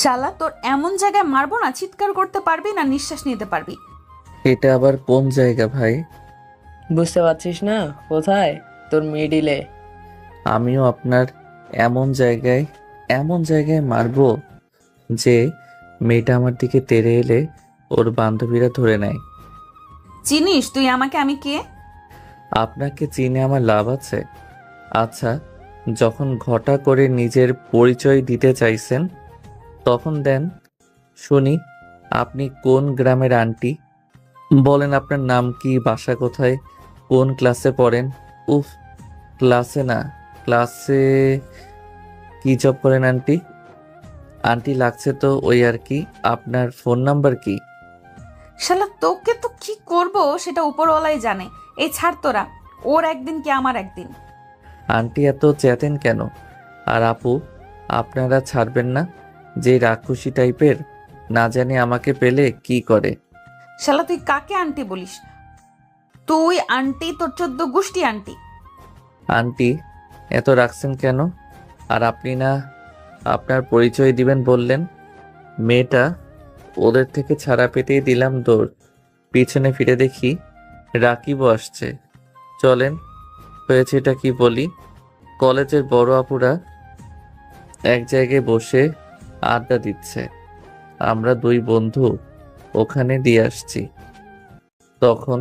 শালা তোর এমন জায়গায় মারবো না, চিৎকার করতে পারবি না, নিঃশ্বাস নিতে পারবি। এটা আবার কোন জায়গা ভাই? বুঝতে পারছিস না কোথায়? তোর মিডিলে। আমিও আপনার এমন জায়গায় এমন জায়গায় মারবো যে মেয়েটা আমার দিকে তেড়ে এলে ওর বান্ধবীরা ধরে নেয়। চিনিস তুই আমাকে, আমি কে? আপনাকে চিনে আমার লাভ আছে? আচ্ছা, যখন ঘটা করে নিজের পরিচয় দিতে চাইছেন তখন দেন শুনি। আপনি কোন গ্রামের আন্টি? বলেন আপনার নাম কি, বাসা কোথায়, কোন ক্লাসে পড়েন? উফ, ক্লাসে না, ক্লাসে কি জব করেন আন্টি? আন্টি লাগছে তো ওই আর কি। আপনার ফোন নাম্বার কি? শালা তোকে তো কি করব সেটা উপরওয়ালাই জানে। এই ছাড় তোরা, ওর একদিন কি আমার একদিন। আন্টি এত চেতেন কেন? আর আপু, আপনারা ছাড়বেন না? যে রাক্ষসী টাইপের, না জানি আমাকে পেলে কি করে। শালা তুই কাকে আন্টি বলিস? তুই আন্টি, তোর 14 গোষ্ঠী আন্টি। আন্টি এত রাখছেন কেন? আর আপনি না আপনার পরিচয় দিবেন বললেন? মেয়েটা ওদের থেকে ছাড়া পেতেই দিলাম দৌড়। পিছনে ফিরে দেখি রাকিবও আসছে। চলেন, হয়েছে এটা কি বলি। কলেজের বড় আপুরা এক জায়গায় বসে আড্ডা দিচ্ছে, আমরা দুই বন্ধু ওখানে দিয়ে আসছি। তখন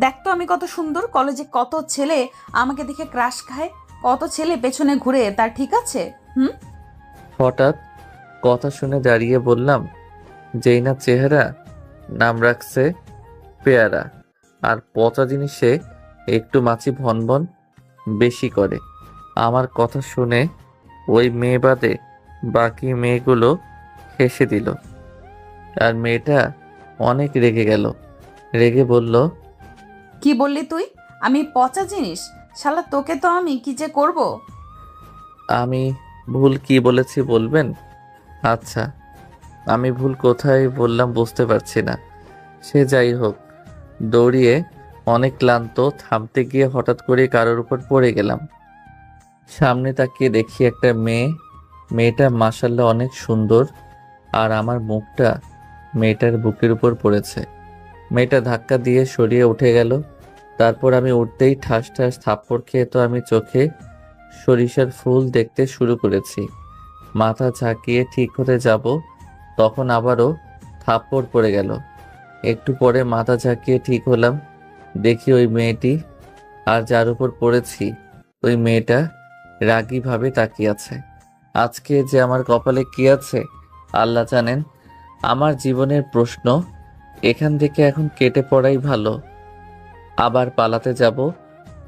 দেখ তো আমি কত সুন্দর, কলেজে কত ছেলে আমাকে দেখে ক্রাশ খায়, কত ছেলে পেছনে ঘুরে, তার ঠিক আছে? হুম। হঠাৎ কথা শুনে দাঁড়িয়ে বললাম, যেই না চেহারা, নাম রাখছে পেয়ারা, আর পচা জিনিসে একটু মাছি ভনভন বেশি করে। আমার কথা শুনে ওই মেয়ে বাদে বাকি মেয়েগুলো হেসে দিল। আর মেয়েটা অনেক রেগে গেল। রেগে বলল, কি বললি তুই? আমি পচা জিনিস? শালা তোকে তো আমি কি যে করব। আমি ভুল কি বলেছি বলবেন? আচ্ছা, আমি ভুল কোথায় বললাম বুঝতে পারছি না। সে যাই হোক, দৌড়িয়ে অনেক ক্লান্ত, থামতে গিয়ে হঠাৎ করে কারোর উপর পড়ে গেলাম। সামনে তাকিয়ে দেখি একটা মেয়ে। মেয়েটা মাশাআল্লাহ অনেক সুন্দর, আর আমার মুখটা মেয়েটার বুকের উপর পড়েছে। মেয়েটা ধাক্কা দিয়ে সরিয়ে উঠে গেল। তারপর আমি উঠতেই ঠাস ঠাস থাপ্পড় খেয়ে তো আমি চোখে সরিষার ফুল দেখতে শুরু করেছি। মাথা ঝাঁকিয়ে ঠিক হতে যাব, তখন আবারও থাপ্পড় পড়ে গেল। একটু পরে মাথা ঝাঁকিয়ে ঠিক হলাম, দেখি ওই মেয়েটি, আর যার উপর পড়েছি ওই মেয়েটা রাগীভাবে তাকিয়ে আছে। আজকে যে আমার কপালে কি আছে আল্লাহ জানেন। আমার জীবনের প্রশ্ন, এখান থেকে এখন কেটে পড়াই ভালো। আবার পালাতে যাব,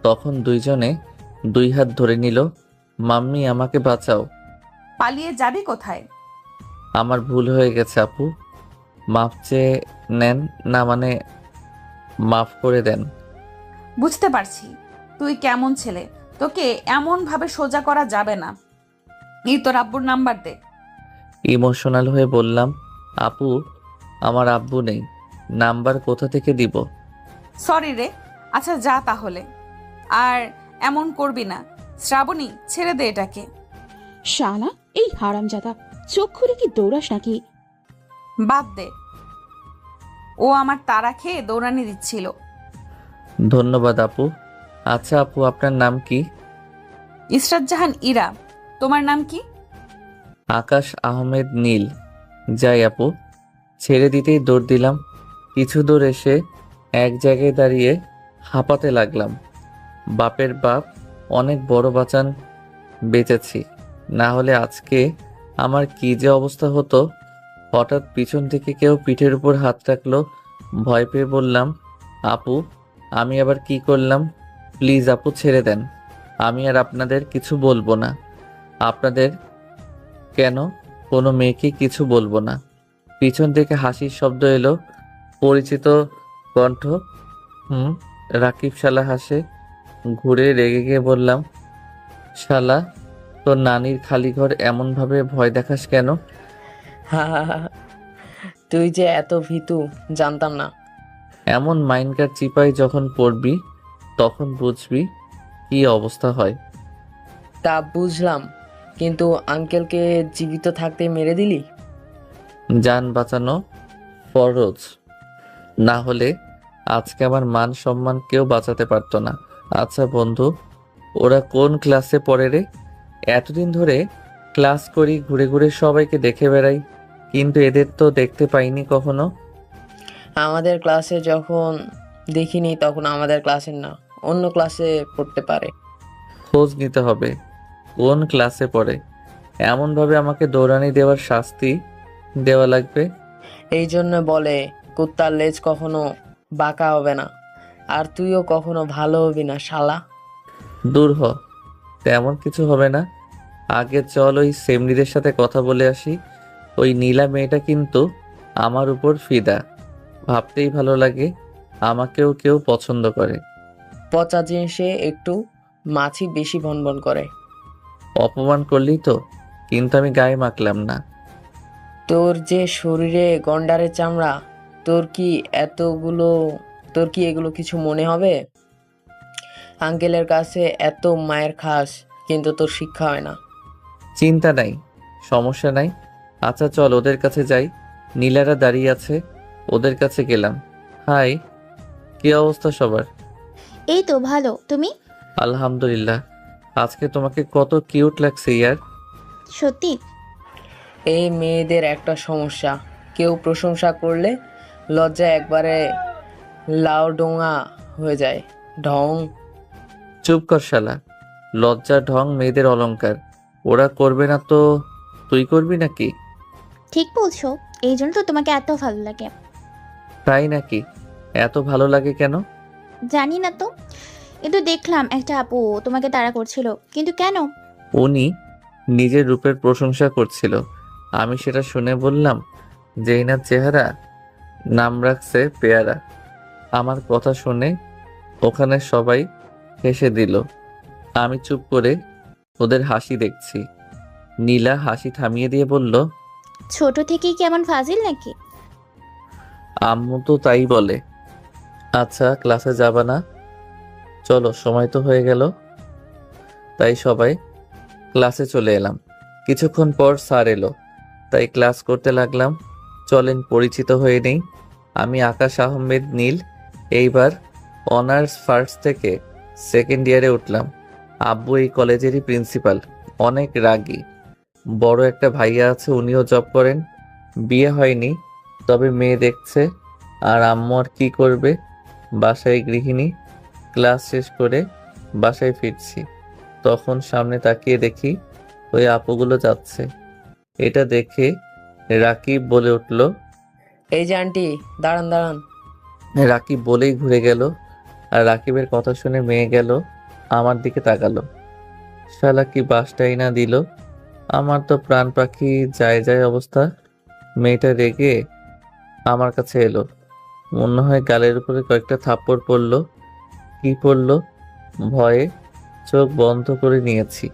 তখন দুইজনে দুই হাত ধরে নিল, মাম্মি আমাকে বাঁচাও। পালিয়ে যাবি কোথায়? আমার ভুল হয়ে গেছে আপু, মাফ চেয়ে নেন। না মানে, মাফ করে দেন। বুঝতে পারছি তুই কেমন ছেলে, তোকে এমন ভাবে সোজা করা যাবে না। এই তোর আব্বুর নাম্বার দে। ইমোশনাল হয়ে বললাম, আপু, আমার আব্বু নেই, নাম্বার কোথা থেকে দিব? সরি রে। আচ্ছা যা তাহলে, আর এমন করবি না। শ্রাবণী, ছেড়ে দে এটাকে। শালা, এই হারামজাদা, চোখ খুলে কি দৌড়াস নাকি? বাদ দে, ও আমার তাড়া খেয়ে দৌড়ানি দিচ্ছিল। ধন্যবাদ আপু। আচ্ছা আপু, আপনার নাম কি? ইসরাত জাহান ইরা। তোমার নাম কি? আকাশ আহমেদ নীল। যাই আপু। ছেড়ে দিতেই দৌড় দিলাম। কিছু দূর এসে এক জায়গায় দাঁড়িয়ে হাঁপাতে লাগলাম। বাপের বাপ, অনেক বড় বাঁচান বেঁচেছি, না হলে আজকে আমার কি যে অবস্থা হতো। হঠাৎ পিছন থেকে কেউ পিঠের উপর হাত রাখলো। ভয় পেয়ে বললাম, আপু, আমি আবার কি করলাম? প্লিজ আপু, ছেড়ে দেন। আমি আর আপনাদের কিছু বলবো না। আপনাদের কেন, কোনো মেয়েকে কিছু বলবো না। পিছন থেকে হাসির শব্দ এলো, পরিচিত কণ্ঠ। হুম, রাকিব শালা হাসে। ঘুরে রেগে গিয়ে বললাম, শালা, তোর নানির খালি ঘর এমন ভাবে ভয় দেখাস কেন? হা হা হা। তুই যে এত ভীতু জানতাম না। এমন মাইন্ডকার চিপায় যখন পড়বি তখন বুঝবি কি অবস্থা হয়। তা বুঝলাম, কিন্তু আঙ্কেলকে জীবিত থাকতে মেরে দিলি। যান বাঁচানো ফরজ, না হলে আজকে আমার মান সম্মান কেউ বাঁচাতে পারতো না। আচ্ছা বন্ধু, ওরা কোন ক্লাসে পড়ে রে? এতদিন ধরে ক্লাস করি, ঘুরে ঘুরে সবাইকে দেখে বেড়াই, কিন্তু এদের তো দেখতে পাইনি কখনো। আমাদের ক্লাসে যখন দেখিনি তখন আমাদের ক্লাসের না, অন্য ক্লাসে পড়তে পারে। খোঁজ নিতে হবে কোন ক্লাসে পড়ে। এমনভাবে আমাকে দৌড়ানি দেওয়ার শাস্তি দেওয়া লাগবে। এই জন্য বলে কুত্তার লেজ কখনো বাঁকা হবে না, আর তুইও কখনো ভালো হবি না শালা। দূর হ, তেমন কিছু হবে না। আগে চল ওই সেমরিদের সাথে কথা বলে আসি। ওই নীলা মেয়েটা কিন্তু আমার উপর ফিদা। ভাবতেই ভালো লাগে আমাকেও কেউ পছন্দ করে। পচা জিনিসে একটু মাছি বেশি ভনভন করে। অপমান করলি তো, কিন্তু আমি গায়ে মাখলাম না। তোর যে শরীরে গন্ডারের চামড়া, তোর কি এতগুলো তোর কি এগুলো কিছু মনে হবে? আঙ্কেলের কাছে এত মায়ের খাস, কিন্তু তোর শিক্ষা হয় না। চিন্তা নাই, সমস্যা নাই। আচ্ছা চল ওদের কাছে যাই। নীলারা দাঁড়িয়ে আছে, ওদের কাছে গেলাম। হাই, কি অবস্থা সবার? এই তো ভালো, তুমি? আলহামদুলিল্লাহ। আজকে তোমাকে কত কিউট লাগছে ইয়ার। সত্যি? এই মেয়েদের একটা সমস্যা, কেউ প্রশংসা করলে লজ্জা একবারে লাউডোঙা হয়ে যায়। ঢং। চুপ কর শালা। লজ্জা ঢং মেয়েদের অলংকার। ওরা করবে না তো তুই করবি নাকি? ঠিক বলছো, এই জন্য তো তোমাকে এত ভালো লাগে। তাই নাকি? এত ভালো লাগে কেন? জানি না তো, কিন্তু দেখলাম একটা আপু তোমাকে তাড়া করছিল, কিন্তু কেন? উনি নিজের রূপের প্রশংসা করছিল। আমি সেটা শুনে বললাম, যেই না চেহারা, নাম রাখছে পেয়ারা। আমার কথা শুনে ওখানে সবাই হেসে দিল। আমি চুপ করে ওদের হাসি দেখছি। নীলা হাসি থামিয়ে দিয়ে বলল, ছোট থেকেই কেমন ফাজিল নাকি? আম্মু তো তাই বলে। আচ্ছা ক্লাসে যাবা না? চলো, সময় তো হয়ে গেল। তাই সবাই ক্লাসে চলে এলাম। কিছুক্ষণ পর স্যার এলো, তাই ক্লাস করতে লাগলাম। চলেন পরিচিত হয়ে নেই। আমি আকাশ আহমেদ নীল। এইবার অনার্স ফার্স্ট থেকে সেকেন্ড ইয়ারে উঠলাম। আব্বু এই কলেজেরই প্রিন্সিপাল, অনেক রাগী। বড় একটা ভাইয়া আছে, উনিও জব করেন। বিয়ে হয়নি, তবে মেয়ে দেখছে। আর আম্মু আর কি করবে, বাসায় গৃহিণী। ক্লাস শেষ করে বাসায় ফিরছি, তখন সামনে তাকিয়ে দেখি ওই আপুগুলো যাচ্ছে। এটা দেখে রাকিব বলে উঠল। এই যে আন্টি, দাঁড়ান দাঁড়ান। রাকিব বলেই ঘুরে গেল, আর রাকিবের কথা শুনে মেয়ে গেল আমার দিকে তাকালো। শালা কি বাসটাই না দিল। আমার তো প্রাণ পাখি যায় যায় অবস্থা। মেয়েটা রেগে আমার কাছে এলো, মনে হয় গালের উপরে কয়েকটা থাপ্পড় পড়লো। কি পড়লো? ভয়ে চোখ বন্ধ করে নিয়েছি।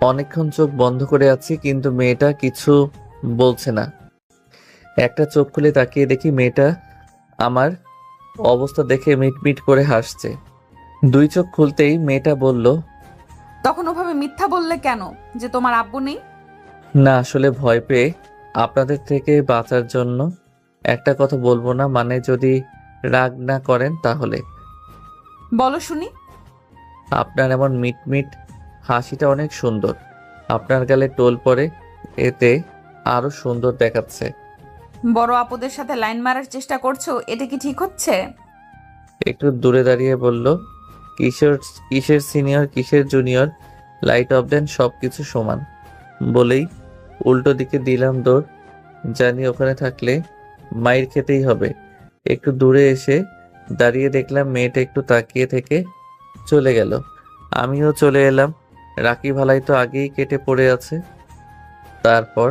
অনেকক্ষণ চোখ বন্ধ করে আছি, কিন্তু মেয়েটা কিছু বলছে না। একটা চোখ খুলে তাকিয়ে দেখি মেয়েটা আমার অবস্থা দেখে মিটমিট করে হাসছে। দুই চোখ খুলতেই মেয়েটা বলল, তখন ওভাবে মিথ্যা বললে কেন যে তোমার আব্বু নেই? না আসলে ভয় পেয়ে আপনাদের থেকে বাঁচার জন্য। একটা কথা বলবো না, মানে যদি রাগ না করেন তাহলে। বলো শুনি। আপনার এমন মিটমিট হাসিটা অনেক সুন্দর। আপনার গালে টোল পড়ে, এতে আরো সুন্দর দেখাচ্ছে। বড় আপুদের সাথে লাইন মারার চেষ্টা করছো, এটা কি ঠিক হচ্ছে? একটু দূরে দাঁড়িয়ে বলল, কিসের কিসের সিনিয়র কিসের জুনিয়র, লাইট অফ দেন, সব কিছু সমান। বলেই উল্টো দিকে দিলাম দৌড়। জানি ওখানে থাকলে মাইর খেতেই হবে। একটু দূরে এসে দাঁড়িয়ে দেখলাম মেয়েটা একটু তাকিয়ে থেকে চলে গেল। আমিও চলে এলাম। রাকি ভালাই তো আগেই কেটে পড়ে আছে। তারপর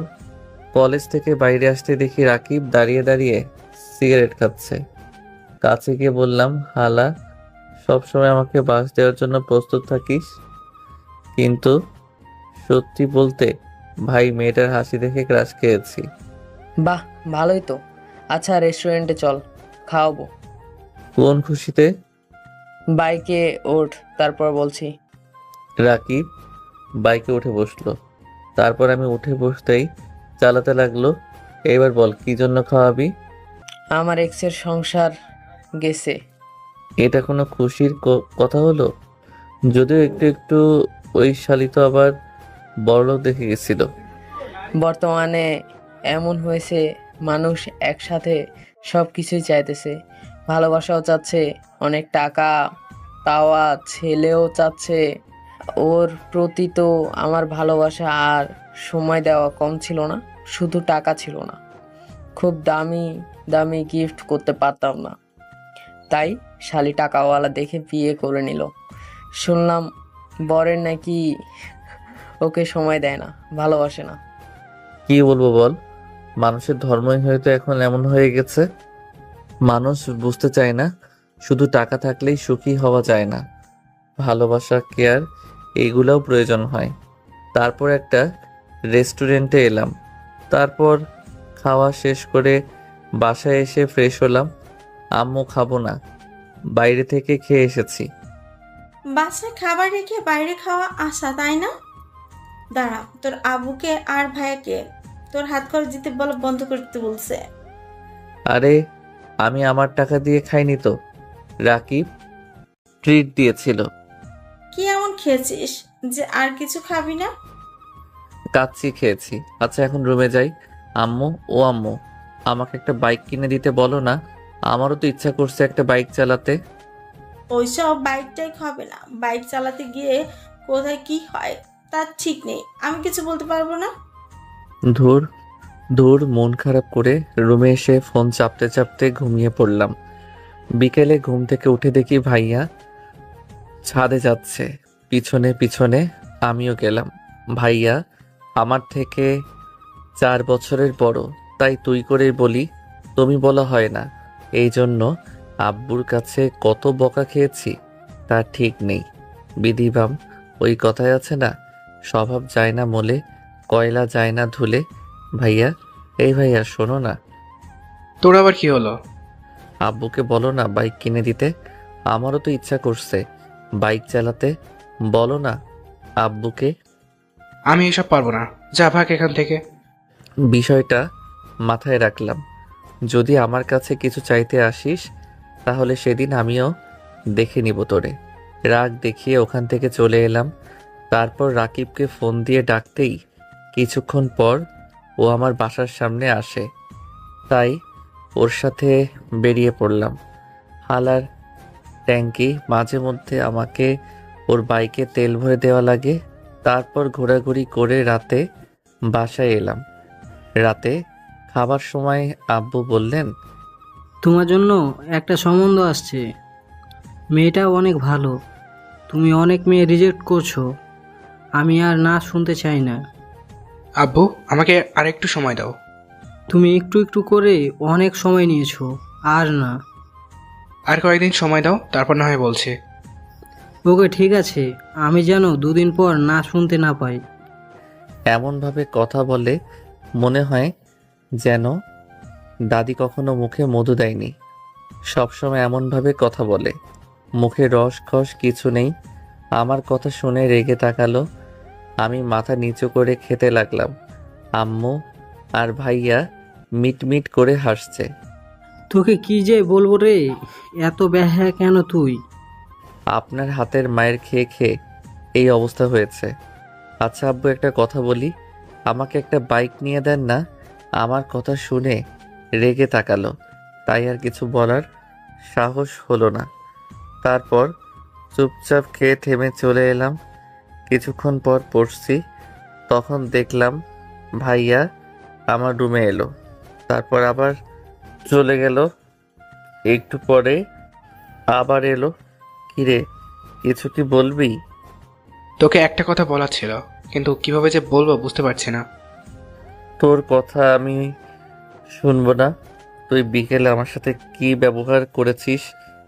কলেজ থেকে বাইরে আসতে দেখি রাকিব দাঁড়িয়ে দাঁড়িয়ে সিগারেট খাচ্ছে। কাছে গিয়ে বললাম, হালা, সবসময় আমাকে বাস দেওয়ার জন্য প্রস্তুত থাকিস, কিন্তু সত্যি বলতে ভাই মেয়েটার হাসি দেখে ক্রাশ খেয়েছি। বাহ, ভালোই তো। আচ্ছা রেস্টুরেন্টে চল, খাওয়াবো। কোন খুশিতে? বাইকে ওঠ, তারপর বলছি। রাকিব বাইকে উঠে বসলো। তারপর আমি উঠে বসতেই চালাতে লাগলো। এবার বল কি জন্য খাওয়াবি? আমার এক্সের সংসার গেছে। এটা কোনো খুশির কথা হলো? যদিও একটু একটু ওই শালি তো আবার বড়লোক দেখে গেছিল। বর্তমানে এমন হয়েছে, মানুষ একসাথে সব কিছুই চাইতেছে। ভালোবাসাও চাচ্ছে, অনেক টাকা পাওয়া ছেলেও চাচ্ছে। ওর প্রতি তো আমার ভালোবাসা আর সময় দেওয়া কম ছিল না, শুধু টাকা ছিল না, খুব দামি দামি গিফট করতে পারতাম না। তাই শালি টাকাওয়ালা দেখে বিয়ে করে নিল। শুনলাম বরের নাকি ওকে সময় দেয় না, ভালোবাসে না। কি বলবো বল, মানুষের ধর্মই হয়তো এখন এমন হয়ে গেছে। মানুষ বুঝতে চায় না শুধু টাকা থাকলেই সুখী হওয়া যায় না, ভালোবাসা, কেয়ার এইগুলোও প্রয়োজন হয়। তারপর একটা রেস্টুরেন্টে এলাম। তারপর খাওয়া শেষ করে বাসায় এসে ফ্রেশ হলাম। আম্মু খাবো না, বাইরে থেকে খেয়ে এসেছি। বাসায় খাবার রেখে বাইরে খাওয়া আসা, তাই না? দাঁড়া, তোর আবুকে আর ভাইয়াকে তোর হাত খরচ দিতে বন্ধ করতে বলছে। আরে আমি আমার টাকা দিয়ে খাইনি তো, রাকিব ট্রিট দিয়েছিল। কি এমন খেয়েছিস যে আর কিছু খাবি না? কাচ্চি খেয়েছি। আচ্ছা এখন রুমে যাই। আম্মু, ও আম্মু, আমাকে একটা বাইক কিনে দিতে বলো না, আমারও তো ইচ্ছা করছে একটা বাইক চালাতে। ওইসব বাইকটাই খাবে না, বাইক চালাতে গিয়ে কোথায় কি হয় তার ঠিক নেই, আমি কিছু বলতে পারবো না। ধুর ধুর, মন খারাপ করে রুমে এসে ফোন চাপতে চাপতে ঘুমিয়ে পড়লাম। বিকেলে ঘুম থেকে উঠে দেখি ভাইয়া ছাদে যাচ্ছে, পিছনে পিছনে আমিও গেলাম। ভাইয়া আমার থেকে 4 বছরের বড়, তাই তুই করেই বলি, তুমি বলা হয় না। এই জন্য আব্বুর কাছে কত বকা খেয়েছি তার ঠিক নেই। বিধিবাম ওই কথায় আছে না, স্বভাব যায় না মলে, কয়লা যায় না ধুলে। ভাইয়া, এই ভাইয়া শোনো না, তোর আবার কি হলো? আব্বুকে বলো না বাইক কিনে দিতে, আমারও তো ইচ্ছা করছে বাইক চালাতে। বলো না আব্বুকে। আমি এসব পারবো না, যা ভাগ এখান থেকে। বিষয়টা মাথায় রাখলাম, যদি আমার কাছে কিছু চাইতে আসিস তাহলে সেদিন আমিও দেখে নিব তোরে। রাগ দেখিয়ে ওখান থেকে চলে এলাম। তারপর রাকিবকে ফোন দিয়ে ডাকতেই কিছুক্ষণ পর ও আমার বাসার সামনে আসে, তাই ওর সাথে বেরিয়ে পড়লাম। হালার ট্যাঙ্কি, মাঝে মধ্যে আমাকে ওর বাইকে তেল ভরে দেওয়া লাগে। তারপর ঘোরাঘুরি করে রাতে বাসায় এলাম। রাতে খাবার সময় আব্বু বললেন, তোমার জন্য একটা সম্বন্ধ আসছে, মেয়েটাও অনেক ভালো। তুমি অনেক মেয়ে রিজেক্ট করছো, আমি আর না শুনতে চাই না। আব্বু, আমাকে আর একটু সময় দাও। তুমি একটু একটু করে অনেক সময় নিয়েছো, আর না। আর কয়েকদিন সময় দাও, তারপর না হয় বলছি। ওকে ঠিক আছে, আমি যেন 2 দিন পর না শুনতে না পাই। এমনভাবে কথা বলে মনে হয় যেন দাদি কখনো মুখে মধু দেয়নি। সবসময় এমনভাবে কথা বলে, মুখে রস খস কিছু নেই। আমার কথা শুনে রেগে তাকালো। আমি মাথা নিচু করে খেতে লাগলাম। আম্মু আর ভাইয়া মিটমিট করে হাসছে। তোকে কি যে বলবো রে, এত ব্যাহা কেন তুই? আপনার হাতের মায়ের খেয়ে খেয়ে এই অবস্থা হয়েছে। আচ্ছা আব্বু, একটা কথা বলি, আমাকে একটা বাইক নিয়ে দেন না। আমার কথা শুনে রেগে তাকালো, তাই আর কিছু বলার সাহস হলো না। তারপর চুপচাপ খেয়ে থেমে চলে এলাম। কিছুক্ষণ পর পড়ছি, তখন দেখলাম ভাইয়া আমার রুমে এলো, তারপর আবার চলে গেল। একটু পরে আবার এলো। কিরে, কিছু কি বলবি? তোকে একটা কথা বলার ছিল, কিন্তু কিভাবে যে বলবো বুঝতে পারছি না। তোর কথা আমি শুনবো না? তুই বিকেলে আমার সাথে কি ব্যবহার করেছিস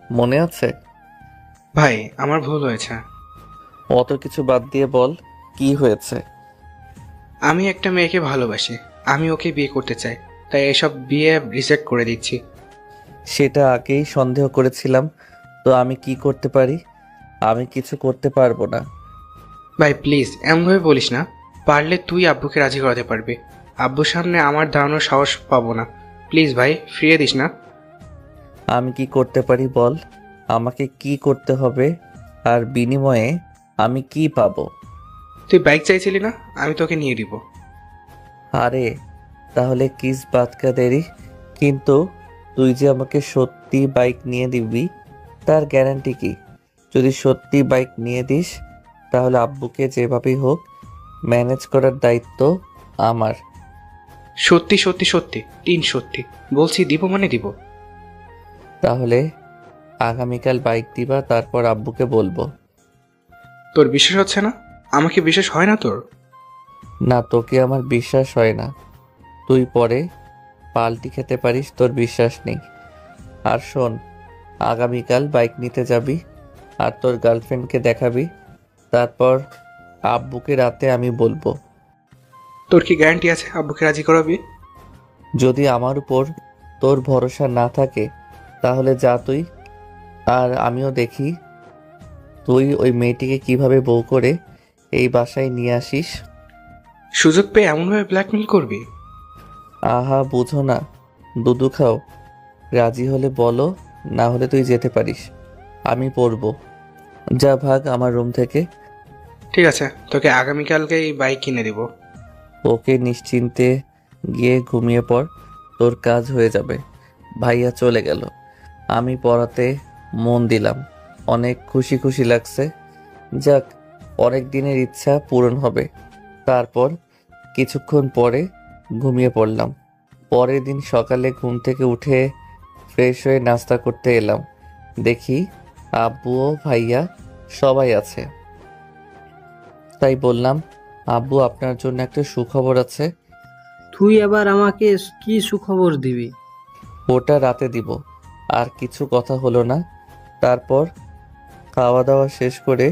মনে আছে? ভাই, আমার ভুল হয়েছে। অত কিছু বাদ দিয়ে বল, কি হয়েছে? আমি একটা মেয়েকে ভালোবাসি, আমি ওকে বিয়ে করতে চাই, তাই এসব বিয়ে রিজেক্ট করে দিচ্ছি। সেটা আগেই সন্দেহ করেছিলাম, তো আমি কি করতে পারি? আমি কিছু করতে পারবো না। ভাই প্লিজ, এমনভাবে বলিস না। পারলে তুই আব্বুকে রাজি করাতে পারবি। আব্বুর সামনে আমার দাঁড়ানোর সাহস পাবো না। প্লিজ ভাই, ফিরিয়ে দিস না। আমি কি করতে পারি বল? আমাকে কি করতে হবে আর বিনিময়ে আমি কি পাবো? তুই বাইক চাইছিলি না, আমি তোকে নিয়ে দিব। আরে তাহলে কিস বাত কা দেরি। কিন্তু তুই যে আমাকে সত্যি বাইক নিয়ে দিবি তার গ্যারান্টি কি? যদি সত্যি বাইক নিয়ে দিস তাহলে আব্বুকে যেভাবেই হোক ম্যানেজ করার দায়িত্ব আমার। সত্যি সত্যি সত্যি, 3 সত্যি বলছি, দিব মানে দিব। তাহলে আগামীকাল বাইক দিবা, তারপর আব্বুকে বলবো। তোর বিশ্বাস হচ্ছে না? আমাকে বিশ্বাস হয় না তোর? না, তোকে আমার বিশ্বাস হয় না। তুই পরে পাল্টি খেতে পারিস, তোর বিশ্বাস নেই। আর শোন, আগামীকাল বাইক নিতে যাবি আর তোর গার্লফ্রেন্ডকে দেখাবি, তারপর আব্বুকে রাতে আমি বলবো। তোর কি গ্যারান্টি আছে আব্বুকে রাজি করাবি? যদি আমার উপর তোর ভরসা না থাকে তাহলে যা তুই, আর আমিও দেখি তুই ওই মেয়েটিকে কিভাবে বউ করে এই বাসায় নিয়ে আসিস। সুযোগ পেয়ে এমনভাবে ব্ল্যাকমেল করবি? আহা, বুঝো না, দুধু খাও। রাজি হলে বলো, না হলে তুই যেতে পারিস, আমি পড়বো। যা ভাগ আমার রুম থেকে। ঠিক আছে, তোকে আগামীকালকেই বাইক কিনে দিব। ওকে, নিশ্চিন্তে গিয়ে ঘুমিয়ে পড়, তোর কাজ হয়ে যাবে। ভাইয়া চলে গেল। আমি পড়াতে মন দিলাম, অনেক খুশি খুশি লাগছে। যাক, অনেক দিনের ইচ্ছা পূরণ হবে। তারপর কিছুক্ষণ পরে ঘুমিয়ে পড়লাম। পরের দিন সকালে ঘুম থেকে উঠে ফ্রেশ হয়ে নাস্তা করতে এলাম। দেখি আব্বু ও ভাইয়া সবাই আছে। তাই বললাম, আব্বু আপনার জন্য একটা সুখবর আছে। তুই এবার আমাকে কি সুখবর দিবি? ওটা রাতে দিব। আর কিছু কথা হলো না। তারপর খাওয়া দাওয়া শেষ করে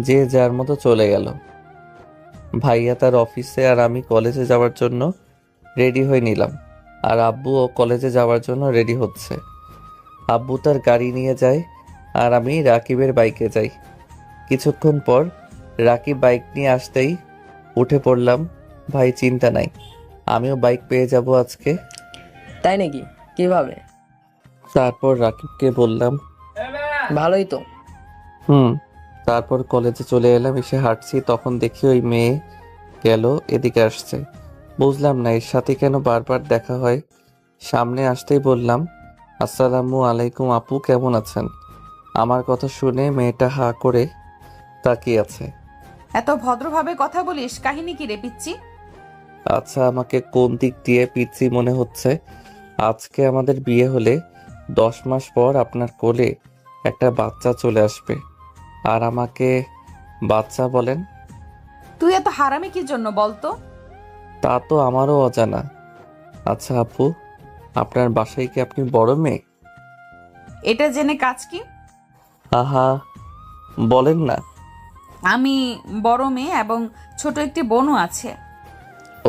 যে যার মতো চলে গেল। ভাইয়া তার অফিসে আর আমি কলেজে যাওয়ার জন্য রেডি হয়ে নিলাম। আর আব্বুও কলেজে যাওয়ার জন্য রেডি হচ্ছে। আব্বু তার গাড়ি নিয়ে যায় আর আমি রাকিবের বাইকে যাই। কিছুক্ষণ পর রাকিব বাইক নিয়ে আসতেই উঠে পড়লাম। ভাই চিন্তা নাই, আমিও বাইক পেয়ে যাব আজকে। তাই নাকি? কিভাবে? তারপর রাকিবকে বললাম, ভালোই তো। তারপর কলেজে চলে এলাম। এসে হাঁটছি, তখন দেখি ওই মেয়ে গেল এদিকে আসছে। বুঝলাম না এর সাথে কেন বারবার দেখা হয়। সামনে আসতেই বললাম, আসসালামু আলাইকুম আপু, কেমন আছেন? আমার কথা শুনে মেয়েটা হা করে তাকিয়ে আছে। এত ভদ্রভাবে কথা বলিস, কাহিনী কি রে পিচ্ছি? আচ্ছা, আমাকে কোন দিক দিয়ে পিচ্ছি মনে হচ্ছে? আজকে আমাদের বিয়ে হলে 10 মাস পর আপনার কোলে একটা বাচ্চা চলে আসবে, আর আমাকে বাচ্চা বলেন? তুই এত হারামি কি জন্য বলতো? তা তো আমারও অজানা। আচ্ছা আপু, আপনার বাসায় কি আপনি বড় মেয়ে? এটা জেনে কাজ কি? আহা, বলেন না। আমি বড় মেয়ে এবং ছোট একটি বোনও আছে।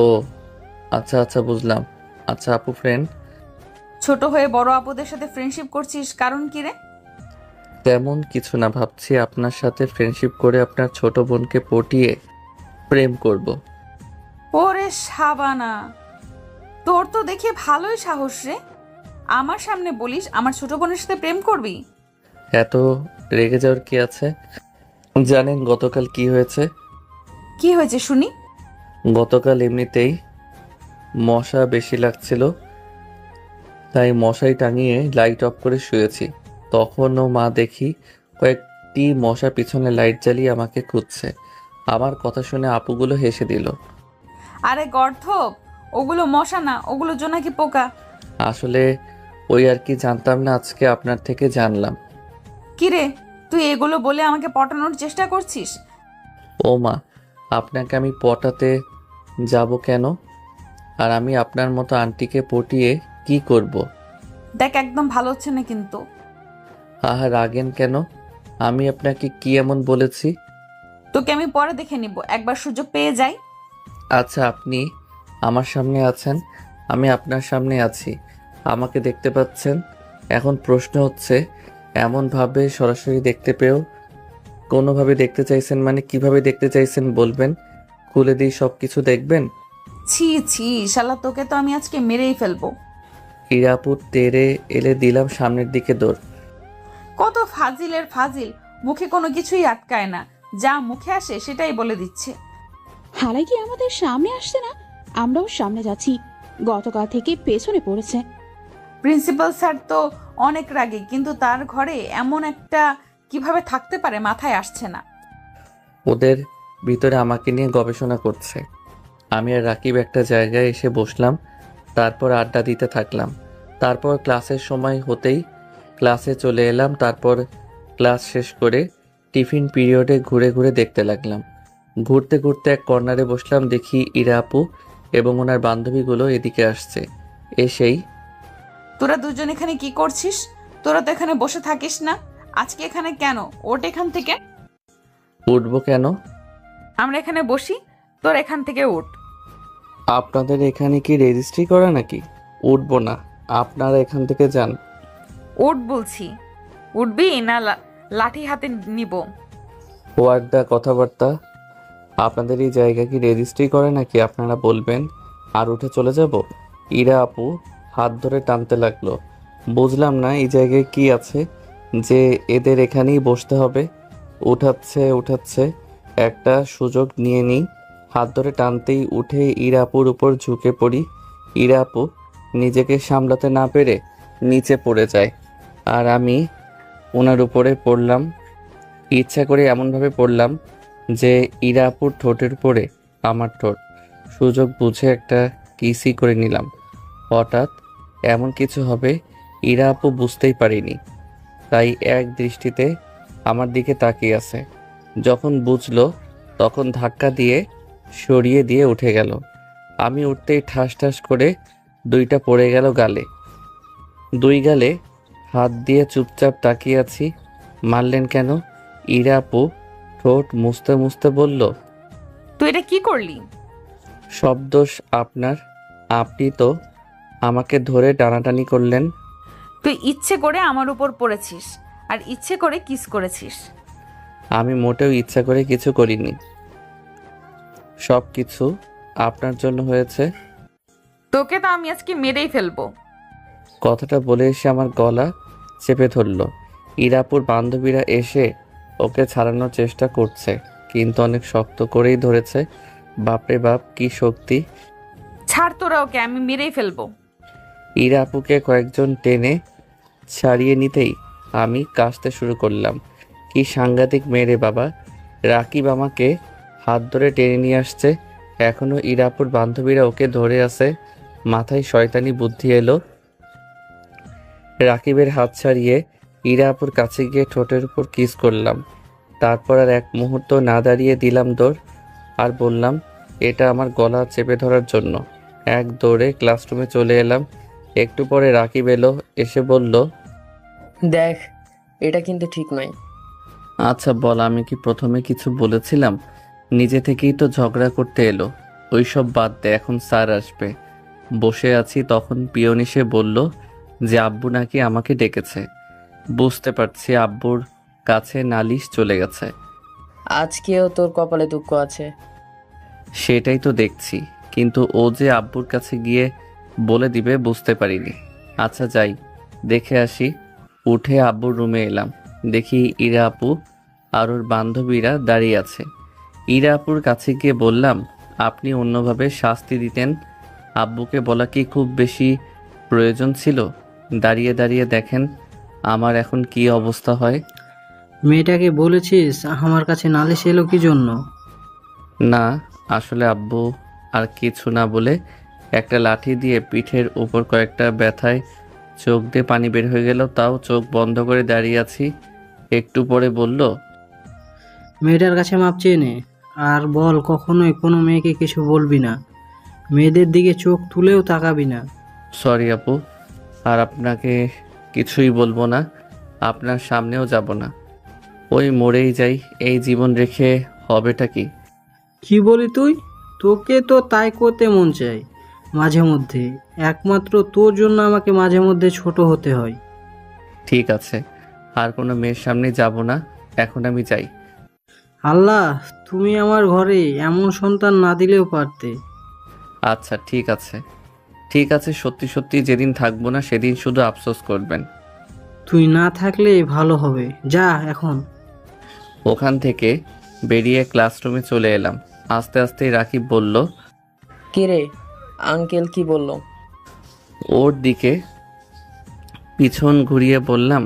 ও আচ্ছা আচ্ছা, বুঝলাম। আচ্ছা আপু, ফ্রেন্ড? ছোট হয়ে বড় আপুদের সাথে ফ্রেন্ডশিপ করছিস, কারণ কি রে? তেমন কিছু না, ভাবছি আপনার সাথে ফ্রেন্ডশিপ করে আপনার ছোট বোনকে পটিয়ে প্রেম করব। ওরে সাবানা, তোর তো দেখে ভালোই সাহস রে। আমার সামনে বলিস আমার ছোট বোনের সাথে প্রেম করবি? এত রেগে যাওয়ার কি আছে? জানেন গতকাল কি হয়েছে? কি হয়েছে শুনি। গতকাল এমনিতেই মশা বেশি লাগছিল, তাই মশাই টাঙিয়ে লাইট অফ করে শুয়েছি। তখনও মা দেখি কয়েকটি মশা পিছনে লাইট জ্বালিয়ে আমাকে খুঁজছে। আমার কথা শুনে আপুগুলো হেসে দিল। আরে গর্ধপ, ওগুলো মশা না, ওগুলো জোনাকি পোকা। আসলে ওই আর কি, জানতাম না, আজকে আপনার থেকে জানলাম। কি রে, তুই এগুলো বলে আমাকে পটানোর চেষ্টা করছিস? ও মা, আপনাকে আমি পটাতে যাব কেন? আর আমি আপনার মতো আন্টিকে পটিয়ে কি করব? দেখ, একদম ভালো হচ্ছে না কিন্তু। আহা, রাগেন কেন? আমি আপনাকে কি এমন বলেছি? তোকে আমি পরে দেখে নিব, একবার সুযোগ পেয়ে যাই। আচ্ছা, আপনি আমার সামনে আছেন, আমি আপনার সামনে আছি, আমাকে দেখতে পাচ্ছেন। এখন প্রশ্ন হচ্ছে, এমনভাবে সরাসরি দেখতে পেয়েও কোনোভাবে দেখতে চাইছেন মানে কিভাবে দেখতে চাইছেন বলবেন? খুলে দিই, সব কিছু দেখবেন? ছি ছি, শালা তোকে তো আমি আজকে মেরেই ফেলবো। ইরাপুর তেড়ে এলে দিলাম সামনের দিকে দৌড়। কত ফাজিলের ফাজিল, মুখে কোনো কিছুই আটকায় না, যা মুখে আসে সেটাই বলে দিচ্ছে। হালাই কি আমাদের সামনে আসছে না? আমরাও সামনে যাচ্ছি, গতকাল থেকে পেছনে পড়েছে। প্রিন্সিপাল স্যার তো অনেক রাগী, কিন্তু তার ঘরে এমন একটা কিভাবে থাকতে পারে মাথায় আসছে না। ওদের ভিতরে আমাকে নিয়ে গবেষণা করছে। আমি আর রাকিব একটা জায়গায় এসে বসলাম, তারপর আড্ডা দিতে থাকলাম। তারপর ক্লাসের সময় হতেই ক্লাসে চলে এলাম। তারপর ক্লাস শেষ করে টিফিন পিরিয়ডে ঘুরে ঘুরে দেখতে লাগলাম। ঘুরতে ঘুরতে এক কর্নারে বসলাম, দেখি ইরা আপু এবং ওনার বান্ধবীগুলো এদিকে আসছে। এসেই, তোরা দুজন এখানে কি করছিস? তোরা তো এখানে বসে থাকিস না, আজকে এখানে কেন? ওঠ এখান থেকে। উঠবো কেন? আমরা এখানে বসি, তোর এখান থেকে উঠ। আপনাদের এখানে কি রেজিস্ট্রি করা নাকি? উঠবো না, আপনারা এখান থেকে যান। উঠ বলছি। উঠবি না লাঠি হাতে নিব? ওয়ার্ডা কথাবার্তা। আপনাদের এই জায়গা কি রেজিস্ট্রি করে নাকি আপনারা বলবেন আর উঠে চলে যাব? ইরা আপু হাত ধরে টানতে লাগলো। বুঝলাম না এই জায়গায় কি আছে যে এদের এখানেই বসতে হবে। উঠাচ্ছে একটা সুযোগ নিয়ে নিই। হাত ধরে টানতেই উঠে ইরা আপুর উপর ঝুঁকে পড়ি। ইরা আপু নিজেকে সামলাতে না পেরে নিচে পড়ে যায়, আর আমি ওনার উপরে পড়লাম। ইচ্ছা করে এমনভাবে পড়লাম যে ইরা আপুর ঠোঁটের উপরে আমার ঠোঁট। সুযোগ বুঝে একটা কিসই করে নিলাম। হঠাৎ এমন কিছু হবে ইরা আপু বুঝতেই পারিনি, তাই এক দৃষ্টিতে আমার দিকে তাকিয়ে আছে। যখন বুঝলো তখন ধাক্কা দিয়ে সরিয়ে দিয়ে উঠে গেল। আমি উঠতেই ঠাস ঠাস করে দুইটা পড়ে গেল গালে। দুই গালে হাত দিয়ে চুপচাপ তাকিয়ে আছি। মারলেন কেন? ইরা আপু ঠোঁট মুছতে মুছতে বলল, তুই এটা কি করলি? সব দোষ আপনার। আপনি তো আমাকে ধরে টানাটানি করলেন। তুই ইচ্ছে করে আমার উপর পড়েছিস আর ইচ্ছে করে কিস করেছিস। আমি মোটেও ইচ্ছা করে কিছু করিনি, সব কিছু আপনার জন্য হয়েছে। তোকে তো আমি আজকে মেরেই ফেলবো। কথাটা বলে এসে আমার গলা চেপে ধরল। ইরাপুর বান্ধবীরা এসে ওকে ছাড়ানোর চেষ্টা করছে, কিন্তু অনেক শক্ত করেই ধরেছে। বাপরে বাপ, কি শক্তি! ছাড় তোরা ওকে, আমি মেরেই ফেলবো। ইরা আপুকে কয়েকজন টেনে ছাড়িয়ে নিতেই আমি কাশতে শুরু করলাম। কি সাংঘাতিক মেরে বাবা! রাকিব আমাকে হাত ধরে টেনে নিয়ে আসছে, এখনো ইরাপুর বান্ধবীরা ওকে ধরে আছে। মাথায় শয়তানি বুদ্ধি এলো। রাকিবের হাত ছাড়িয়ে ইরাপুর কাছে গিয়ে ঠোঁটের উপর কিস করলাম। তারপর আর এক মুহূর্ত না দাঁড়িয়ে দিলাম দৌড়, আর বললাম এটা আমার গলা চেপে ধরার জন্য। এক দৌড়ে ক্লাসরুমে চলে এলাম। একটু পরে রাকিব এলো, এসে বলল, দেখ, এটা কিন্তু ঠিক নয়। আচ্ছা বল, আমি কি প্রথমে কিছু বলেছিলাম? নিজে থেকেই তো ঝগড়া করতে এলো। ওইসব বাদ দে, এখন স্যার আসবে। বসে আছি তখন পিয়ন এসে বলল যে আব্বু নাকি আমাকে ডেকেছে। বুঝতে পারছি আব্বুর কাছে নালিশ চলে গেছে। আজকেও তোর কপালে দুঃখ আছে। সেটাই তো দেখছি, কিন্তু ও যে আব্বুর কাছে গিয়ে বলে দিবে বুঝতে পারিনি। আচ্ছা যাই, দেখে আসি। উঠে আব্বুর রুমে এলাম, দেখি ইরা আপু আর ওর বান্ধবীরা দাঁড়িয়ে আছে। ইরা আপুর কাছে গিয়ে বললাম, আপনি অন্যভাবে শাস্তি দিতেন। আব্বুকে বলা কি খুব বেশি প্রয়োজন ছিল? দাঁড়িয়ে দাঁড়িয়ে দেখেন আমার এখন কি অবস্থা হয়। মেয়েটাকে বলেছিস আমার কাছে নালিশ এলো কি জন্য? না, আসলে আব্বু আর কিছু না বলে একটা লাঠি দিয়ে পিঠের উপর কয়েকটা ব্যথায় চোখ দিয়ে পানি বের হয়ে গেল, তাও চোখ বন্ধ করে দাঁড়িয়ে আছি। একটু পরে বলল, মেয়েটার কাছে মাপ চেয়ে নে, আর বল কখনোই কোনো মেয়েকে কিছু বলবি না, মেয়েদের দিকে চোখ তুলেও তাকাবি না। সরি আপু, আর আপনাকে কিছুই বলবো না, আপনার সামনেও যাব না। ওই মরেই যাই, এই জীবন রেখে হবেটা কি? কি বলি তুই? তোকে তো তাই করতে মন চাই মাঝে মধ্যে, একমাত্র তোর জন্য আমাকে মাঝে মধ্যে ছোট হতে হয়। ঠিক আছে, আর কোনো মেয়ের সামনে যাব না, এখন আমি যাই। আল্লাহ, তুমি আমার ঘরে এমন সন্তান না দিলেও পারতে। আচ্ছা ঠিক আছে, ঠিক আছে, সত্যি সত্যি যেদিন থাকবো না সেদিন শুধু আফসোস করবেন। তুই না থাকলে ভালো হবে, যা এখন। ওখান থেকে বেরিয়ে ক্লাসরুমে চলে এলাম। আস্তে আস্তে রাকিব বলল, কিরে, আঙ্কেল কি বলল? ওর দিকে পিছন ঘুরিয়ে বললাম,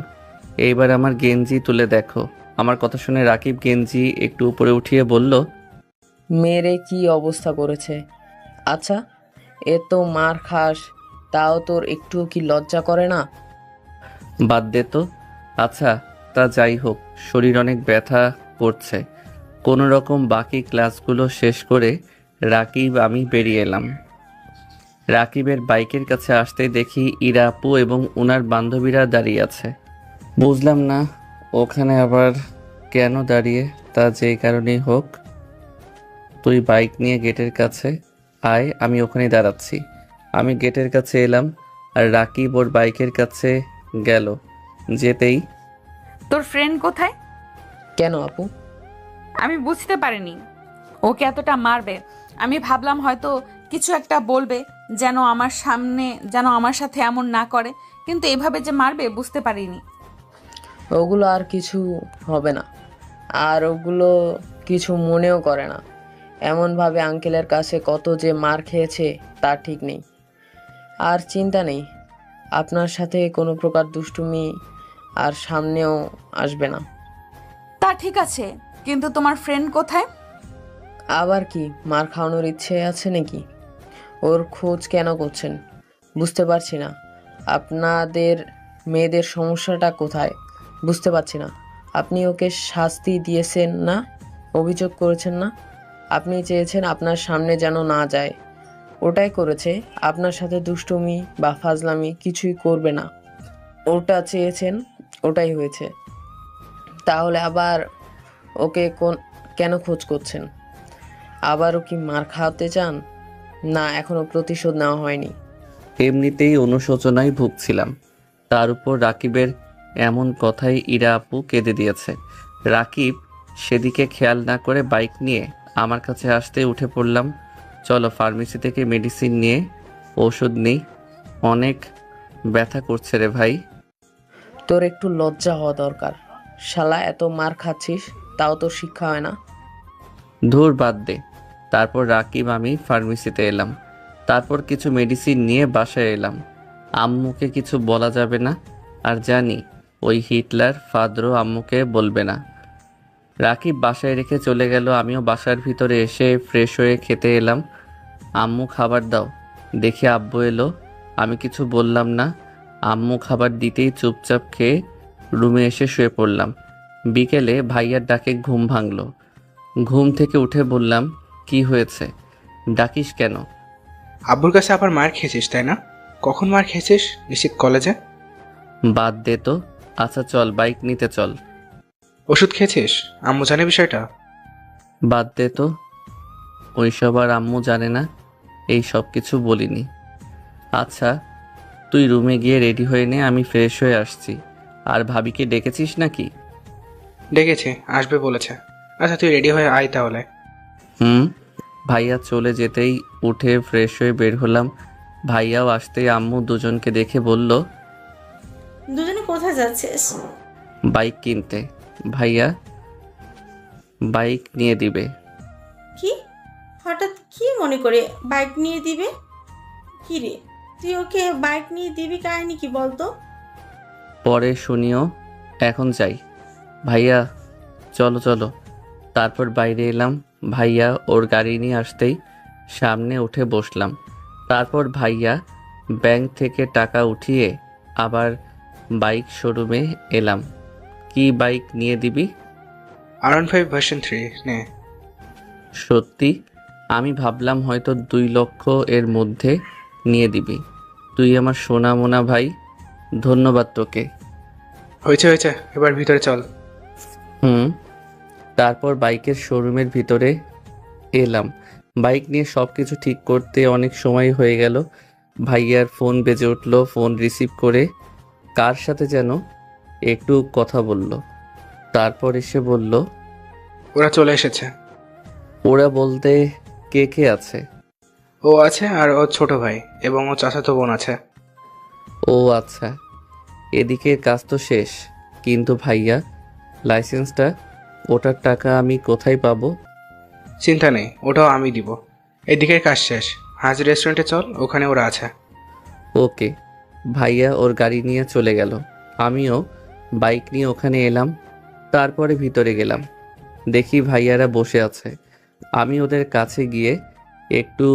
এইবার আমার গেঞ্জি তুলে দেখো। আমার কথা শুনে রাকিব গেঞ্জি একটু উপরে উঠিয়ে বলল, মেরে কি অবস্থা করেছে! আচ্ছা, এ তো মার খাস, তাও তোর একটু কি লজ্জা করে না? বাদ দে তো। আচ্ছা তা যাই হোক, শরীর অনেক ব্যথা করছে। কোনো রকম বাকি ক্লাসগুলো শেষ করে রাকিব আমি বেরিয়ে এলাম। রাকিবের বাইকের কাছে আসতেই দেখি ইরা আপু এবং ওনার বান্ধবীরা দাঁড়িয়ে আছে। বুঝলাম না ওখানে আবার কেন দাঁড়িয়ে, তা যেই কারণেই হোক। তুই বাইক নিয়ে গেটের কাছে আয়, আমি ওখানেই দাঁড়াচ্ছি। আমি গেটের কাছে এলাম আর রাকিব ওর বাইকের কাছে গেল। যেতেই, তোর ফ্রেন্ড কোথায়? কেন আপু? আমি বুঝতে পারিনি ওকে এতটা মারবে। আমি ভাবলাম হয়তো কিছু একটা বলবে, যেন আমার সাথে এমন না করে, কিন্তু এভাবে যে মারবে বুঝতে পারিনি। ওগুলো আর কিছু হবে না, আর ওগুলো কিছু মনেও করে না। এমনভাবে আঙ্কেলের কাছে কত যে মার খেয়েছে তা ঠিক নেই। আর চিন্তা নেই, আপনার সাথে কোনো প্রকার দুষ্টুমি আর সামনেও আসবে না। তা ঠিক আছে, কিন্তু তোমার ফ্রেন্ড কোথায়? আবার কি মার খাওয়ানোর ইচ্ছে আছে নাকি? ওর খোঁজ কেন করছেন বুঝতে পারছি না। আপনাদের মেয়েদের সমস্যাটা কোথায় বুঝতে পারছি না। আপনি ওকে শাস্তি দিয়েছেন না, অভিযোগ করেছেন না। আপনি চেয়েছেন আপনার সামনে যেন না যায়, ওটাই করেছে। আপনার সাথে দুষ্টুমি বা ফাজলামি কিছুই করবে না, ওটা চেয়েছেন, ওটাই হয়েছে। তাহলে আবার ওকে কেন খোঁজ করছেন? আবারও কি মার খাওয়াতে চান? না, এখনো প্রতিশোধ নেওয়া হয়নি। এমনিতেই অনুশোচনায় ভুগছিলাম, তার উপর রাকিবের এমন কথাই ইরা আপু কেঁদে দিয়েছে। রাকিব সেদিকে খেয়াল না করে বাইক নিয়ে আমার কাছে আসতে উঠে পড়লাম। চলো ফার্মেসি থেকে মেডিসিন নিয়ে ওষুধ নেই, অনেক ব্যথা করছে রে ভাই। তোর একটু লজ্জা হওয়া দরকার। শালা, এত মার খাচ্ছিস তাও তোর শিক্ষা হয় না। ধুর বাদ দে। তারপর রাকিব আমি ফার্মেসিতে এলাম, তারপর কিছু মেডিসিন নিয়ে বাসায় এলাম। আম্মুকে কিছু বলা যাবে না, আর জানি ওই হিটলার ফাদরও আম্মুকে বলবে না। রাকিব বাসায় রেখে চলে গেল, আমিও বাসার ভিতরে এসে ফ্রেশ হয়ে খেতে এলাম। আম্মু খাবার দাও, দেখে আব্বু এলো। আমি কিছু বললাম না। আম্মু খাবার দিতেই চুপচাপ খেয়ে রুমে এসে শুয়ে পড়লাম। বিকেলে ভাইয়ার ডাকে ঘুম ভাঙলো। ঘুম থেকে উঠে বললাম, কি হয়েছে, ডাকিস কেন? আব্বুর কাছে আবার মার খেয়েছিস তাই না? কখন মার খেয়েছিস? নিশ্চিত কলেজে। বাদ দে তো। আচ্ছা চল বাইক নিতে চল। ওষুধ খেয়েছিস? আম্মু জানে বিষয়টা? বাদ দে তো, ওইসব আর আম্মু জানে না, এই সব কিছু বলিনি। আচ্ছা তুই রুমে গিয়ে রেডি হয়ে নে, আমি ফ্রেশ হয়ে আসছি। আর ভাবিকে ডেকেছিস নাকি? ডেকেছি, আসবে বলেছে। আচ্ছা তুই রেডি হয়ে আয় তাহলে। ভাইয়া চলে যেতেই উঠে ফ্রেশ হয়ে বের হলাম। ভাইয়াও আসতেই আম্মু দুজনকে দেখে বলল, দুজনে কোথায় যাচ্ছিস? বাইক কিনতে। ভাইয়া বাইক নিয়ে দিবে। কি হঠাৎ কি মনে করে বাইক নিয়ে দিবে? কি রে, তুই ওকে বাইক নিয়ে দিবি, কাহিনী কি বলতো? পরে শুনিও, এখন যাই। ভাইয়া চলো চলো। তারপর বাইরে এলাম। ভাইয়া ওর গাড়ি নিয়ে আসতেই সামনে উঠে বসলাম। তারপর ভাইয়া ব্যাংক থেকে টাকা উঠিয়ে আবার বাইক শোরুমে এলাম। কি বাইক নিয়ে দিবি? R15 ভার্সন 3 নে। সত্যি? আমি ভাবলাম হয়তো 2 লক্ষ এর মধ্যে নিয়ে দিবি। তুই আমার সোনা মোনা ভাই, ধন্যবাদ তোকে। হয়েছে হয়েছে, এবার ভিতরে চল। তারপর বাইকের শোরুমের ভিতরে এলাম। বাইক নিয়ে সব কিছু ঠিক করতে অনেক সময় হয়ে গেল। ভাইয়ার ফোন বেজে উঠলো। ফোন রিসিভ করে কার সাথে যেন একটু কথা বলল, তারপর এসে বলল, ওরা চলে এসেছে। ওরা বলতে কে কে আছে? ও আছে আর ওর ছোট ভাই এবং ও চাচাতো বোন আছে। ও আচ্ছা, এদিকের কাজ তো শেষ, কিন্তু ভাইয়া লাইসেন্সটা, ওটার টাকা আমি কোথায় পাবো? চিন্তা নেই, ওটাও আমি দিব। এদিকের কাজ শেষ, হাজির রেস্টুরেন্টে চল, ওখানে ওরা আছে। ওকে। ভাইয়া ওর গাড়ি নিয়ে চলে গেল, আমিও বাইক নিয়ে ওখানে এলাম। তারপরে ভিতরে গেলাম, দেখি ভাইয়ারা বসে আছে। আমি ওদের কাছে গিয়ে একটু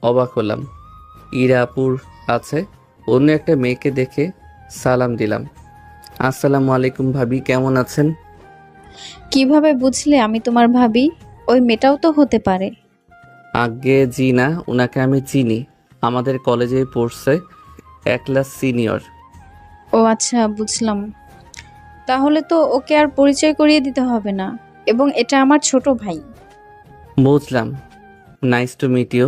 অবাক হলাম। ইরা আপুর আছে, অন্য একটা মেয়েকে দেখে সালাম দিলাম। আসসালামু আলাইকুম ভাবি, কেমন আছেন? কিভাবে বুঝলে আমি তোমার ভাবি? ওই মেয়েটাও তো হতে পারে। আগে জি না, ওনাকে আমি চিনি, আমাদের কলেজে পড়ছে, এক ক্লাস সিনিয়র। ও আচ্ছা, বুঝলাম। তাহলে তো ওকে আর পরিচয় করিয়ে দিতে হবে না, এবং এটা আমার ছোট ভাই। বুঝলাম, নাইস টু মিট ইউ।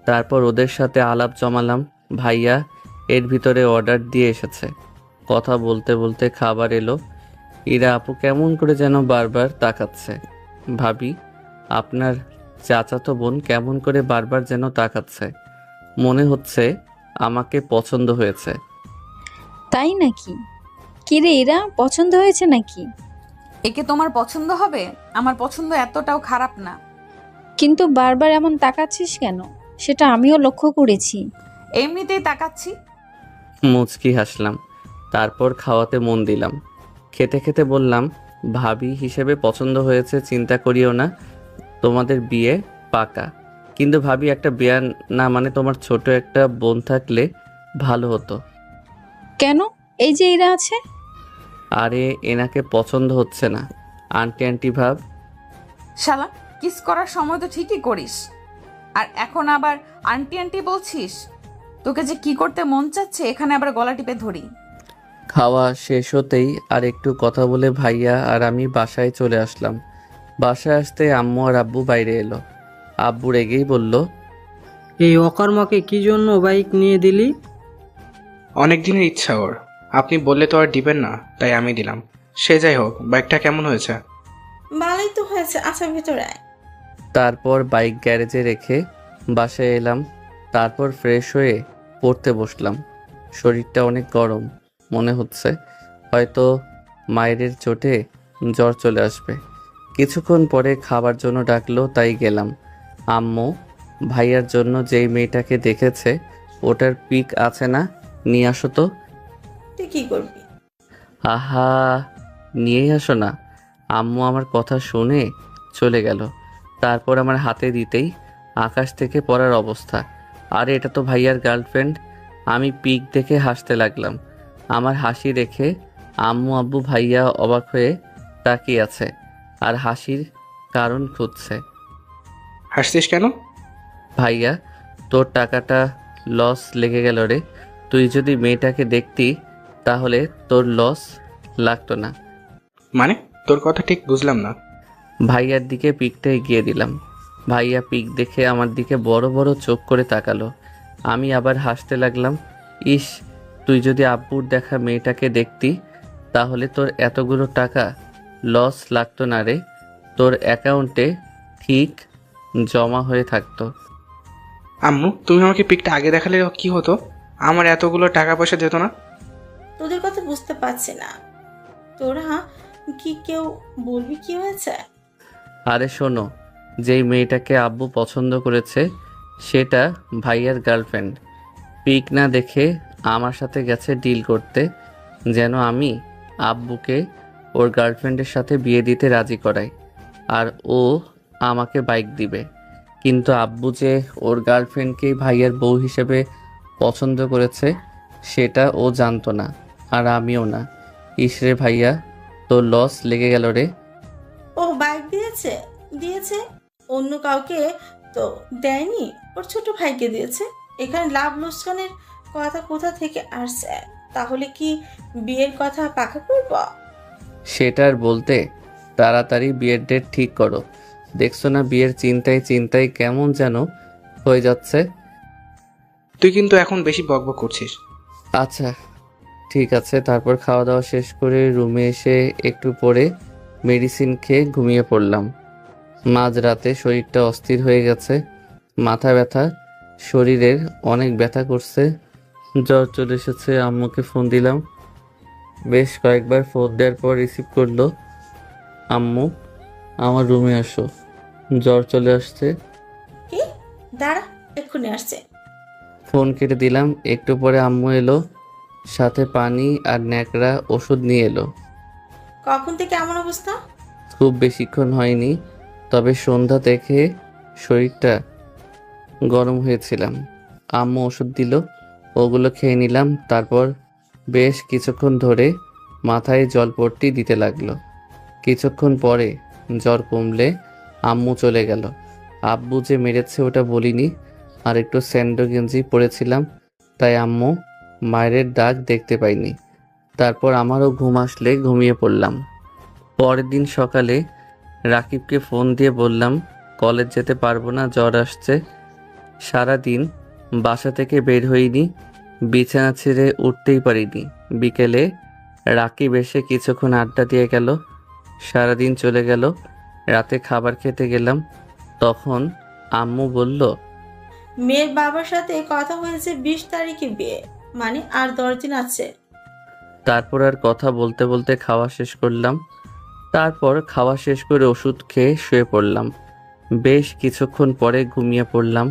তারপর ওদের সাথে আলাপ জমালাম। ভাইয়া এর ভিতরে অর্ডার দিয়ে এসেছে। কথা বলতে বলতে খাবার এলো। ইরা আপু কেমন করে যেন বারবার তাকাচ্ছে। ভাবি, আপনার চাচাতো বোন কেমন করে বারবার যেন তাকাচ্ছে, মনে হচ্ছে আমাকে পছন্দ হয়েছে। তাই নাকি? কিরে এরা, পছন্দ হয়েছে নাকি? একে তোমার পছন্দ হবে? আমার পছন্দ এতটাও খারাপ না। কিন্তু বারবার এমন তাকাচ্ছিস কেন? সেটা আমিও লক্ষ্য করেছি। এমনিতেই তাকাচ্ছি। মুচকি হাসলাম। তারপর খাওয়াতে মন দিলাম। খেতে খেতে বললাম, ভাবি হিসেবে পছন্দ হয়েছে, চিন্তা করিও না, তোমাদের বিয়ে পাকা। কিন্তু ভাবি, একটা বিয়ে না মানে তোমার ছোট একটা বোন থাকলে ভালো হতো। কেন? এই যে এরা আছে। আরে এনাকে পছন্দ হচ্ছে না, আন্টি আন্টি ভাব। শালা, কিস করার সময় তো ঠিকই করিস, আর এখন আবার আন্টি আন্টি বলছিস? তোকে যে কি করতে মন চাচ্ছে, এখানে আবার গলা টিপে ধরি। খাওয়া শেষ হতেই আর একটু কথা বলে ভাইয়া আর আমি বাসায় চলে আসলাম। বাসায় আসতে আম্মু আর আব্বু বাইরে এলো। আব্বু রেগেই বলল, এই অকর্মাকে কি জন্য বাইক নিয়ে দিলি? অনেক দিনের ইচ্ছা ওর, আপনি বললে তো আর দিবেন না, তাই আমি দিলাম। সে যাই হোক, বাইকটা কেমন হয়েছে? ভালোই তো হয়েছে, আচ্ছা ভেতরে আয়। তারপর বাইক গ্যারেজে রেখে বাসায় এলাম। তারপর ফ্রেশ হয়ে পড়তে বসলাম। শরীরটা অনেক গরম, মনে হচ্ছে হয়তো মায়ের চোটে জ্বর চলে আসবে। কিছুক্ষণ পরে খাবার জন্য ডাকলো, তাই গেলাম। আম্মু, ভাইয়ার জন্য যেই মেয়েটাকে দেখেছে ওটার পিক আছে না, নিয়ে আসো তো। তুই কি করবি? আহা, নিয়েই আসো না। আম্মু আমার কথা শুনে চলে গেল। তারপর আমার হাতে দিতেই আকাশ থেকে পড়ার অবস্থা। আরে এটা তো ভাইয়ার গার্লফ্রেন্ড। আমি পিক দেখে হাসতে লাগলাম। আমার হাসি দেখে আম্মু আব্বু ভাইয়া অবাক হয়ে তাকিয়ে আছে আর হাসির কারণ খুঁজছে। হাসছিস কেন? ভাইয়া, তোর টাকাটা লস লেগে গেল রে। তুই যদি মেয়েটাকে দেখতি তাহলে তোর লস লাগতো না। মানে, তোর কথা ঠিক বুঝলাম না। ভাইয়ার দিকে পিকটা এগিয়ে দিলাম। ভাইয়া পিক দেখে আমার দিকে বড় বড় চোখ করে তাকালো। আমি আবার হাসতে লাগলাম। ইস, তুই যদি আব্বুর দেখা মেয়েটাকে দেখতি তাহলে তোর এতগুলো টাকা লস লাগতো না রে, তোর অ্যাকাউন্টে ঠিক জমা হয়ে থাকতো। আম্মু, তুমি আমাকে পিকটা আগে দেখালে কি হতো? আমার এতগুলো টাকা পয়সা যেত না। তোদের কথা বুঝতে পারছি না। তোরা কি কেউ বলবি কি হয়েছে? আরে শোনো, যেই মেয়েটাকে আব্বু পছন্দ করেছে সেটা ভাইয়ার গার্লফ্রেন্ড। পিক না দেখে আমার সাথে গেছে ডিল করতে, যেন আমি আব্বুকে ওর গার্লফ্রেন্ডের সাথে বিয়ে দিতে রাজি করাই, আর ও আমাকে বাইক দিবে। কিন্তু আব্বু যে ওর গার্লফ্রেন্ডকেই ভাইয়ার বউ হিসেবে পছন্দ করেছে সেটা ও জানতো না, আর আমিও না। ইসরে ভাইয়া, তোর লস লেগে গেল রে। ও বাইক দিয়েছে? দিয়েছে অন্য কাউকে তো দেয়নি, ওর ছোট ভাইকে দিয়েছে। এখানে লাভ লোকসানের কথা কোথা থেকে আসছে? তাহলে কি বিয়ের কথা পাকা করব? সেটার বলতে তাড়াতাড়ি বিয়ের ডেট ঠিক করো। দেখছো না বিয়ের চিন্তায় চিন্তায় কেমন যেন হয়ে যাচ্ছে। তুই কিন্তু এখন বেশি বকবক করছিস। আচ্ছা ঠিক আছে। তারপর খাওয়া দাওয়া শেষ করে রুমে এসে একটু পরে মেডিসিন খেয়ে ঘুমিয়ে পড়লাম। মাঝরাতে শরীরটা অস্থির হয়ে গেছে, মাথা ব্যথা, শরীরের অনেক ব্যথা করছে, জ্বর চলে এসেছে। আম্মুকে ফোন দিলাম, বেশ কয়েকবার ফোন দেওয়ার পর রিসিভ করলো। আম্মু, আমার রুমে আসো, জ্বর চলে আসছে। কি? দাঁড়া, এক্ষুনি আসছে। ফোন কেটে দিলাম। একটু পরে আম্মু এলো, সাথে পানি আর ন্যাকড়া ওষুধ নিয়ে এলো। কখন থেকে এমন অবস্থা? খুব বেশিক্ষণ হয়নি, তবে সন্ধ্যা থেকে শরীরটা গরম হয়েছিলাম। আম্মু ওষুধ দিল, ওগুলো খেয়ে নিলাম। তারপর বেশ কিছুক্ষণ ধরে মাথায় জলপট্টি দিতে লাগলো। কিছুক্ষণ পরে জ্বর কমলে আম্মু চলে গেল। আব্বু যে মেরেছে ওটা বলিনি, আর একটু স্যান্ডো গেঞ্জি পরেছিলাম, তাই আম্মু মায়ের দাগ দেখতে পাইনি। তারপর আমারও ঘুম আসলে ঘুমিয়ে পড়লাম। পরের দিন সকালে রাকিবকে ফোন দিয়ে বললাম কলেজ যেতে পারবো না, জ্বর আসছে। সারা দিন বাসা থেকে বের হইনি, বিছানা ছেড়ে উঠতেই পারিনি। বিকেলে রাকিব এসে কিছুক্ষণ আড্ডা দিয়ে গেল। সারাদিন চলে গেল। রাতে খাবার খেতে গেলাম, তখন আম্মু বলল, মেয়ের বাবার সাথে কথা হয়েছে 20 তারিখে বিয়ে, মানে আর 10 দিন আছে। তারপর আর কথা বলতে বলতে খাওয়া শেষ করলাম। তারপর খাওয়া শেষ করে ওষুধ খেয়ে শুয়ে পড়লাম। বেশ কিছুক্ষণ পরে ঘুমিয়ে পড়লাম।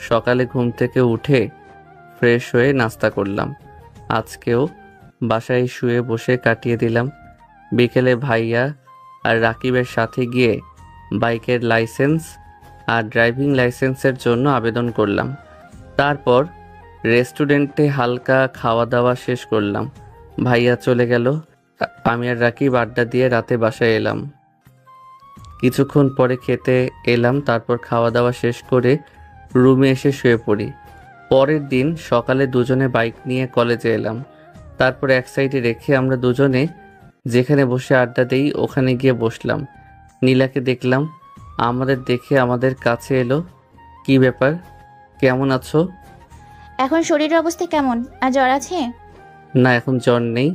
সকালে ঘুম থেকে উঠে ফ্রেশ হয়ে নাস্তা করলাম। আজকেও বাসায় শুয়ে বসে কাটিয়ে দিলাম। বিকেলে ভাইয়া আর রাকিবের সাথে গিয়ে বাইকের লাইসেন্স আর ড্রাইভিং লাইসেন্সের জন্য আবেদন করলাম। তারপর রেস্টুরেন্টে হালকা খাওয়া দাওয়া শেষ করলাম। ভাইয়া চলে গেল। আমি আর রাকিব আড্ডা দিয়ে রাতে বাসায় এলাম। কিছুক্ষণ পরে খেতে এলাম, তারপর খাওয়া দাওয়া শেষ করে রুমে এসে শুয়ে পড়ি। পরের দিন সকালে দুজনে বাইক নিয়ে কলেজে এলাম। তারপর এক সাইডে রেখে আমরা দুজনে যেখানে বসে আড্ডা দেই ওখানে গিয়ে বসলাম। নীলাকে দেখলাম, আমাদের দেখে আমাদের কাছে এলো। কি ব্যাপার, কেমন আছো? এখন শরীরের অবস্থা কেমন? আর জ্বর আছে? না, এখন জ্বর নেই,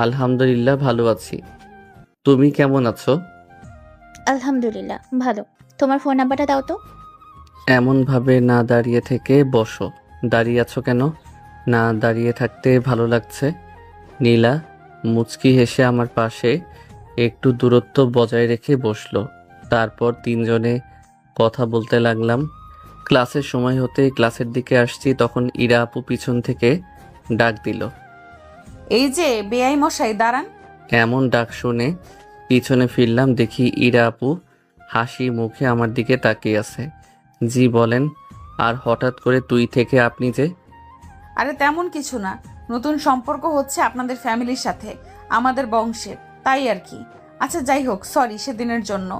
আলহামদুলিল্লাহ ভালো আছি। তুমি কেমন আছো? আলহামদুলিল্লাহ ভালো। তোমার ফোন নাম্বারটা দাও তো। এমনভাবে না দাঁড়িয়ে থেকে বসো। দাঁড়িয়ে আছো কেন? না, দাঁড়িয়ে থাকতে ভালো লাগছে। নীলা মুচকি হেসে আমার পাশে একটু দূরত্ব বজায় রেখে বসলো। তারপর তিনজনে কথা বলতে লাগলাম। ক্লাসের সময় হতে ক্লাসের দিকে আসছি, তখন ইরা আপু পিছন থেকে ডাক দিল, এই যে বেআই মশাই, দাঁড়ান। এমন ডাক শুনে পিছনে ফিরলাম, দেখি ইরা আপু হাসি মুখে আমার দিকে তাকিয়ে আছে। জি বলেন। আর হঠাৎ করে তুই থেকে আপনি যে? আরে তেমন কিছু না, নতুন সম্পর্ক হচ্ছে আপনাদের ফ্যামিলির সাথে, আমাদের বংশের, তাই আর কি। আচ্ছা যাই হোক, সরি সেদিনের জন্য।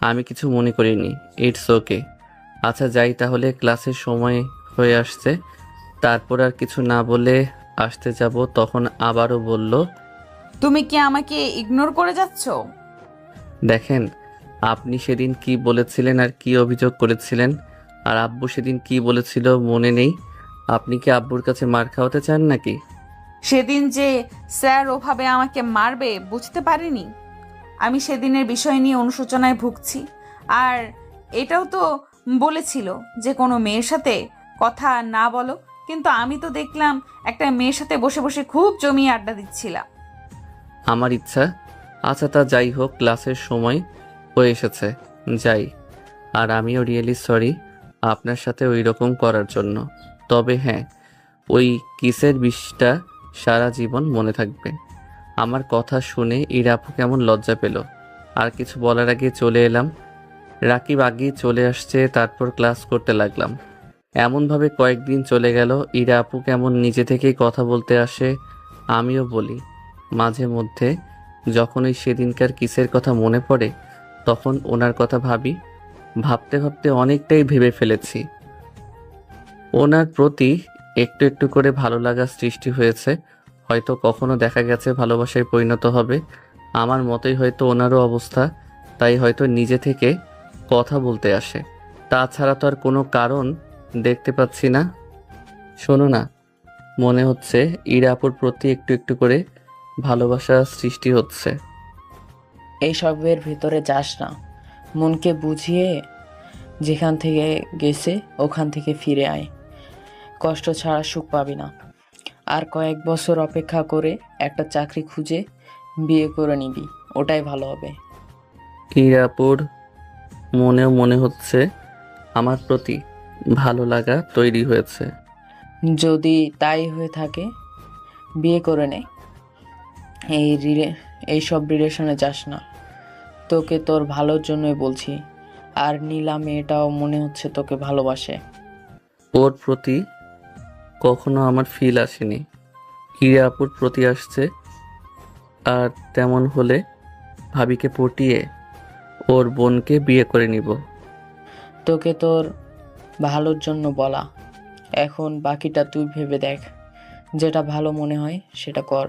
আমি কিছু মনে করিনি, ইটস ওকে। আচ্ছা যাই তাহলে, ক্লাসের সময় হয়ে আসছে। তারপর আর কিছু না বলে আসতে যাব, তখন আবারও বলল, তুমি কি আমাকে ইগনোর করে যাচ্ছ? দেখেন, আপনি সেদিন কি বলেছিলেন আর কি অভিযোগ করেছিলেন, আর আব্বু সেদিন কি বলেছিল মনে নেই? আপনি কি আব্বুর কাছে মার খাওয়াতে চান নাকি? সেদিন যে স্যার ওভাবে আমাকে মারবে বুঝতে পারিনি। আমি সেদিনের বিষয় নিয়ে অনুশোচনায় ভুগছি। আর এটাও তো বলেছিল যে কোনো মেয়ের সাথে কথা না বলো, কিন্তু আমি তো দেখলাম একটা মেয়ের সাথে বসে বসে খুব জমিয়ে আড্ডা দিচ্ছিলাম। আমার ইচ্ছা। আচ্ছা তা যাই হোক, ক্লাসের সময় হয়ে এসেছে, যাই। আর আমিও রিয়েলি সরি আপনার সাথে ওই রকম করার জন্য। তবে হ্যাঁ, ওই কিসের বিষটা সারা জীবন মনে থাকবে। আমার কথা শুনে ইরা আপু কেমন লজ্জা পেল। আর কিছু বলার আগে চলে এলাম। রাকিব আগেই চলে আসছে, তারপর ক্লাস করতে লাগলাম। এমনভাবে কয়েকদিন চলে গেল। ইরা আপু কেমন নিজে থেকেই কথা বলতে আসে, আমিও বলি মাঝে মধ্যে। যখন ওই সেদিনকার কিসের কথা মনে পড়ে, তখন ওনার কথা ভাবি। ভাবতে ভাবতে অনেকটাই ভেবে ফেলেছি। ওনার প্রতি একটু একটু করে ভালো লাগা সৃষ্টি হয়েছে। হয়তো কখনো দেখা গেছে ভালোবাসায় পরিণত হবে। আমার মতোই হয়তো ওনারও অবস্থা, তাই হয়তো নিজে থেকে কথা বলতে আসে। তাছাড়া তো আর কোনো কারণ দেখতে পাচ্ছি না। শোনো না, মনে হচ্ছে ইরা আপুর প্রতি একটু একটু করে ভালোবাসা সৃষ্টি হচ্ছে। এইসবের ভিতরে যাস না। মনকে বুঝিয়ে যেখান থেকে গেছে ওখান থেকে ফিরে আয়। কষ্ট ছাড়া সুখ পাবি না। আর কয়েক বছর অপেক্ষা করে একটা চাকরি খুঁজে বিয়ে করে নিবি, ওটাই ভালো হবে। ইরাপুর মনেও মনে হচ্ছে আমার প্রতি ভালো লাগা তৈরি হয়েছে। যদি তাই হয়ে থাকে বিয়ে করে নে। এইসব রিলেশনে যাস না, তোকে তোর ভালোর জন্যই বলছি। আর নীলা মেয়েটাও মনে হচ্ছে তোকে ভালোবাসে। ওর প্রতি কখনো আমার ফিল আসেনি, ইরাপুর প্রতি আসছে। আর তেমন হলে ভাবিকে পটিয়ে ওর বোনকে বিয়ে করে নিব। তোকে তোর ভালোর জন্য বলা। এখন বাকিটা তুই ভেবে দেখ, যেটা ভালো মনে হয় সেটা কর।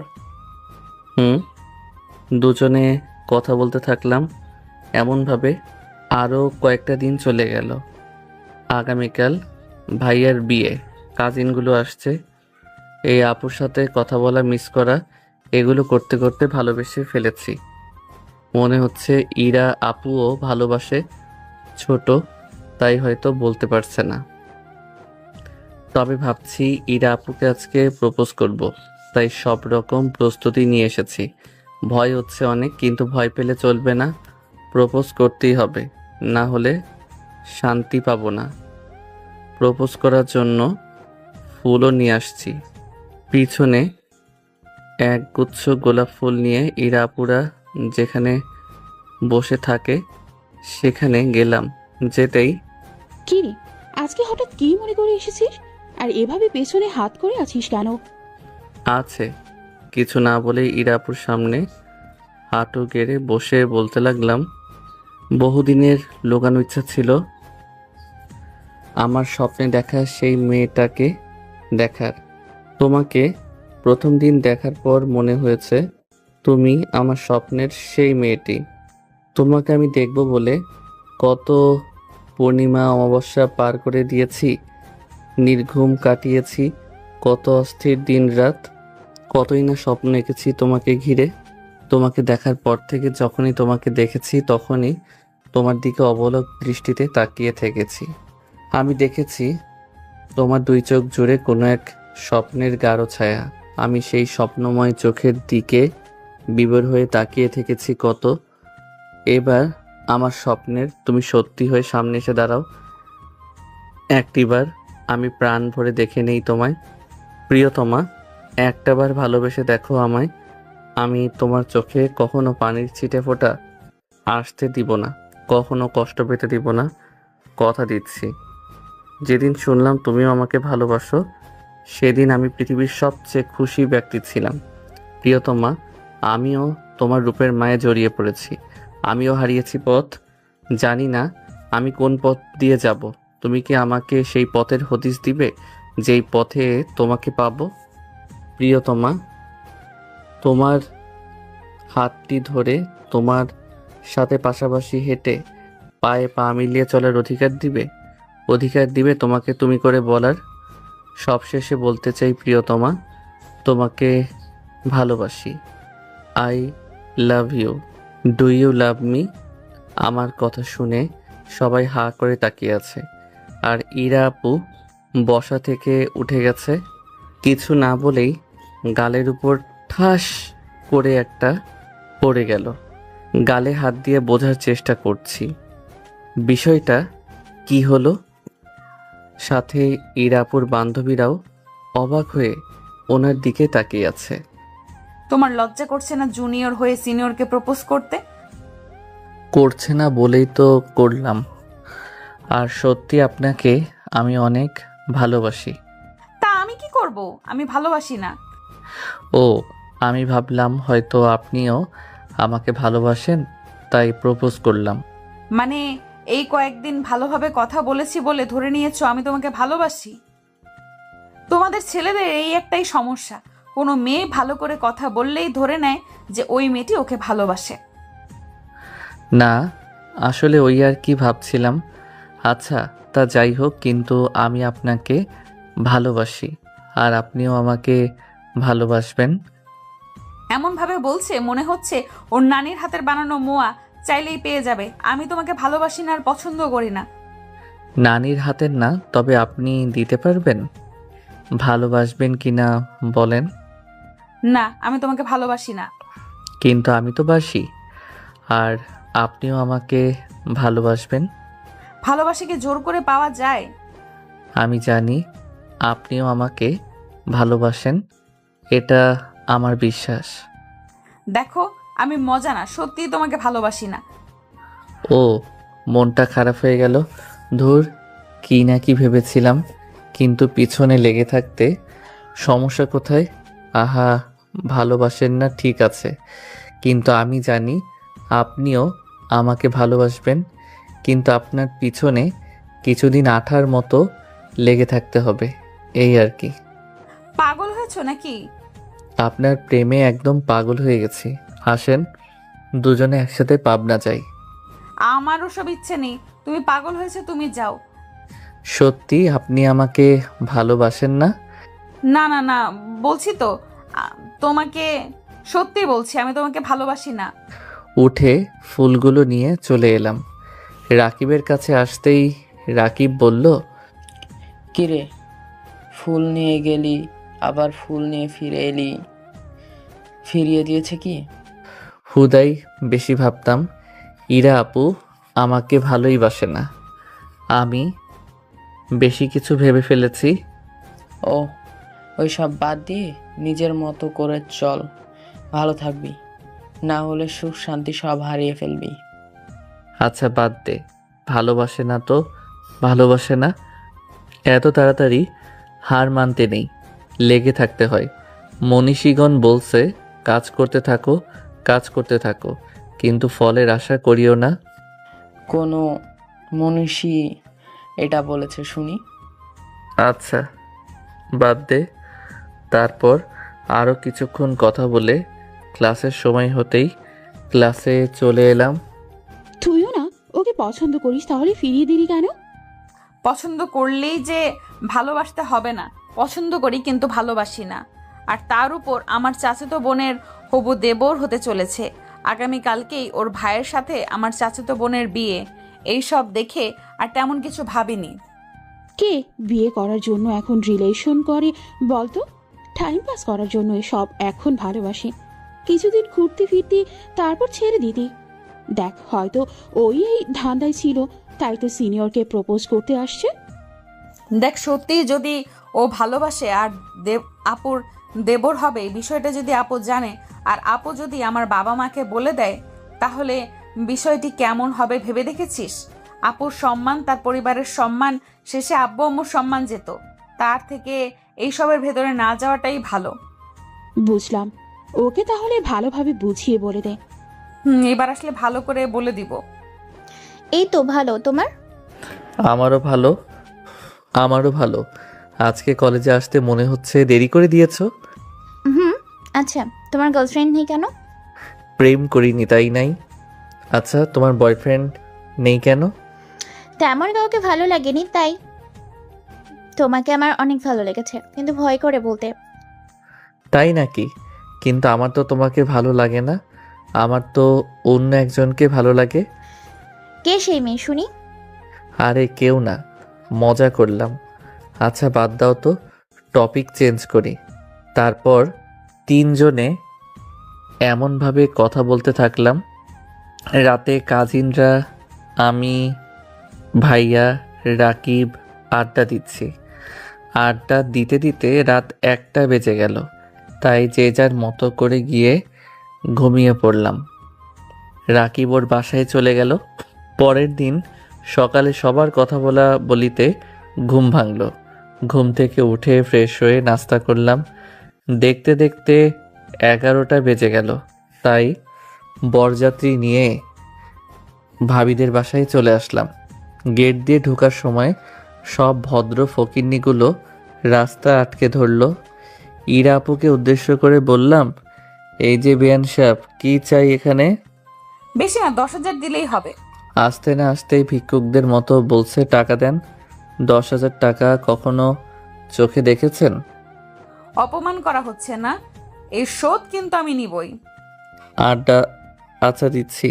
দুজনে কথা বলতে থাকলাম এমনভাবে। আরও কয়েকটা দিন চলে গেল। আগামীকাল ভাইয়ার বিয়ে, কাজিনগুলো আসছে। এই আপুর সাথে কথা বলা, মিস করা, এগুলো করতে করতে ভালোবেসে ফেলেছি। মনে হচ্ছে ইরা আপুও ভালোবাসে, ছোট তাই হয়তো বলতে পারছে না। তবে ভাবছি ইরা আপুকে আজকে প্রপোজ করব, তাই সব রকম প্রস্তুতি নিয়ে এসেছি। ভয় হচ্ছে অনেক, কিন্তু ভয় পেলে চলবে না, প্রপোজ করতেই হবে, না হলে শান্তি পাবো না। প্রপোজ করার জন্য ফুলও নিয়ে আসছি। পিছনে এক গুচ্ছ গোলাপ ফুল নিয়ে ইরা আপুরা যেখানে বসে থাকে সেখানে গেলাম। যেতেই, কি রে, আজকে হঠাৎ কি মনে করে এসেছিস? আর এভাবে পেছনে হাত করে আছিস কেন? আছে কিছু না বলে ইরাপুর সামনে হাঁটু গেড়ে বসে বলতে লাগলাম, বহুদিনের লোকানো ইচ্ছা ছিল আমার স্বপ্নে দেখা সেই মেয়েটাকে দেখার। তোমাকে প্রথম দিন দেখার পর মনে হয়েছে তুমি আমার স্বপ্নের সেই মেয়েটি। তোমাকে আমি দেখব বলে কত পূর্ণিমা অমাবস্যা পার করে দিয়েছি, নির্ঘুম কাটিয়েছি, কত অস্থির দিন রাত, কতই না স্বপ্ন এঁকেছি তোমাকে ঘিরে। তোমাকে দেখার পর থেকে যখনই তোমাকে দেখেছি তখনই তোমার দিকে অবলক দৃষ্টিতে তাকিয়ে থেকেছি। আমি দেখেছি তোমার দুই চোখ জুড়ে কোনো এক স্বপ্নের গাঢ় ছায়া। আমি সেই স্বপ্নময় চোখের দিকে বিভোর হয়ে তাকিয়ে থেকেছি কত। এবার আমার স্বপ্নের তুমি সত্যি হয়ে সামনে এসে দাঁড়াও। একটিবার আমি প্রাণ ভরে দেখে নেই তোমায়। প্রিয়তমা, একটাবার ভালোবেসে দেখো আমায়। আমি তোমার চোখে কখনো পানির ছিটে ফোঁটা আসতে দিব না, কখনো কষ্ট পেতে দিব না, কথা দিচ্ছি। যেদিন শুনলাম তুমিও আমাকে ভালোবাসো সেদিন আমি পৃথিবীর সবচেয়ে খুশি ব্যক্তি ছিলাম। প্রিয়তমা, আমিও তোমার রূপের মায়ে জড়িয়ে পড়েছি। আমিও হারিয়েছি পথ, জানি না আমি কোন পথ দিয়ে যাব। তুমি কি আমাকে সেই পথের হদিশ দিবে যেই পথে তোমাকে পাবো? প্রিয়তমা, তোমার হাতটি ধরে তোমার সাথে পাশাপাশি হেঁটে পায়ে পা মিলিয়ে চলার অধিকার দিবে তোমাকে তুমি করে বলার। সবশেষে বলতে চাই প্রিয়তমা, তোমাকে ভালোবাসি। I love you. Do you love me? আমার কথা শুনে সবাই হাঁ করে তাকিয়ে আছে। আর ইরা আপু বসা থেকে উঠে গেছে। কিছু না বলেই গালের উপর ঠাস করে একটা পড়ে গেল। গালে হাত দিয়ে বোঝার চেষ্টা করছি বিষয়টা কি হলো। সাথে ইরাপুর বান্ধবীরাও অবাক হয়ে ওনার দিকে তাকিয়ে আছে। তোমার লজ্জা করছে না জুনিয়র হয়ে সিনিয়রকে প্রপোজ করতে? করছে না বলেই তো করলাম। আর সত্যি আপনাকে আমি অনেক ভালোবাসি। তা আমি কি করব? আমি ভালোবাসি না। ও, আমি ভাবলাম হয়তো আপনিও আমাকে ভালোবাসেন, তাই প্রপোজ করলাম। মানে এই কয়েকদিন ভালোভাবে কথা বলেছি বলে ধরে নিয়েছো আমি তোমাকে ভালোবাসি? তোমাদের ছেলেদের এই একটাই সমস্যা, কোনো মেয়ে ভালো করে কথা বললেই ধরে নেয় যে ওই মেয়েটি ওকে ভালোবাসে। না, আসলে ওই আর কি ভাবছিলাম। আচ্ছা, তা যাই হোক, কিন্তু আমি আপনাকে ভালোবাসি আর আপনিও আমাকে ভালোবাসবেন। এমন ভাবে বলছে মনে হচ্ছে ওর নানির হাতের বানানো মোয়া চাইলেই পেয়ে যাবে। আমি তোমাকে ভালোবাসি না আর পছন্দ করি না। নানির হাতের না, তবে আপনি দিতে পারবেন? ভালোবাসবেন কি না বলেন? না, আমি তোমাকে ভালোবাসি না। কিন্তু আমি তো বাসি। আর আপনিও আমাকে ভালোবাসবেন। ভালোবাসা কি জোর করে পাওয়া যায়? আমি জানি আপনিও আমাকে ভালোবাসেন, এটা আমার বিশ্বাস। দেখো, আমি মজা না, সত্যিই তোমাকে ভালোবাসি না। ও, মনটা খারাপ হয়ে গেল। ধুর, কি না কি ভেবেছিলাম। কিন্তু পিছনে লেগে থাকতে সমস্যা কোথায়? আহা, ভালোবাসেন না ঠিক আছে, কিন্তু আমি জানি আপনিও আমাকে ভালোবাসবেন। কিন্তু আপনার পিছনে কিছুদিন আঠার মতো লেগে থাকতে হবে, এই আর কি। পাগল হয়েছো নাকি? আপনার প্রেমে একদম পাগল হয়ে গেছি। আসেন, দুজনে একসাথে পাবনা যাই। আমারও সব ইচ্ছে নেই। তুমি পাগল হয়েছে, তুমি যাও। সত্যি আপনি আমাকে ভালোবাসেন না? না না না, বলছি তো তোমাকে সত্যি বলছি, আমি তোমাকে ভালোবাসি না। উঠে ফুলগুলো নিয়ে চলে এলাম। রাকিবের কাছে আসতেই রাকিব বলল, কিরে, ফুল নিয়ে গেলি, আবার ফুল নিয়ে ফিরে এলি, ফিরিয়ে দিয়েছে কি? হুদাই বেশি ভাবতাম ইরা আপু আমাকে ভালোই বাসে না। আমি বেশি কিছু ভেবে ফেলেছি। ও, ওই সব বাদ দিয়ে নিজের মতো করে চল, ভালো থাকবি। না হলে সুখ শান্তি সব হারিয়ে ফেলবি। আচ্ছা বাদ দে, ভালোবাসে না তো ভালোবাসে না, এত তাড়াতাড়ি হার মানতে নেই, লেগে থাকতে হয়। মনীষীগণ বলছে কাজ করতে থাকো, কাজ করতে থাকো, কিন্তু ফলের আশা করিও না। কোনো মনীষী এটা বলেছে শুনি? আচ্ছা বাদ দে। তারপর আরও কিছুক্ষণ কথা বলে ক্লাসের সময় হতেই ক্লাসে চলে এলাম। তুইও না ওকে পছন্দ করিস, তাহলে ফিরিয়ে দিলি কেন? পছন্দ করলেই যে ভালোবাসতে হবে না। পছন্দ করি কিন্তু ভালোবাসি না। আর তার উপর আমার চাচাতো বোনের হবু দেবর হতে চলেছে। আগামীকালকেই ওর ভাইয়ের সাথে আমার চাচাতো বোনের বিয়ে। এই সব দেখে আর তেমন কিছু ভাবিনি। কে বিয়ে করার জন্য এখন রিলেশন করে বলতো? টাইম পাস করার জন্য সব এখন ভালোবাসে। কিছুদিন ঘুরতে ফিরতে তারপর ছেড়ে দিতি। দেখ, হয়তো ওই এই ধান্দায় ছিল, তাই তো সিনিয়রকে প্রপোজ করতে আসছে। দেখ, সত্যিই যদি ও ভালোবাসে আর আপুর দেবর হবে, এই বিষয়টা যদি আপু জানে আর আপু যদি আমার বাবা মাকে বলে দেয়, তাহলে বিষয়টি কেমন হবে ভেবে দেখেছিস? আপুর সম্মান, তার পরিবারের সম্মান, শেষে আব্বু আম্মুর সম্মান যেত। তার থেকে এইসবের ভেতরে না যাওয়াটাই ভালো। বুঝলাম, ওকে তাহলে ভালোভাবে বুঝিয়ে বলে দে। এবার আসলে ভালো করে বলে দিব। এই তো ভালো, তোমার? আমারও ভালো, আমারও ভালো। আজকে কলেজে আসতে মনে হচ্ছে দেরি করে দিয়েছো। হুম। আচ্ছা, তোমার গার্লফ্রেন্ড নেই কেন? প্রেম করিনি তাই নাই। আচ্ছা, তোমার বয়ফ্রেন্ড নেই কেন? তেমন কাউকে ভালো লাগেনি তাই। তোমাকে আমার অনেক ভালো লেগেছে, কিন্তু ভয় করে বলতে। তাই নাকি? কিন্তু আমার তো তোমাকে ভালো লাগে না, আমার তো অন্য একজনকে ভালো লাগে। কে সেই মেয়ে শুনি? আরে কেউ না, মজা করলাম। আচ্ছা বাদ দাও তো, টপিক চেঞ্জ করি। তারপর তিনজনে এমনভাবে কথা বলতে থাকলাম। রাতে কাজিনরা, আমি, ভাইয়া, রাকিব আড্ডা দিচ্ছি। আড্ডা দিতে দিতে রাত 1টা বেজে গেল। তাই যে যার মতো করে গিয়ে ঘুমিয়ে পড়লাম। রাকিব ওর বাসায় চলে গেল। পরের দিন সকালে সবার কথা বলা বলিতে ঘুম ভাঙল। ঘুম থেকে উঠে ফ্রেশ হয়ে নাস্তা করলাম। দেখতে দেখতে 11টা বেজে গেল। তাই বরযাত্রী নিয়ে ভাবিদের বাসায় চলে আসলাম। গেট দিয়ে ঢোকার সময় সব ভদ্র ফকিন্নিগুলো রাস্তা আটকে ধরল। ইরা আপুকে উদ্দেশ্য করে বললাম, এই যে বেয়ান সাহেব, কি চাই এখানে? বেশি না, 10,000 দিলেই হবে। আসতে না আসতেই ভিক্ষুকদের মতো বলছে টাকা দেন। 10,000 টাকা কখনো চোখে দেখেছেন? অপমান করা হচ্ছে না? এই শোধ কিন্তু আমি নিবই। আড্ডা, আচ্ছা দিচ্ছি।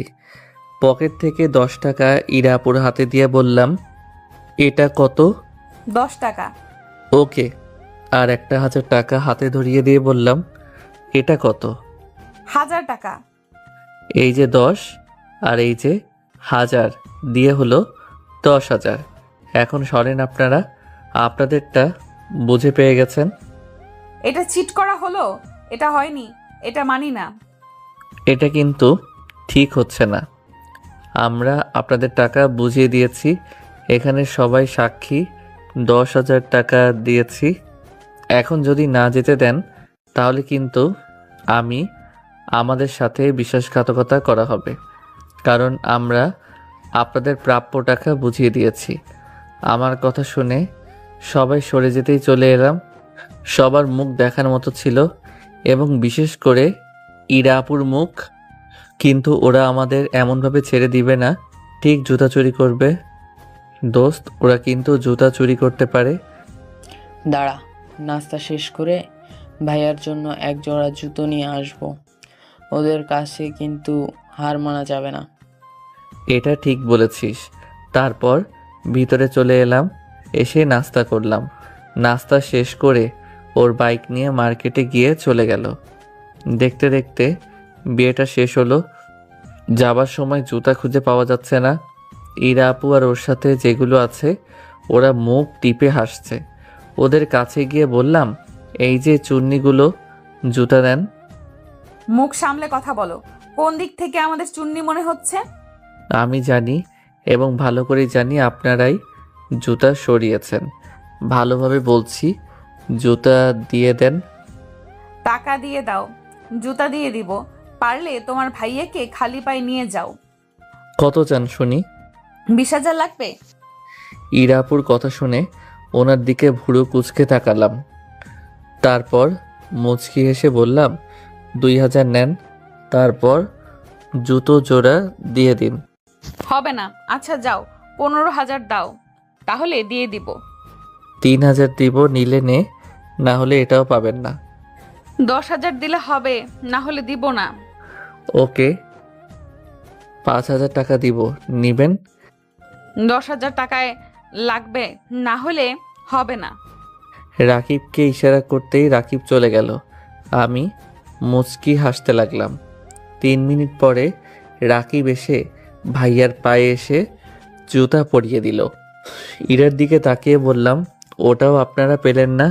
পকেট থেকে 10 টাকা ইরাপুর হাতে দিয়ে বললাম, এটা কত? 10 টাকা। ওকে। আর একটা 1000 টাকা হাতে ধরিয়ে দিয়ে বললাম, এটা কত? 1000 টাকা। এই যে 10 আর এই যে 1000 দিয়ে হলো 10,000। এখন সরেন আপনারা, আপনাদেরটা বুঝে পেয়ে গেছেন। এটা চিট করা হলো? এটা হয়নি, এটা মানি না। এটা কিন্তু ঠিক হচ্ছে না। আমরা আপনাদের টাকা বুঝিয়ে দিয়েছি, এখানে সবাই সাক্ষী। 10,000 টাকা দিয়েছি। এখন যদি না যেতে দেন তাহলে কিন্তু আমাদের সাথে বিশ্বাসঘাতকতা করা হবে, কারণ আমরা আপনাদের প্রাপ্য টাকা বুঝিয়ে দিয়েছি। আমার কথা শুনে সবাই সরে যেতেই চলে এলাম। সবার মুখ দেখার মতো ছিল, এবং বিশেষ করে ইরাপুর মুখ। কিন্তু ওরা আমাদের এমনভাবে ছেড়ে দিবে না, ঠিক জুতা চুরি করবে। দোস্ত, ওরা কিন্তু জুতা চুরি করতে পারে। দাঁড়া, নাস্তা শেষ করে ভাইয়ার জন্য এক জোড়া জুতো নিয়ে আসবো। ওদের কাছে কিন্তু হার মানা যাবে না। এটা ঠিক বলেছিস। তারপর ভিতরে চলে এলাম, এসে নাস্তা করলাম। নাস্তা শেষ করে ওর বাইক নিয়ে মার্কেটে গিয়ে চলে গেল। দেখতে দেখতে বিয়েটা শেষ হলো। যাবার সময় জুতা খুঁজে পাওয়া যাচ্ছে না। ইরা আপু আর ওর সাথে যেগুলো আছে ওরা মুখ টিপে হাসছে। ওদের কাছে গিয়ে বললাম, এই যে চুন্নিগুলো, জুতা দেন। মুখ সামলে কথা বলো। কোন দিক থেকে আমাদের চুন্নি মনে হচ্ছে? আমি জানি, এবং ভালো করেই জানি আপনারাই জুতা সরিয়েছেন। ভালোভাবে বলছি, জুতা দিয়ে দেন। টাকা দিয়ে দাও, জুতা দিয়ে দিব। পারলে তোমার ভাইয়াকে খালি পায়ে নিয়ে যাও। কত চান শুনি? 20,000 লাগবে। ইরাপুর কথা শুনে ওনার দিকে ভুরু কুঁচকে তাকালাম। তারপর মুচকি হেসে বললাম, 2,000 নেন, তারপর জুতো জোড়া দিয়ে দিন। হবে না। আচ্ছা যাও, 15,000 দাও, তাহলে দিয়ে দিব। 3,000 দিব, নিলে নে, না হলে এটাও পাবেন না। 10,000 দিলে হবে, না হলে দিব না। ওকে, 5,000 টাকা দিব, নিবেন? 10,000 টাকায় লাগবে, না হলে হবে না। রাকিবকে ইশারা করতেই রাকিব চলে গেল। আমি মুচকি হাসতে লাগলাম। 3 মিনিট পরে রাকিব এসে ভাইয়ার পায়ে এসে জুতা পরিয়ে দিল। ইরার দিকে তাকিয়ে বললাম, ওটাও আপনারা পেলেন না?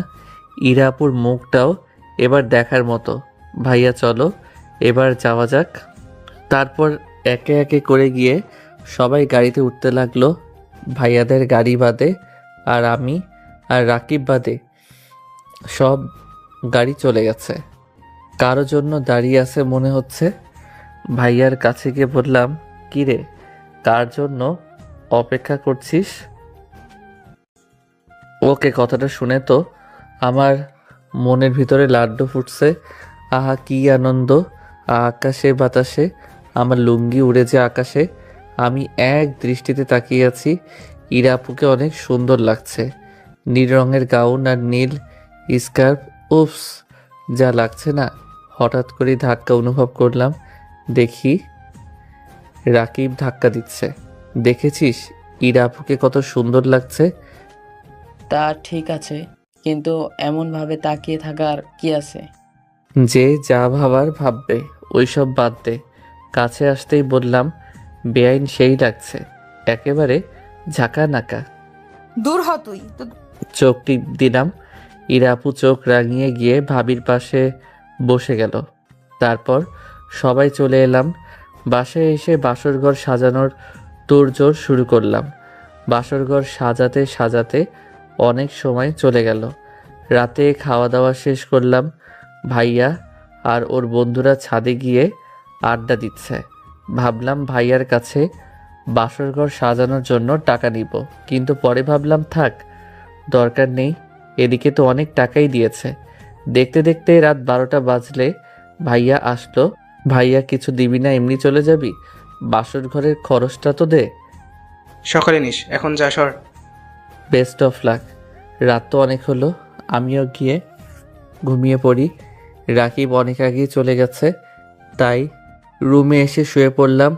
ইরাপুর মুখটাও এবার দেখার মতো। ভাইয়া চলো এবার যাওয়া যাক। তারপর একে একে করে গিয়ে সবাই গাড়িতে উঠতে লাগলো। ভাইয়াদের গাড়ি বাদে, আর আমি আর রাকিব বাদে সব গাড়ি চলে গেছে। কারো জন্য দাঁড়িয়ে আছে মনে হচ্ছে। ভাইয়ার কাছে গিয়ে বললাম, কিরে, কার জন্য অপেক্ষা করছিস? ওকে, কথাটা শুনে তো আমার মনের ভিতরে লাড্ডু ফুটছে। আহা কি আনন্দ! আকাশে বাতাসে আমার লুঙ্গি উড়েছে আকাশে। আমি এক দৃষ্টিতে তাকিয়ে আছি। ইরাপুকে অনেক সুন্দর লাগছে। নীল রঙের গাউন আর নীল স্কার্ফ, উফস যা লাগছে না। হঠাৎ করে ধাক্কা অনুভব করলাম। দেখি রাকিব ধাক্কা দিচ্ছে। দেখেছিস ইরাপুকে কত সুন্দর লাগছে? তা ঠিক আছে, কিন্তু এমনভাবে তাকিয়ে থাকার কি আছে? যে যা ভাবার ভাববে, ওইসব বাদ দে। কাছে আসতেই বললাম, বেআইন সেই লাগছে, একেবারে ঝাঁকা নাকা। দূর হ তুই। চোখ টিপ দিলাম। ইরাপু চোখ রাঙিয়ে গিয়ে ভাবির পাশে বসে গেল। তারপর সবাই চলে এলাম। বাসায় এসে বাসরঘর সাজানোর তোড়জোড় শুরু করলাম। বাসরঘর সাজাতে সাজাতে অনেক সময় চলে গেল। রাতে খাওয়া দাওয়া শেষ করলাম। ভাইয়া আর ওর বন্ধুরা ছাদে গিয়ে আড্ডা দিচ্ছে। ভাবলাম ভাইয়ার কাছে বাসরঘর সাজানোর জন্য টাকা নিব, কিন্তু পরে ভাবলাম থাক, দরকার নেই। এদিকে তো অনেক টাকাই দিয়েছে। দেখতে দেখতে রাত 12টা বাজলে ভাইয়া আসলো। ভাইয়া, কিছু দিবি না, এমনি চলে যাবি? বাসর ঘরের খরচটা তো দে। সকালে নিস, এখন যা সর। Best of luck. রাত তো অনেক হলো, আমিও গিয়ে ঘুমিয়ে পড়ি। রাকিব অনেক আগেই চলে গেছে, তাই রুমে এসে শুয়ে পড়লাম।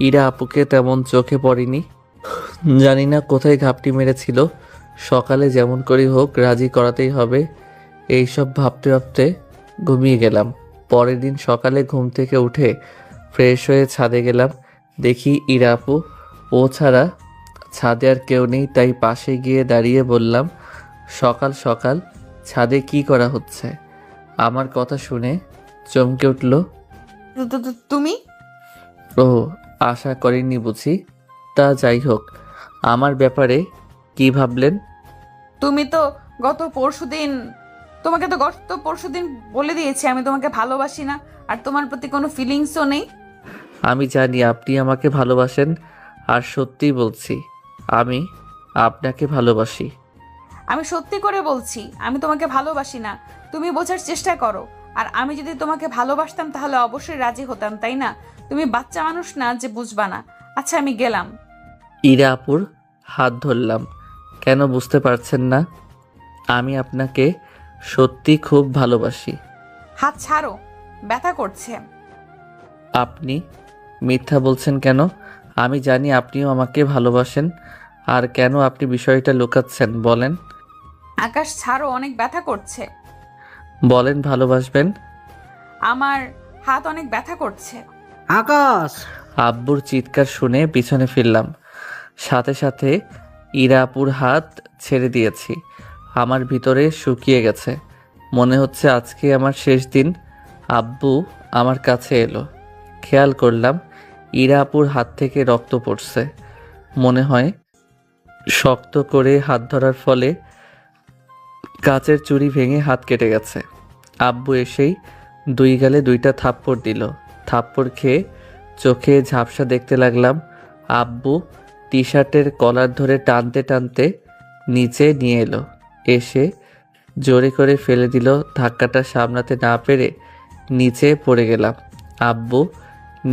ইরা আপুকে তেমন চোখে পড়েনি। জানি না কোথায় ঘাপটি মেরেছিল। সকালে যেমন করেই হোক রাজি করাতেই হবে, এইসব ভাবতে ভাবতে ঘুমিয়ে গেলাম। পরের দিন সকালে ঘুম থেকে উঠে ফ্রেশ হয়ে ছাদে গেলাম। দেখি ইরা আপু, ও ছাড়া ছাদে আর কেউ নেই। তাই পাশে গিয়ে দাঁড়িয়ে বললাম, সকাল সকাল ছাদে কি করা হচ্ছে? আমার কথা শুনে চমকে উঠল। তুমি? ও, আশা করিনি বুঝি। তা যাই হোক, আমার ব্যাপারে কি ভাবলেন? তুমি তো তোমাকে তো গত পরশুদিন বলে দিয়েছি আমি তোমাকে ভালোবাসি না, আর তোমার প্রতি কোনো ফিলিংসও নেই। আমি জানি আপনি আমাকে ভালোবাসেন, আর সত্যিই বলছি আমি আপনাকে ভালোবাসি। আমি সত্যি করে বলছি আমি তোমাকে ভালোবাসি না। তুমি বোঝার চেষ্টা করো। আর আমি যদি তোমাকে ভালোবাসতাম তাহলে অবশ্যই রাজি হতাম, তাই না? তুমি বাচ্চা মানুষ না যে বুঝবা না। আচ্ছা, আমি গেলাম। ইরা আপুর হাত ধরলাম। কেন বুঝতে পারছেন না? আমি আপনাকে সত্যি খুব ভালোবাসি। হাত ছাড়ো, ব্যথা করছে। আপনি মিথ্যা বলছেন কেন? আমি জানি আপনিও আমাকে ভালোবাসেন। আর কেন আপনি বিষয়টা লুকাচ্ছেন বলেন? আকাশ ছাড়ো, অনেক ব্যথা করছে। বলেন ভালোবাসবেন। আমার হাত অনেক ব্যথা করছে। আকাশ! আব্বুর চিৎকার শুনে পিছনে ফিরলাম। সাথে সাথে ইরা আপুর হাত ছেড়ে দিয়েছি। আমার ভিতরে শুকিয়ে গেছে। মনে হচ্ছে আজকে আমার শেষ দিন। আব্বু আমার কাছে এলো। খেয়াল করলাম ইরা আপুর হাত থেকে রক্ত পড়ছে। মনে হয় শক্ত করে হাত ধরার ফলে কাচের চুড়ি ভেঙে হাত কেটে গেছে। আব্বু এসেই দুই গালে দুইটা থাপ্পড় দিল। থাপ্পড় খেয়ে চোখে ঝাপসা দেখতে লাগলাম। আব্বু টি শার্টের কলার ধরে টানতে টানতে নিচে নিয়ে এলো। এসে জোরে করে ফেলে দিল। ধাক্কাটা সামলাতে না পেরে নিচে পড়ে গেলাম। আব্বু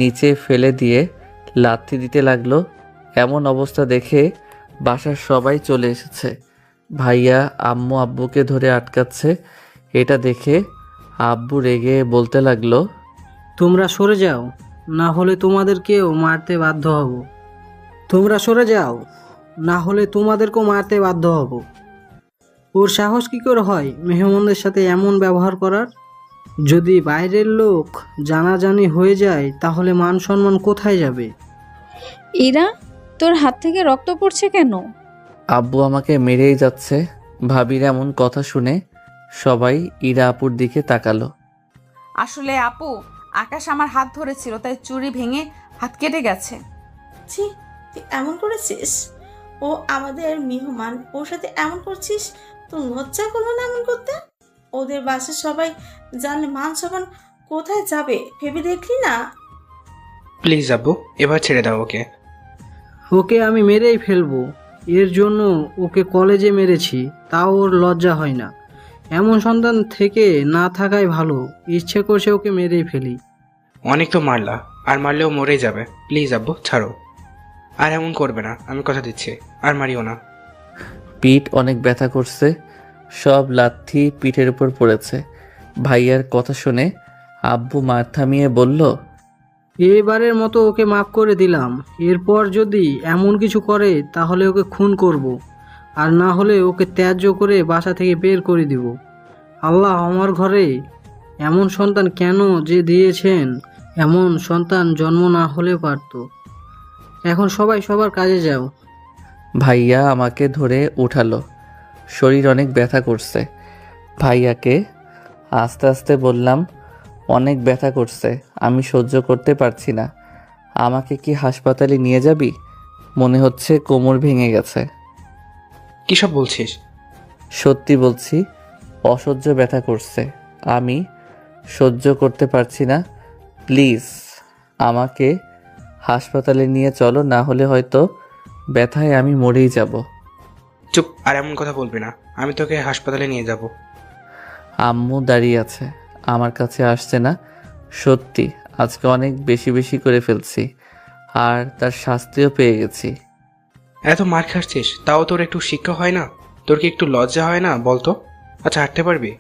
নিচে ফেলে দিয়ে লাথি দিতে লাগলো। এমন অবস্থা দেখে বাসার সবাই চলে এসেছে। ভাইয়া আম্মু আব্বুকে ধরে আটকাচ্ছে। এটা দেখে আব্বু রেগে বলতে লাগলো, তোমরা সরে যাও, না হলে তোমাদেরকেও মারতে বাধ্য হব। তোমরা সরে যাও, না হলে তোমাদেরকেও মারতে বাধ্য হব। ওর সাহস কী করে হয় মেহমানদের সাথে এমন ব্যবহার করার? যদি বাইরের লোক জানাজানি হয়ে যায় তাহলে মান সম্মান কোথায় যাবে? ইরা, তোর হাত থেকে রক্ত পড়ছে কেন? আব্বু আমাকে মেরেই যাচ্ছে। ভাবির এমন কথা শুনে সবাই ইরা আপুর দিকে তাকালো। আসলে আপু, আকাশ আমার হাত ধরেছিল, তাই চুড়ি ভেঙে হাত কেটে গেছে। ছি, তুই এমন করেছিস? ও আমাদের মেহমান, ওর সাথে এমন করছিস? তো লজ্জা করলো না এমন করতে? ওদের বাসার সবাই জানলে মান সম্মান কোথায় যাবে ভেবে দেখলি না? প্লিজ আব্বু, এবার ছেড়ে দাও ওকে। ওকে আমি মেরেই ফেলবো। এর জন্য ওকে কলেজে মেরেছি, তাও ওর লজ্জা হয় না। এমন সন্তান থেকে না থাকাই ভালো। ইচ্ছে করছে ওকে মেরেই ফেলি। অনেক তো মারলা, আর মারলেও মরেই যাবে। প্লিজ আব্বু, ছাড়ো। আর এমন করবে না, আমি কথা দিচ্ছি। আর মারিও না। পিঠ অনেক ব্যথা করছে। সব লাথি পিঠের উপর পড়েছে। ভাইয়ার কথা শুনে আব্বু মার থামিয়ে বলল, এবারের মতো ওকে মাফ করে দিলাম। এরপর যদি এমন কিছু করে তাহলে ওকে খুন করব, আর না হলে ওকে ত্যায্য করে বাসা থেকে বের করে দিব। আল্লাহ আমার ঘরে এমন সন্তান কেন যে দিয়েছেন? এমন সন্তান জন্ম না হলেও পারত। এখন সবাই সবার কাজে যাও। ভাইয়া আমাকে ধরে উঠালো। শরীর অনেক ব্যথা করছে। ভাইয়াকে আস্তে আস্তে বললাম, অনেক ব্যথা করছে, আমি সহ্য করতে পারছি না। আমাকে কি হাসপাতালে নিয়ে যাবি? মনে হচ্ছে কোমর ভেঙে গেছে। কী সব বলছিস? সত্যি বলছি, অসহ্য ব্যথা করছে, আমি সহ্য করতে পারছি না। প্লিজ আমাকে হাসপাতালে নিয়ে চলো, না হলে হয়তো ব্যথায় আমি মরেই যাব। চুপ, আর এমন কথা বলবি না। আমি তোকে হাসপাতালে নিয়ে যাব। আম্মু দাঁড়িয়ে আছে, আমার কাছে আসছে না। সত্যি আজকে অনেক বেশি বেশি করে ফেলছি, আর তার শাস্তিও পেয়ে গেছি। এত মার খাচ্ছিস, তাও তোর একটু শিক্ষা হয় না? তোর কি একটু লজ্জা হয় না বলতো? আচ্ছা, হাঁটতে পারবি?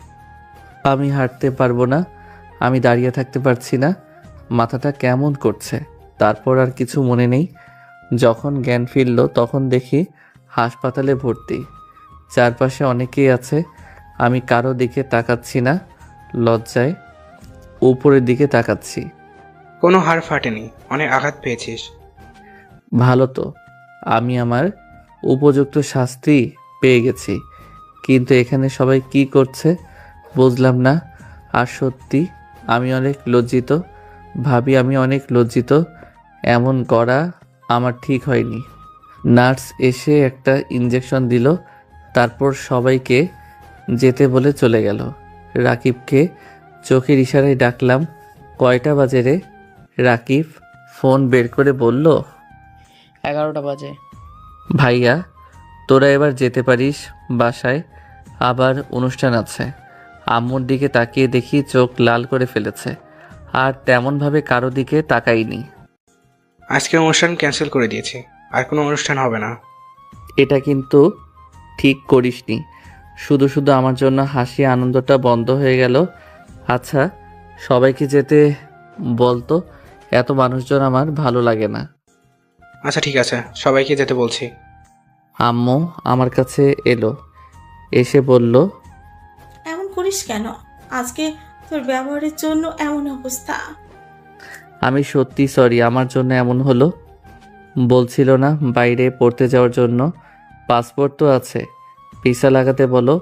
আমি হাঁটতে পারবো না, আমি দাঁড়িয়ে থাকতে পারছি না। মাথাটা কেমন করছে, তারপর আর কিছু মনে নেই। যখন জ্ঞান ফিরল তখন দেখি হাসপাতালে ভর্তি। চারপাশে অনেকেই আছে। আমি কারো দিকে তাকাচ্ছি না, লজ্জায় উপরের দিকে তাকাচ্ছি। কোনো হাড় ফাটেনি, অনেক আঘাত পেয়েছিস। ভালো তো, আমি আমার উপযুক্ত শাস্তি পেয়ে গেছি। কিন্তু এখানে সবাই কি করছে বুঝলাম না। আর সত্যি আমি অনেক লজ্জিত। আমি অনেক লজ্জিত। এমন করা আমার ঠিক হয়নি। নার্স এসে একটা ইঞ্জেকশন দিল, তারপর সবাইকে যেতে বলে চলে গেল। রাকিবকে চোখের ইশারায় ডাকলাম, কয়টা বাজে রে? রাকিব ফোন বের করে বলল, 11টা বাজে। ভাইয়া তোরা এবার যেতে পারিস বাসায়, আবার অনুষ্ঠান আছে। আম্মুর দিকে তাকিয়ে দেখি চোখ লাল করে ফেলেছে, আর তেমনভাবে কারো দিকে তাকাইনি। আজকের অনুষ্ঠান ক্যান্সেল করে দিয়েছি, আর কোনো অনুষ্ঠান হবে না। এটা কিন্তু ঠিক করিসনি। শুধু শুধু আমার জন্য হাসি আনন্দটা বন্ধ হয়ে গেল। আচ্ছা সবাইকে যেতে বলতো, এত মানুষজন আমার ভালো লাগে না। আচ্ছা ঠিক আছে, সবাইকে যেতে বলছি। আম্মু আমার কাছে এলো, এসে বলল, এমন করিস কেন? আজকে তোর ব্যবহারের জন্য এমন অবস্থা। আমি সত্যি সরি, আমার জন্য এমন হলো। বলছিল না বাইরে পড়তে যাওয়ার জন্য? পাসপোর্ট তো আছে, ভিসা লাগাতে বলো,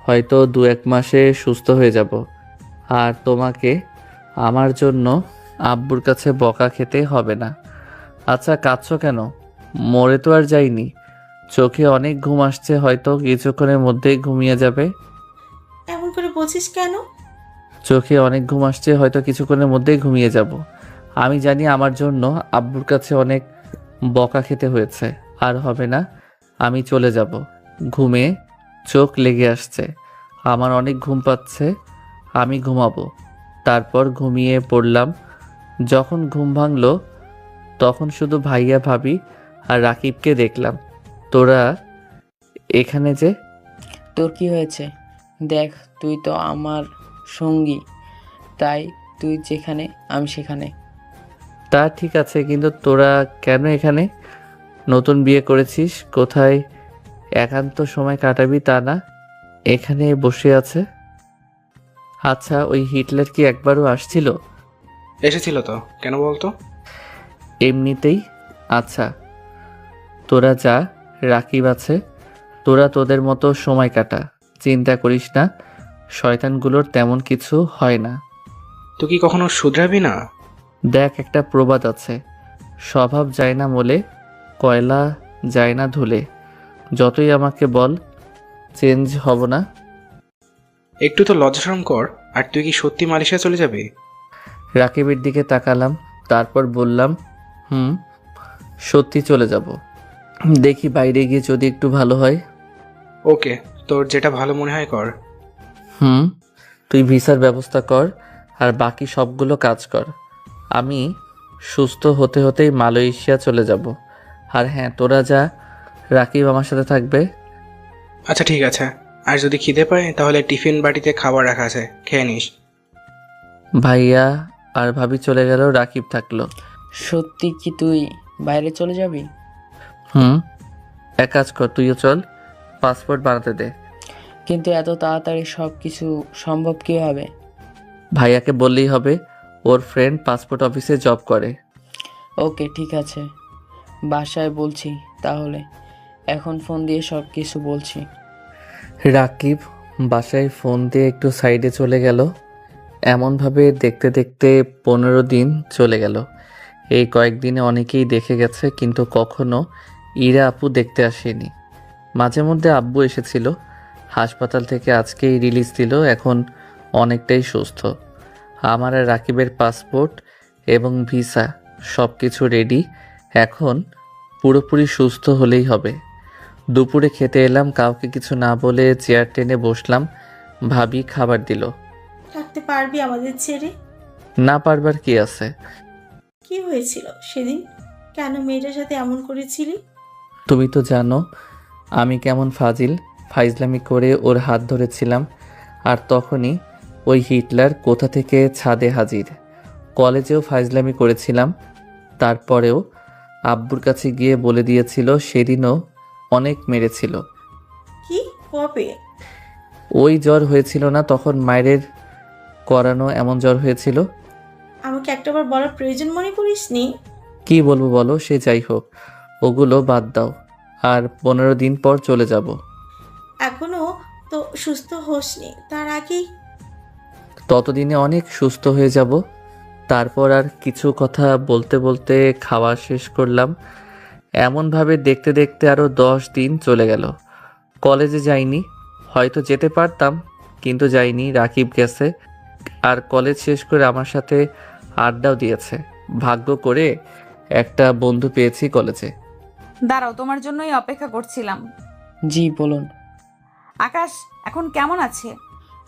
হয়তো 2-1 মাসে সুস্থ হয়ে যাব। আর তোমাকে আমার জন্য আব্বুর কাছে বকা খেতে হবে না। আচ্ছা কাঁদছো কেন? মরে তো আর যাইনি। চোখে অনেক ঘুম আসছে, হয়তো কিছুক্ষণের মধ্যেই ঘুমিয়ে যাবে। এমন করে বলছিস কেন? চোখে অনেক ঘুম আসছে, হয়তো কিছুক্ষণের মধ্যেই ঘুমিয়ে যাব। আমি জানি আমার জন্য আব্বুর কাছে অনেক বকা খেতে হয়েছে, আর হবে না। আমি চলে যাব। ঘুমে চোখ লেগে আসছে, আমার অনেক ঘুম পাচ্ছে। আমি ঘুমাবো। তারপর ঘুমিয়ে পড়লাম। যখন ঘুম ভাঙলো তখন শুধু ভাইয়া ভাবি আর রাকিবকে দেখলাম। তোরা এখানে যে? তোর কি হয়েছে? দেখ, তুই তো আমার সঙ্গী, তাই তুই যেখানে আমি সেখানে। তা ঠিক আছে, কিন্তু তোরা কেন এখানে? নতুন বিয়ে করেছিস, কোথায় একান্ত সময় কাটাবি তা না, এখানে বসে আছে। আচ্ছা ওই হিটলার কি একবারও আসছিল? এসেছিল তো, কেন বলতো? এমনিতেই। আচ্ছা তোরা যা, রাকিব আছে, তোরা তোদের মতো সময় কাটা, চিন্তা করিস না। শয়তানগুলোর তেমন কিছু হয় না। তুই কি কখনো শুধরাবি না? দেখ একটা প্রবাদ আছে, স্বভাব যায় না মলে, কয়লা যায় না ধুলে। যতই আমাকে বল, চেঞ্জ হব না। একটু তো লজ্জা শরম কর। আর তুই কি সত্যি মালয়েশিয়া চলে যাবি? রাকিবের দিকে তাকালাম, তারপর বললাম, সত্যি চলে যাব। দেখি বাইরে গিয়ে যদি একটু ভালো হয়। ওকে, তোর যেটা ভালো মনে হয় কর। তুই ভিসার ব্যবস্থা কর আর বাকি সবগুলো কাজ কর। আমি সুস্থ হতে হতেই মালয়েশিয়া চলে যাব। আর হ্যাঁ তোরা যা, রাকিব আমার সাথে থাকবে। আচ্ছা ঠিক আছে, আর যদি খিদে পায় তাহলে টিফিন বাটিতে খাবার রাখা আছে, খেয়ে নিস। ভাইয়া আর ভাবি চলে গেল, রাকিব থাকলো। সত্যি কি তুই বাইরে চলে যাবি? এক কাজ কর, তুইও চল, পাসপোর্ট বানাতে দে। কিন্তু এত তাড়াতাড়ি সব কিছু সম্ভব কীভাবে? ভাইয়াকে বললেই হবে, ওর ফ্রেন্ড পাসপোর্ট অফিসে জব করে। ওকে ঠিক আছে, বাসায় বলছি তাহলে। এখন ফোন দিয়ে সব কিছু বলছি। রাকিব বাসায় ফোন দিয়ে একটু সাইডে চলে গেল। এমনভাবে দেখতে দেখতে 15 দিন চলে গেল। এই কয়েকদিনে অনেকেই দেখে গেছে, কিন্তু কখনো ইরা আপু দেখতে আসেনি। মাঝে মধ্যে আব্বু এসেছিল, হাসপাতাল থেকে আজকেই রিলিজ দিল, এখন অনেকটাই সুস্থ। আমার আর রাকিবের পাসপোর্ট এবং ভিসা সব কিছু রেডি, এখন পুরোপুরি সুস্থ হলেই হবে। দুপুরে খেতে এলাম, কাউকে কিছু না বলে চেয়ার টেনে বসলাম। ভাবি খাবার দিল। থাকতে পারবি আমাদের ছেড়ে? না পারবার কি আছে? কি হয়েছিল সেদিন? কেন মেয়েটার সাথে এমন করেছিলি? তুমি তো জানো আমি কেমন ফাইজলামি করে ওর হাত ধরেছিলাম। আর তখনই ওই হিটলার কোথা থেকে ছাদে হাজির। কলেজেও ফাইজলামি করেছিলাম, তারপরেও আব্বুর কাছে গিয়ে বলে দিয়েছিল সেদিনও অনেক মেরেছিল। কি? কবে? ওই জ্বর হয়েছিল না তখন, মায়ের করানো এমন জ্বর হয়েছিল। আমাকে একটাবার বলার প্রয়োজন মনে করিসনি? কি বলবো বলো, সে যাই হোক, ওগুলো বাদ দাও। আর 15 দিন পর চলে যাব। এখনো তো সুস্থ হোসনি, তার আগেই? ততদিনে অনেক সুস্থ হয়ে যাব। তারপর আর কিছু কথা বলতে বলতে খাওয়া শেষ করলাম। এমনভাবে দেখতে দেখতে আরও 10 দিন চলে গেল। কলেজে যাইনি, হয়তো যেতে পারতাম কিন্তু যাইনি। রাকিব গেছে আর কলেজ শেষ করে আমার সাথে আড্ডাও দিয়েছে। ভাগ্য করে একটা বন্ধু পেয়েছি কলেজে। দাঁড়াও, তোমার জন্যই অপেক্ষা করছিলাম। জি বলুন। আকাশ এখন কেমন আছে?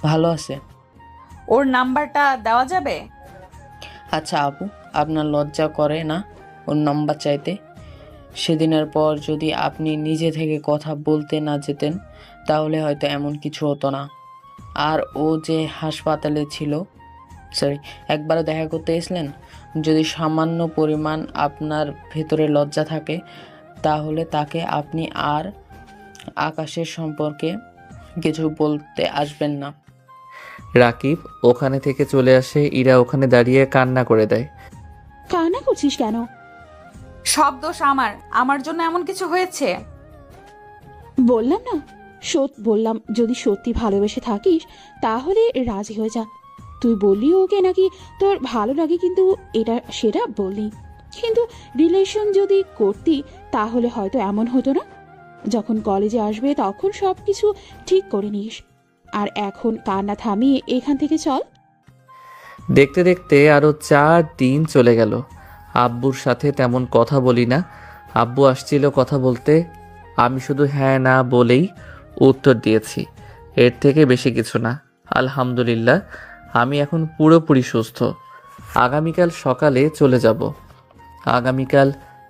ভালো আছে। ওর নাম্বারটা দেওয়া যাবে? আচ্ছা আপু, আপনার লজ্জা করে না ওর নম্বর চাইতে? সেদিনের পর যদি আপনি নিজে থেকে কথা বলতে না যেতেন তাহলে হয়তো এমন কিছু হতো না। আর ও যে হাসপাতালে ছিল, একবারও দেখা করতে এসলেন। যদি সামান্য পরিমাণ আপনার ভেতরে লজ্জা থাকে তাহলে তাকে আপনি আর আকাশের সম্পর্কে কিছু বলতে আসবেন না। রাকিব ওখানে থেকে চলে আসে, ইরা ওখানে দাঁড়িয়ে কান্না করে দেয়। কান্না করছিস কেন? সব দোষ আমার জন্য এমন কিছু হয়েছে। বললাম না, বললাম যদি সত্যি ভালোবেসে থাকিস তাহলে রাজি হয়ে যা। তুই বললি ওকে নাকি তোর ভালো লাগে, কিন্তু এটা সেটা বললি। কিন্তু রিলেশন যদি করতি তাহলে হয়তো এমন হতো না। যখন কলেজে আসবে তখন সব কিছু ঠিক করে নিস। আর এখন কান্না থামিয়ে এখান থেকে চল। দেখতে দেখতে আরও 4 দিন চলে গেল। আব্বুর সাথে তেমন কথা বলি না। আব্বু আসছিল কথা বলতে, আমি শুধু হ্যাঁ না বলেই উত্তর দিয়েছি। এর থেকে বেশি কিছু না। আলহামদুলিল্লাহ, আমি এখন পুরোপুরি সুস্থ। আগামীকাল সকালে চলে যাব। আগামীকাল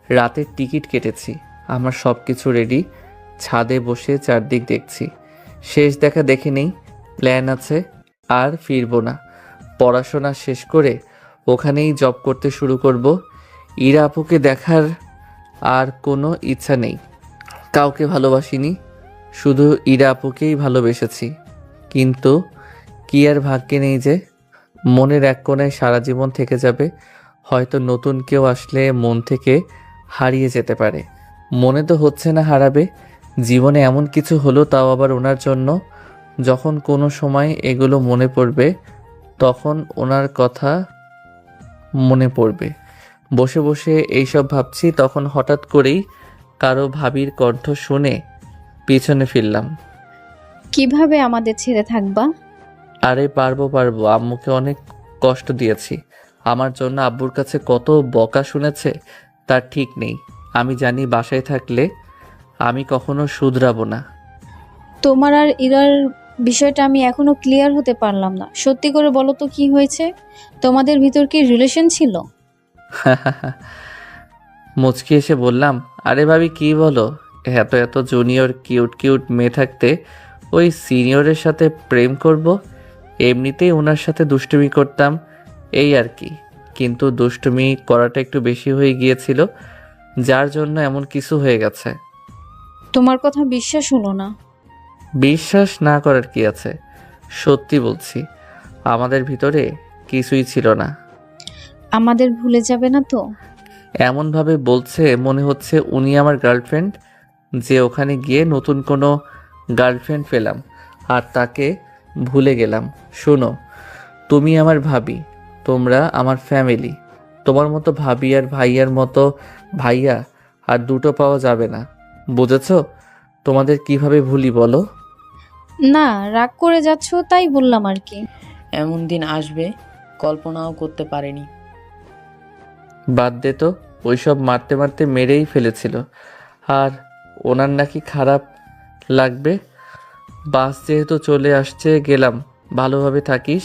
রাতের টিকিট কেটেছি। আমার সব কিছু রেডি। ছাদে বসে চারদিক দেখছি। শেষ দেখা দেখে নেই, প্ল্যান আছে। আর ফিরবো না। পড়াশোনা শেষ করে ওখানেই জব করতে শুরু করব। ইরা আপুকে দেখার আর কোনো ইচ্ছা নেই। কাউকে ভালোবাসিনি, শুধু ইরা আপুকেই ভালোবেসেছি। কিন্তু কি আর ভাগ্যে নেই যে মনের এক কোণায় সারা জীবন থেকে যাবে। হয়তো নতুন কেউ আসলে মন থেকে হারিয়ে যেতে পারে। মনে তো হচ্ছে না হারাবে। জীবনে এমন কিছু হলো, তাও আবার ওনার জন্য। যখন কোনো সময় এগুলো মনে পড়বে তখন ওনার কথা মনে পড়বে। বসে বসে এইসব ভাবছি, তখন হঠাৎ করেই কারো ভাবির কণ্ঠ শুনে পিছনে ফিরলাম। কিভাবে আমাদের ছেড়ে থাকবা? আরে পারবো, আম্মুকে অনেক কষ্ট দিয়েছি। আমার জন্য আব্বুর কাছে কত বকা শুনেছে তার ঠিক নেই। আমি জানি বাসায় থাকলে আমি কখনো শুধরাবো না। তোমার আর ইরার বিষয়টা আমি এখনো ক্লিয়ার হতে পারলাম না। সত্যি করে বলো তো কি হয়েছে? তোমাদের ভিতর কি রিলেশন ছিল? মুচকি এসে বললাম, আরে ভাবি কি বলো, এত এত জুনিয়র কিউট কিউট মেয়ে থাকতে ওই সিনিয়রের সাথে প্রেম করব? এমনিতেই ওনার সাথে দুষ্টুমি করতাম, এই আর কি। কিন্তু দুষ্টুমি করাটা একটু বেশি হয়ে গিয়েছিল, যার জন্য এমন কিছু হয়ে গেছে। তোমার কথা বিশ্বাস হলো না। বিশ্বাস না করার কি আছে, সত্যি বলছি। আমাদের ভিতরে কিছুই ছিল না। আমাদের ভুলে যাবে না তো? এমনভাবে বলছে মনে হচ্ছে উনি আমার গার্লফ্রেন্ড, যে ওখানে গিয়ে নতুন কোনো গার্লফ্রেন্ড পেলাম আর তাকে ভুলে গেলাম। শোনো, তুমি আমার ভাবি, তোমরা আমার ফ্যামিলি। তোমার মতো ভাবি আর ভাইয়ার মতো ভাইয়া আর দুটো পাওয়া যাবে না, বুঝেছো? তোমাদের কিভাবে ভুলি বলো? না, রাগ করে যাচ্ছ তাই বললাম আর কি। এমন দিন আসবে কল্পনাও করতে পারিনি। বাদ দে তো, ওইসব মারতে মারতে মেরেই ফেলেছিল। আর ওনার নাকি খারাপ লাগবে। বাস যেহেতু চলে আসছে, গেলাম, ভালোভাবে থাকিস।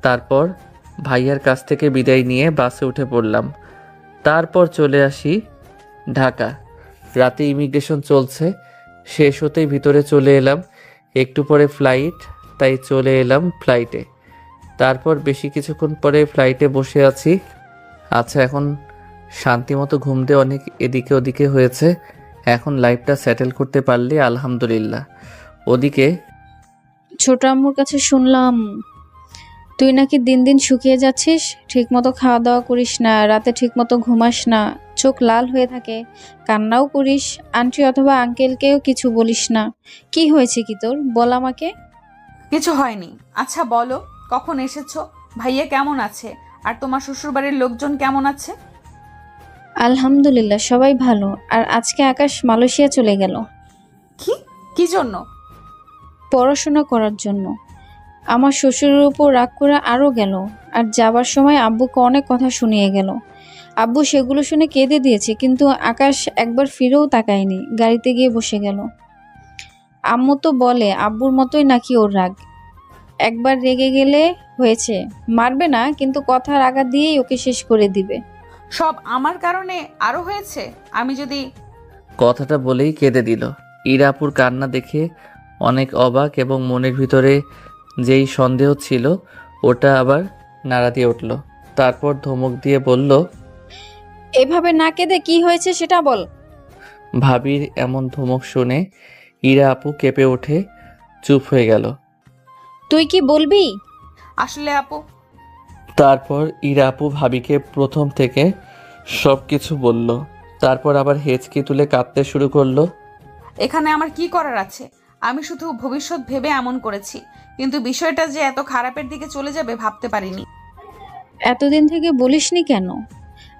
তারপর ভাইয়ার কাছ থেকে বিদায় নিয়ে বাসে উঠে পড়লাম। তারপর চলে আসি ঢাকা। রাতে ইমিগ্রেশন চলছে, শেষ হতেই ভিতরে চলে এলাম। একটু পরে ফ্লাইট, তাই চলে এলাম ফ্লাইটে। তারপর বেশি কিছুক্ষণ পরে ফ্লাইটে বসে আছি। আচ্ছা, এখন শান্তিমতো ঘুম দিয়ে অনেক এদিকে ওদিকে হয়েছে। এখন লাইফটা সেটেল করতে পারলে আলহামদুলিল্লাহ। ওদিকে ছোট আম্মুর কাছে শুনলাম তুই নাকি দিন দিন শুকিয়ে যাচ্ছিস, ঠিকমতো খাওয়া দাওয়া করিস না, রাতে ঠিকমতো ঘুমাস না, চোখ লাল হয়ে থাকে, কান্নাও করিস, আন্টি অথবা আঙ্কেলকেও কিছু বলিস না। কি হয়েছে কি তোর, বল আমাকে। কিছু হয়নি। আচ্ছা বলো, কখন এসেছো? ভাইয়া কেমন আছে? আর তোমার শ্বশুরবাড়ির লোকজন কেমন আছে? আলহামদুলিল্লাহ সবাই ভালো। আর আজকে আকাশ মালয়েশিয়া চলে গেল কি কি জন্য? পড়াশোনা করার জন্য। আমার শ্বশুরের উপর রাগ করে আরও গেল। আর যাবার সময় আব্বুকে অনেক কথা শুনিয়ে গেল। আব্বু সেগুলো শুনে কেঁদে দিয়েছে, কিন্তু আকাশ একবার ফিরেও তাকায়নি, গাড়িতে গিয়ে বসে গেল। আম্মু তো বলে আব্বুর মতোই নাকি ওর রাগ। একবার রেগে গেলে হয়েছে, মারবে না কিন্তু কথার আঘাত দিয়েই ওকে শেষ করে দিবে। সব আমার কারণে আরো হয়েছে? আমি যদি কথাটা বলেই কেঁদে দিল। ইরাপুর কান্না দেখে অনেক অবাক এবং মনের ভিতরে যেই সন্দেহ ছিল ওটা আবার নাড়া দিয়ে উঠল। তারপর ধমক দিয়ে বলল, এভাবে না কেঁদে কি হয়েছে সেটা বল। ভাবির এমন ধমক শুনে ইরা আপু কেঁপে উঠে চুপ হয়ে গেল। তুই কি বলবি? আসলে আপু, তারপর ইরা আপু ভাবিকে প্রথম থেকে সব কিছু বলল। তারপর আবার হেঁচকি তুলে কাঁদতে শুরু করলো। এখানে আমার কি করার আছে? আমি শুধু ভবিষ্যৎ ভেবে এমন করেছি, কিন্তু বিষয়টা যে এত খারাপের দিকে চলে যাবে ভাবতে পারিনি। এতদিন থেকে বলিসনি কেন?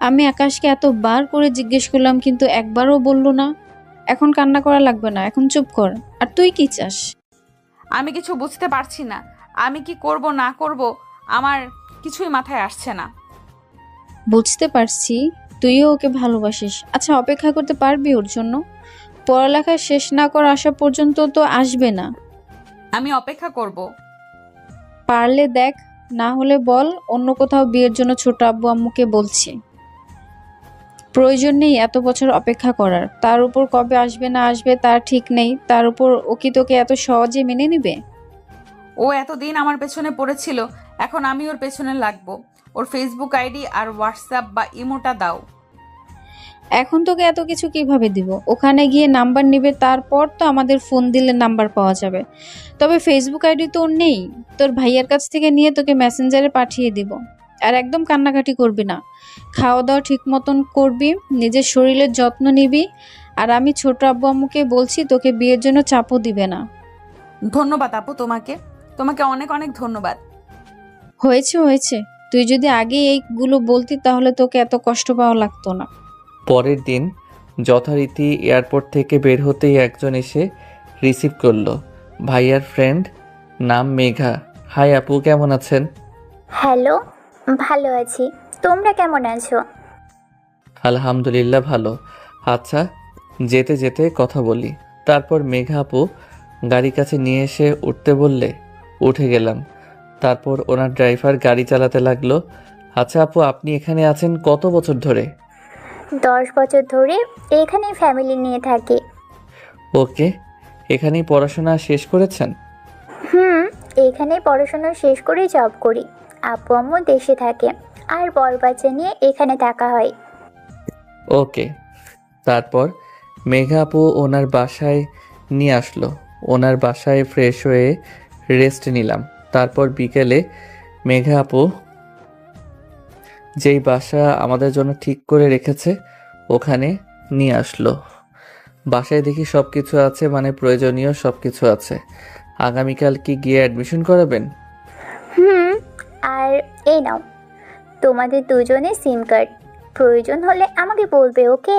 আমি আকাশকে এতবার করে জিজ্ঞেস করলাম, কিন্তু একবারও বললো না। এখন কান্না করা লাগবে না, এখন চুপ কর। আর তুই কি চাস? আমি কিছু বুঝতে পারছি না। আমি কি করব না করব আমার কিছুই মাথায় আসছে না। বুঝতে পারছি তুইও ওকে ভালোবাসিস। আচ্ছা, অপেক্ষা করতে পারবি ওর জন্য? পড়ালেখা শেষ না করা আসা পর্যন্ত তো আসবে না। আমি অপেক্ষা করব। পারলে দেখ, না হলে বল অন্য কোথাও বিয়ের জন্য ছোট আব্বু আম্মুকে বলছি। প্রয়োজন নেই এত বছর অপেক্ষা করার। তার উপর কবে আসবে না আসবে তার ঠিক নেই। তার উপর ও কি তোকে এত সহজে মেনে নিবে? ও এতদিন আমার পেছনে পড়েছিল, এখন আমি ওর পেছনে লাগবো। ওর ফেসবুক আইডি আর হোয়াটসঅ্যাপ বা ইমোটা দাও। এখন তোকে এত কিছু কিভাবে দিব? ওখানে গিয়ে নাম্বার নিবে, তারপর তো আমাদের ফোন দিলে নাম্বার পাওয়া যাবে। তবে ফেসবুক আইডি তো ওর নেই। তোর ভাইয়ের কাছ থেকে নিয়ে তোকে মেসেঞ্জারে পাঠিয়ে দিব। আর একদম কান্নাকাটি করবি না, খাওয়া দাওয়া ঠিক মতন করবি, নিজের শরীরের যত্ন নিবি। আর আমি ছোট আব্বু আম্মুকে বলছি তোকে বিয়ের জন্য চাপও দিবে না। ধন্যবাদ আপু, তোমাকে তোমাকে অনেক অনেক ধন্যবাদ। হয়েছে হয়েছে, তুই যদি আগে এইগুলো বলতি তাহলে তোকে এত কষ্ট পাওয়া লাগতো না। পরের দিন যথারীতি এয়ারপোর্ট থেকে বের হতেই একজন এসে রিসিভ করলো। ভাইয়ার ফ্রেন্ড, নাম মেঘা। হাই আপু, কেমন আছেন? হ্যালো, ভালো আছি। তোমরা কেমন আছো? আলহামদুলিল্লাহ ভালো। আচ্ছা, যেতে যেতে কথা বলি। তারপর মেঘা আপু গাড়ি কাছে নিয়ে এসে উঠতে বললে উঠে গেলাম। তারপর ওনার ড্রাইভার গাড়ি চালাতে লাগলো। আচ্ছা আপু, আপনি এখানে আছেন কত বছর ধরে? 10 বছর ধরে এখানে ফ্যামিলি নিয়ে থাকি। ওকে, এখানেই পড়াশোনা শেষ করেছেন? এখানে পড়াশোনা শেষ করে জব করি। আব্বু আম্মু দেশে থাকে, আর বড় বাচ্চা নিয়ে এখানে থাকা হয়। ওকে। তারপর মেঘা আপু ওনার বাসায় নিয়ে আসলো। ওনার বাসায় ফ্রেশ হয়ে রেস্ট নিলাম। তারপর বিকেলে মেঘা আপু যেই বাসা আমাদের জন্য ঠিক করে রেখেছে ওখানে নিয়ে আসলো। বাসায় দেখি সব কিছু আছে, মানে প্রয়োজনীয় সব কিছু আছে। আগামীকাল কি গিয়ে অ্যাডমিশন করাবেন? আর এই নাও তোমাদের দুজনের সিম কার্ড। প্রয়োজন হলে আমাকে বলবে, ওকে?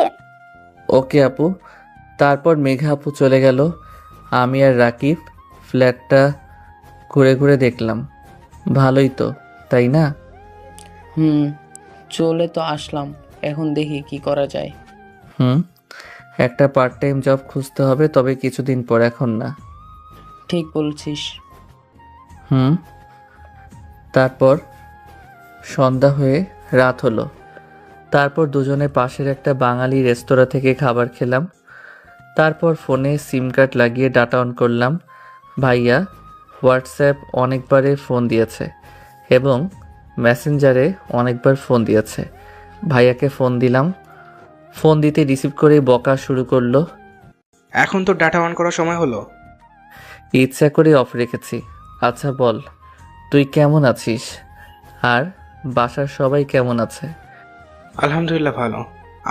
ওকে আপু। তারপর মেঘা আপু চলে গেল। আমি আর রাকিব ফ্ল্যাটটা ঘুরে ঘুরে দেখলাম। ভালোই তো, তাই না? চলে তো আসলাম, এখন দেখি কি করা যায়। একটা পার্ট টাইম জব খুঁজতে হবে, তবে কিছুদিন পর, এখন না। ঠিক বলছিস। তারপর সন্ধ্যা হয়ে রাত হলো। তারপর দুজনে পাশের একটা বাঙালি রেস্তোরাঁ থেকে খাবার খেলাম। তারপর ফোনে সিম কার্ড লাগিয়ে ডাটা অন করলাম। ভাইয়া হোয়াটসঅ্যাপ অনেকবারে ফোন দিয়েছে এবং মেসেঞ্জারে অনেকবার ফোন দিয়েছে। ভাইয়াকে ফোন দিলাম। ফোন দিতে রিসিভ করে বকা শুরু করলো। এখন তো ডাটা অন করার সময় হলো। ইচ্ছা করে অফ রেখেছি। আচ্ছা বল, তুই কেমন আছিস? আর বাসার সবাই কেমন আছে? আলহামদুলিল্লাহ ভালো।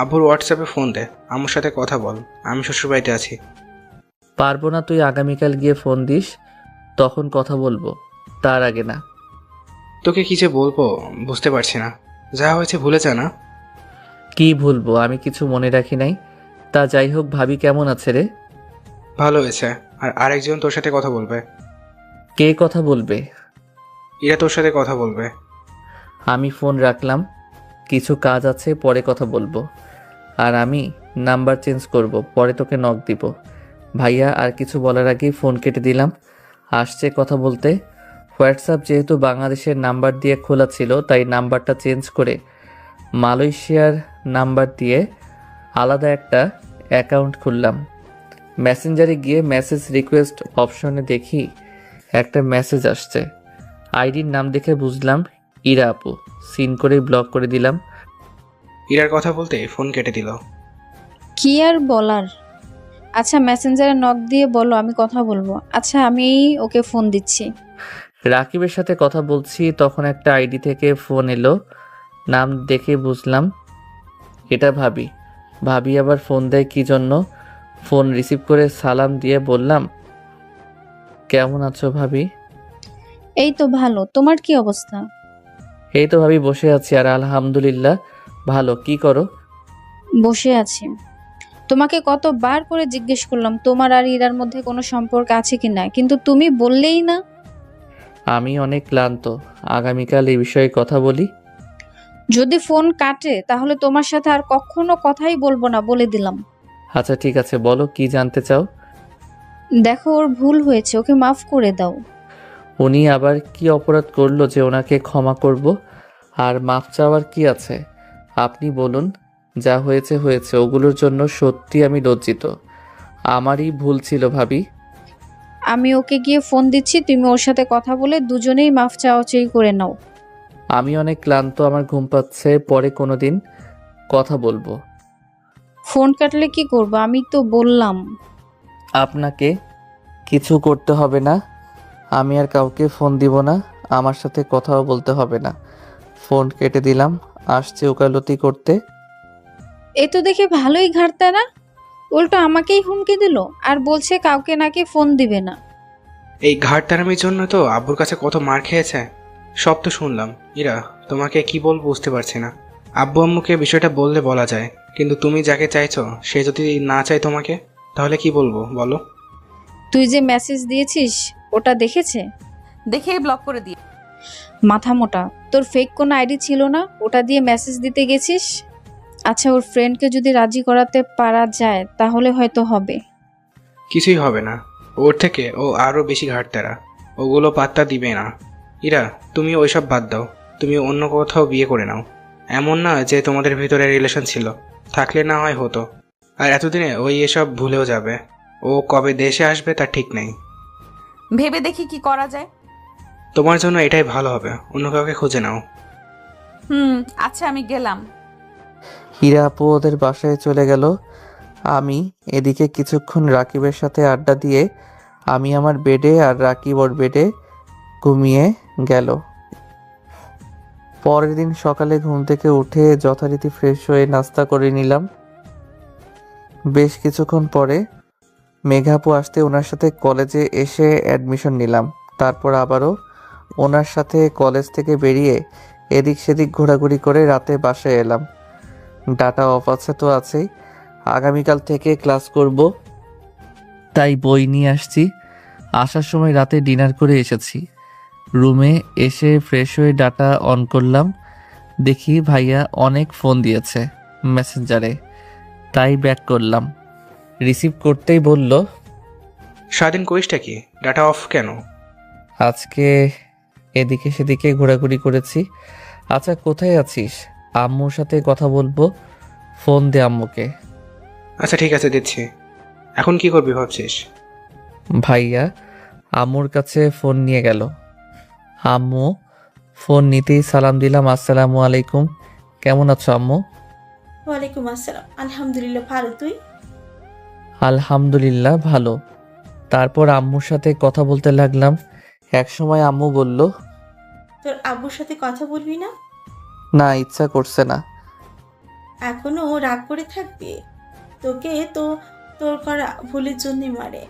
আব্বুর হোয়াটসঅ্যাপে ফোন দে, আমার সাথে কথা বল। আমি শ্বশুরবাড়িতে আছি। পারবো না, তুই আগামীকাল গিয়ে ফোন দিস, তখন কথা বলবো, তার আগে না। তোকে কি যে বলবো বুঝতে পারছি না। যা হয়েছে ভুলে যা না। কি ভুলবো, আমি কিছু মনে রাখি নাই। তা যাই হোক, ভাবি কেমন আছে রে? ভালো হয়েছে। আর আরেকজন তোর সাথে কথা বলবে। কে কথা বলবে? এরা তোর সাথে কথা বলবে। আমি ফোন রাখলাম, কিছু কাজ আছে, পরে কথা বলবো। আর আমি নাম্বার চেঞ্জ করব, পরে তোকে নক দিব। ভাইয়া আর কিছু বলার আগেই ফোন কেটে দিলাম। আসছে কথা বলতে। হোয়াটসঅ্যাপ যেহেতু বাংলাদেশের নাম্বার দিয়ে খোলা ছিল, তাই নাম্বারটা চেঞ্জ করে মালয়েশিয়ার নাম্বার দিয়ে আলাদা একটা অ্যাকাউন্ট খুললাম। মেসেঞ্জারে গিয়ে মেসেজ রিকোয়েস্ট অপশনে দেখি একটা মেসেজ আসছে। আইডির নাম দেখে বুঝলাম ইরা আপু। সিন করে ব্লক করে দিলাম। ইরার কথা বলতে ফোন কেটে দিল। কি আর বলার। আচ্ছা মেসেঞ্জারে নক দিয়ে বলো, আমি কথা বলবো। আচ্ছা আমি ওকে ফোন দিচ্ছি। রাকিবের সাথে কথা বলছি, তখন একটা আইডি থেকে ফোন এলো। নাম দেখে বুঝলাম এটা ভাবি। ভাবি আবার ফোন দেয় কি জন্য? ফোন রিসিভ করে সালাম দিয়ে বললাম, কেমন আছো ভাবি? এই তো ভালো, তোমার কি অবস্থা? এই তো ভাবি বসে আছি, আর আলহামদুলিল্লাহ ভালো। কি করো? বসে আছি। তোমাকে কতবার করে জিজ্ঞেস করলাম তোমার আর ইরার মধ্যে কোনো সম্পর্ক আছে কিনা, কিন্তু তুমি বললেই না। আমি অনেক ক্লান্ত, আগামীকাল এই বিষয়ে কথা বলি। যদি ফোন কাটে তাহলে তোমার সাথে আর কখনো কথাই বলবো না, বলে দিলাম। আচ্ছা ঠিক আছে, বলো কি জানতে চাও? দেখো ওর ভুল হয়েছে, ওকে মাফ করে দাও। উনি আবার কি অপরাধ করলো যে ওনাকে ক্ষমা করব? আর মাফ চাওয়ার কি আছে? আপনি বলুন। যা হয়েছে হয়েছে, ওগুলোর জন্য সত্যি আমি লজ্জিত। আমারই ভুল ছিল ভাবি। আমি ওকে গিয়ে ফোন দিচ্ছি, তুমি ওর সাথে কথা বলে দুজনেই মাফ চাওয়াচাই করে নাও। আমি অনেক ক্লান্ত, আমার ঘুম পাচ্ছে, পরে কোনোদিন কথা বলবো। ফোন কাটলে কি করবো? আমি তো বললাম। আপনাকে কিছু করতে হবে না, আমি আর কাউকে ফোন দিব না, আমার সাথে কথাও বলতে হবে না। ফোন কেটে দিলাম। আসছে ওকালতি করতে। এ তো দেখে ভালোই ঘাটতা না, উল্টো আমাকেই হুমকি দিল আর বলছে কাউকে নাকি ফোন দিবে না। এই ঘাটতারামির জন্য তো আব্বুর কাছে কত মার খেয়েছে। সব তো শুনলাম। ইরা, তোমাকে কি বলবো বুঝতে পারছি না। আব্বু আম্মুকে বিষয়টা বললে বলা যায়, কিন্তু তুমি যাকে চাইছো সে যদি না চায় তোমাকে, তাহলে কি বলবো বলো? তুই যে মেসেজ দিয়েছিস ওটা দেখেছে? দেখেই ব্লক করে দিয়ে। মাথা মোটা, তোর ফেক কোনো আইডি ছিল না, ওটা দিয়ে মেসেজ দিতে গেছিস। আচ্ছা ওর ফ্রেন্ডকে যদি রাজি করাতে পারা যায় তাহলে হয়তো হবে। কিছুই হবে না, ওর থেকে ও আরও বেশি ঘাটতারা। ওগুলো পাত্তা দিবে না। ইরা, তুমি ওইসব বাদ দাও, তুমি অন্য কোথাও বিয়ে করে নাও। এমন না যে তোমাদের ভিতরে রিলেশন ছিল, থাকলে না হয় হতো। আর এতদিনে ওই এসব ভুলেও যাবে। ও কবে দেশে আসবে তার ঠিক নেই। ভেবে দেখি কি করা যায়। তোমার জন্য এটাই ভালো হবে, অন্য কাউকে খুঁজে নাও। আচ্ছা আমি গেলাম। হীরা আপু ওদের বাসায় চলে গেল। আমি এদিকে কিছুক্ষণ রাকিবের সাথে আড্ডা দিয়ে আমি আমার বেডে আর রাকিব ওর বেডে ঘুমিয়ে গেল। পরের দিন সকালে ঘুম থেকে উঠে যথারীতি ফ্রেশ হয়ে নাস্তা করে নিলাম। বেশ কিছুক্ষণ পরে মেঘাপু আসতে ওনার সাথে কলেজে এসে অ্যাডমিশন নিলাম। তারপর আবারও ওনার সাথে কলেজ থেকে বেরিয়ে এদিক সেদিক ঘোরাঘুরি করে রাতে বাসায় এলাম। ডাটা অফ আছে তো আছেই, আগামীকাল থেকে ক্লাস করব, তাই বই নিয়ে আসছি। আসার সময় রাতে ডিনার করে এসেছি। রুমে এসে ফ্রেশ হয়ে ডাটা অন করলাম। দেখি ভাইয়া অনেক ফোন দিয়েছে মেসেঞ্জারে, তাই ব্যাক করলাম। রিসিভ করতেই বলল, সারাদিন করিসটা কি? ডাটা অফ কেন? আজকে এদিকে সেদিকে ঘোরাঘুরি করেছি। আচ্ছা কোথায় আছিস? আম্মুর সাথে কথা বলবো, ফোন দে আম্মুকে। আচ্ছা ঠিক আছে, দিচ্ছি। এখন কি করবি ভাবছিস? ভাইয়া আম্মুর কাছে ফোন নিয়ে গেল। আম্মু ফোন নিতেই সালাম দিলাম, আসসালামু আলাইকুম। কেমন আছো আম্মু? ওয়ালাইকুম আসসালাম, আলহামদুলিল্লাহ ভালো, তুই? আলহামদুলিল্লাহ ভালো। তারপর আম্মুর সাথে কথা বলতে লাগলাম। একসময় আম্মু বলল, তোর আব্বুর সাথে কথা বলবি না? না, ইচ্ছা করছে না। এখনো রাগ করে থাকবি? তোকে তো তোর করা ভুলের জন্য মারে।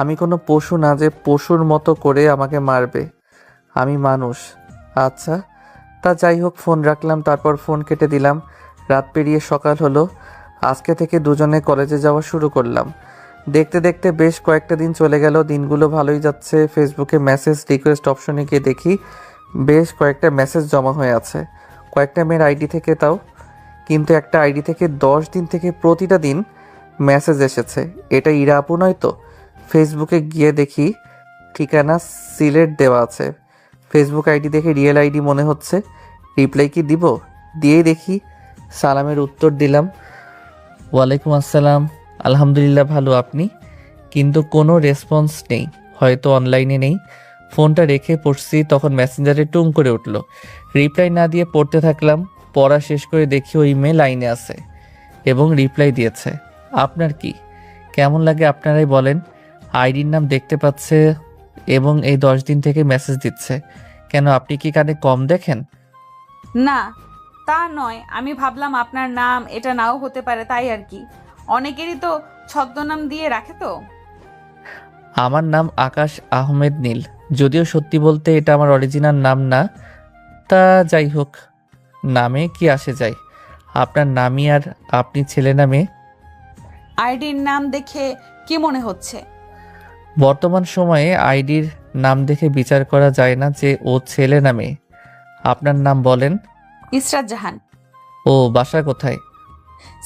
আমি কোনো পশু না যে পশুর মতো করে আমাকে মারবে। আমি মানুষ। আচ্ছা, তা যাই হোক, ফোন রাখলাম। তারপর ফোন কেটে দিলাম। রাত পেরিয়ে সকাল হলো। আজকে থেকে দুজনে কলেজে যাওয়া শুরু করলাম। দেখতে দেখতে বেশ কয়েকটা দিন চলে গেল। দিনগুলো ভালোই যাচ্ছে। ফেসবুকে মেসেজ রিকোয়েস্ট অপশনে গিয়ে দেখি বেশ কয়েকটা মেসেজ জমা হয়ে আছে, কয়েকটা মেয়ের আইডি থেকে তাও। কিন্তু একটা আইডি থেকে 10 দিন থেকে প্রতিটা দিন মেসেজ এসেছে। এটা ইরা আপু নয় তো? ফেসবুকে গিয়ে দেখি ঠিকানা সিলেট দেওয়া আছে। ফেসবুক আইডি দেখে রিয়েল আইডি মনে হচ্ছে। রিপ্লাই কি দিব? দিয়েই দেখি সালামের উত্তর দিলাম, ওয়ালাইকুম আসসালাম, আলহামদুলিল্লাহ ভালো, আপনি? কিন্তু কোনো রেসপন্স নেই, হয়তো অনলাইনে নেই। ফোনটা রেখে পড়ছি, তখন মেসেঞ্জারে টুং করে উঠল। রিপ্লাই না দিয়ে পড়তে থাকলাম। পড়া শেষ করে দেখি ওই মেয়ে লাইনে আছে এবং রিপ্লাই দিয়েছে। আপনার কি কেমন লাগে আপনারাই বলেন। আইডির নাম দেখতে পাচ্ছে এবং এই 10 দিন থেকে মেসেজ দিচ্ছে। কেন, আপনি কি কানে কম দেখেন? না, তা নয়, আমি ভাবলাম আপনার নাম এটা নাও হতে পারে, তাই আর কি। অনেকেরই তো ছদ্মনাম দিয়ে রাখে তো। আমার নাম আকাশ আহমেদ নীল। যদিও সত্যি বলতে এটা আমার অরিজিনাল নাম না। তা যাই হোক, নামে কি আসে যায়। আপনার নামই আর আপনি ছেলে নামে। আইডির নাম দেখে কি মনে হচ্ছে? বর্তমান সময়ে আইডির নাম দেখে বিচার করা যায় না যে ও ছেলে নামে। আপনার নাম বলেন। ইসরাত জাহান। ও, বাসা কোথায়?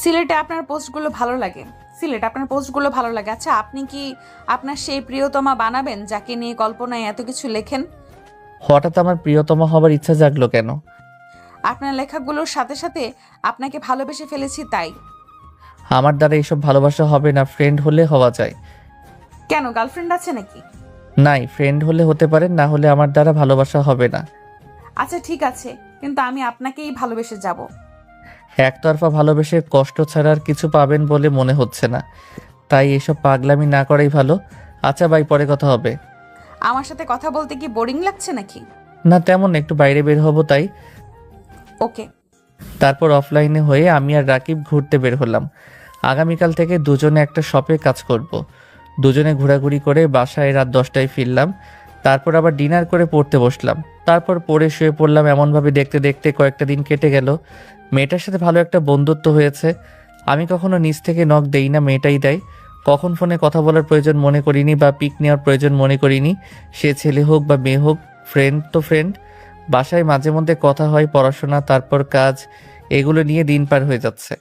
সিলেটে। আপনার পোস্টগুলো ভালো লাগে। আপনার পোস্টগুলো ভালো লাগে। আচ্ছা, আপনি কি আপনার সেই প্রিয়তমা বানাবেন যাকে নিয়ে কল্পনায় এত কিছু লেখেন? হঠাৎ আমার প্রিয়তমা হবার ইচ্ছা জাগলো কেন? আপনার লেখাগুলোর সাথে সাথে আপনাকে ভালোবেসে ফেলেছি, তাই। আমার দ্বারা এইসব ভালোবাসা হবে না, ফ্রেন্ড হলে হওয়া যায়। কেন, গার্লফ্রেন্ড আছে নাকি? নাই, ফ্রেন্ড হলে হতে পারে, না হলে আমার দ্বারা ভালোবাসা হবে না। আচ্ছা ঠিক আছে, কিন্তু আমি আপনাকেই ভালোবেসে যাব। একতরফা ভালোবেসে কষ্ট ছাড়া আর কিছু পাবেন বলে মনে হচ্ছে না, তাই এসব পাগলামি না করাই ভালো। আচ্ছা ভাই, পরে কথা হবে। আমার সাথে কথা বলতে কি বোরিং লাগছে নাকি? না তেমন, একটু বাইরে বের হব তাই। ওকে। তারপর অফলাইনে হয়ে আমি আর রাকিব ঘুরতে বের হলাম। আগামীকাল থেকে দুজনে একটা শপে কাজ করব। দুজনে ঘোরাঘুরি করে বাসায় রাত 10টায় ফিরলাম। তারপর আবার ডিনার করে পড়তে বসলাম। তারপর পড়ে শুয়ে পড়লাম। এমনভাবে দেখতে দেখতে কয়েকটা দিন কেটে গেল। মেয়েটার সাথে ভালো একটা বন্ধুত্ব হয়েছে। আমি কখনো নিজ থেকে নখ দেই না, মেয়েটাই দেয়। কখন ফোনে কথা বলার প্রয়োজন মনে করিনি বা পিক নেওয়ার প্রয়োজন মনে করিনি। সে ছেলে হোক বা মেয়ে হোক, ফ্রেন্ড তো ফ্রেন্ড। বাসায় মাঝে মধ্যে কথা হয়, পড়াশোনা, তারপর কাজ, এগুলো নিয়ে দিন পার হয়ে যাচ্ছে।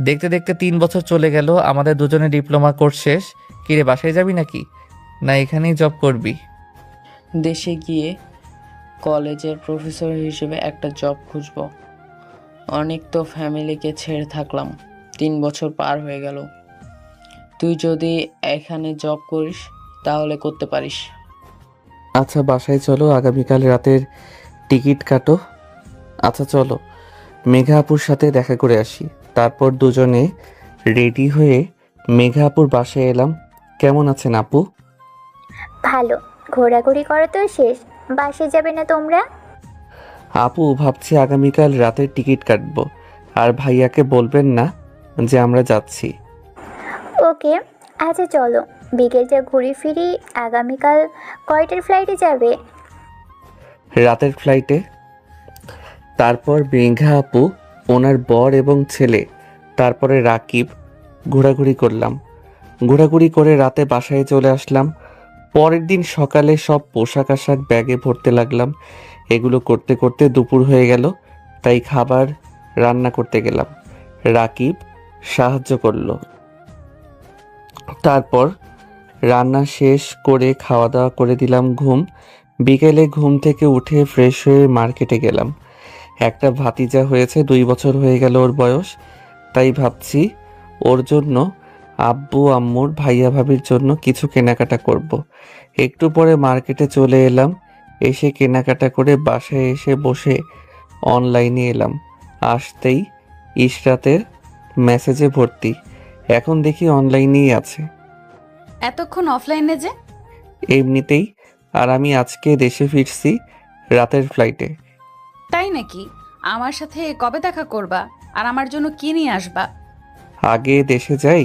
দেখতে দেখতে 3 বছর চলে গেল। আমাদের দুজনের ডিপ্লোমা কোর্স শেষ। কিরে, বাসায় যাবি নাকি, না এখানেই জব করবি? দেশে গিয়ে কলেজের প্রফেসর হিসেবে একটা জব খুঁজব। অনেক তো ফ্যামিলিকে ছেড়ে থাকলাম, 3 বছর পার হয়ে গেল। তুই যদি এখানে জব করিস তাহলে করতে পারিস। আচ্ছা বাসায় চলো, আগামীকাল রাতের টিকিট কাটো। আচ্ছা চলো, মেঘা আপুর সাথে দেখা করে আসি। তারপর দুজনে রেডি হয়ে মেঘা আপুর বাসায় এলাম। কেমন আছেন আপু? ভালো। ঘোরাঘুরি করা তো শেষ, বাসে যাবে না তোমরা? আপু, ভাবছি আগামীকাল রাতের টিকিট কাটবো। আর ভাইয়াকে বলবেন না যে আমরা যাচ্ছি। ওকে, আচ্ছা চলো বিকেলটা ঘুরে ফিরি। আগামীকাল কয়টার ফ্লাইটে যাবে? রাতের ফ্লাইটে। তারপর মেঘা আপু, ওনার বর এবং ছেলে, তারপরে রাকিব, ঘোরাঘুরি করলাম। ঘোরাঘুরি করে রাতে বাসায় চলে আসলাম। পরের দিন সকালে সব পোশাক আশাক ব্যাগে ভরতে লাগলাম। এগুলো করতে করতে দুপুর হয়ে গেল, তাই খাবার রান্না করতে গেলাম। রাকিব সাহায্য করলো। তারপর রান্না শেষ করে খাওয়া দাওয়া করে দিলাম ঘুম। বিকেলে ঘুম থেকে উঠে ফ্রেশ হয়ে মার্কেটে গেলাম। একটা ভাতিজা হয়েছে, 2 বছর হয়ে গেল ওর বয়স। তাই ভাবছি ওর জন্য, আব্বু আম্মুর, ভাইয়া ভাবির জন্য কিছু কেনাকাটা করব। একটু পরে মার্কেটে চলে এলাম। এসে কেনাকাটা করে বাসায় এসে বসে অনলাইনে এলাম। আসতেই ইশরাতের মেসেজে ভর্তি। এখন দেখি অনলাইনেই আছে। এতক্ষণ অফলাইনে যে? এমনিতেই। আর আমি আজকে দেশে ফিরছি রাতের ফ্লাইটে। তাই নাকি? আমার সাথে কবে দেখা করবা? আর আমার জন্য কি নিয়ে আসবা? আগে দেশে যাই,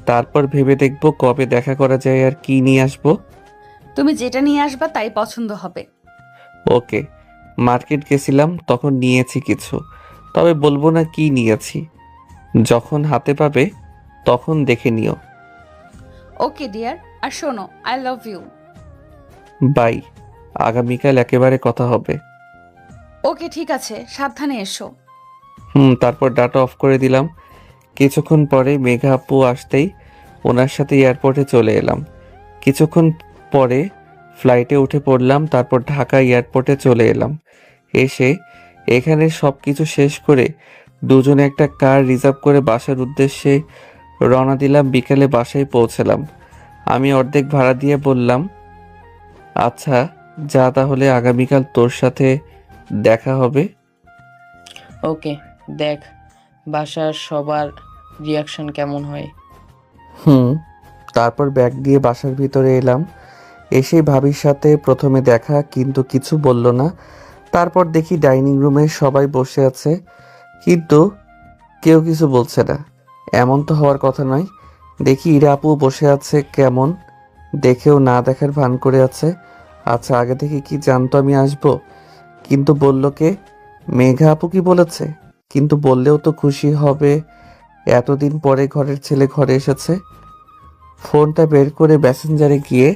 তারপর ভেবে দেখব কবে দেখা করা যায় আর কি নিয়ে আসবো। তুমি যেটা নিয়ে আসবা তাই পছন্দ হবে। ওকে। মার্কেট গেছিলাম, তখন নিয়েছি কিছু, তবে বলবো না কি নিয়েছি। যখন হাতে পাবে তখন দেখে নিও। Okay dear. আর শোনো, আই লাভ ইউ। বাই। আগামীকাল একেবারে কথা হবে। ওকে ঠিক আছে, সাবধানে এসো। তারপর ডাটা অফ করে দিলাম। কিছুক্ষণ পরে মেঘা আপু আসতেই ওনার সাথে এয়ারপোর্টে চলে এলাম। কিছুক্ষণ পরে ফ্লাইটে উঠে পড়লাম, তারপর ঢাকা এয়ারপোর্টে চলে এলাম। এসে এখানে সব কিছু শেষ করে দুজনে একটা কার রিজার্ভ করে বাসার উদ্দেশ্যে রওনা দিলাম। বিকেলে বাসায় পৌঁছলাম। আমি অর্ধেক ভাড়া দিয়ে বললাম, আচ্ছা যা, তাহলে আগামীকাল তোর সাথে দেখা হবে। ওকে, দেখ বাসার সবার রিয়াকশন কেমন হয়। তারপর ব্যাগ দিয়ে বাসার ভিতরে এলাম। এসে ভাবির সাথে প্রথমে দেখা, কিন্তু কিছু বলল না। তারপর দেখি ডাইনিং রুমে সবাই বসে আছে, কিন্তু কেউ কিছু বলছে না। এমন তো হওয়ার কথা নয়। দেখি ইরা আপু বসে আছে, কেমন দেখেও না দেখার ভান করে আছে। আচ্ছা, আগে থেকে কি জানতো আমি আসবো? কিন্তু বলল কে? মেঘা আপু কি বলেছে? কিন্তু বললেও তো খুশি হবে, এতদিন পরে ঘরের ছেলে ঘরে এসেছে। ফোনটা বের করে মেসেঞ্জারে গিয়ে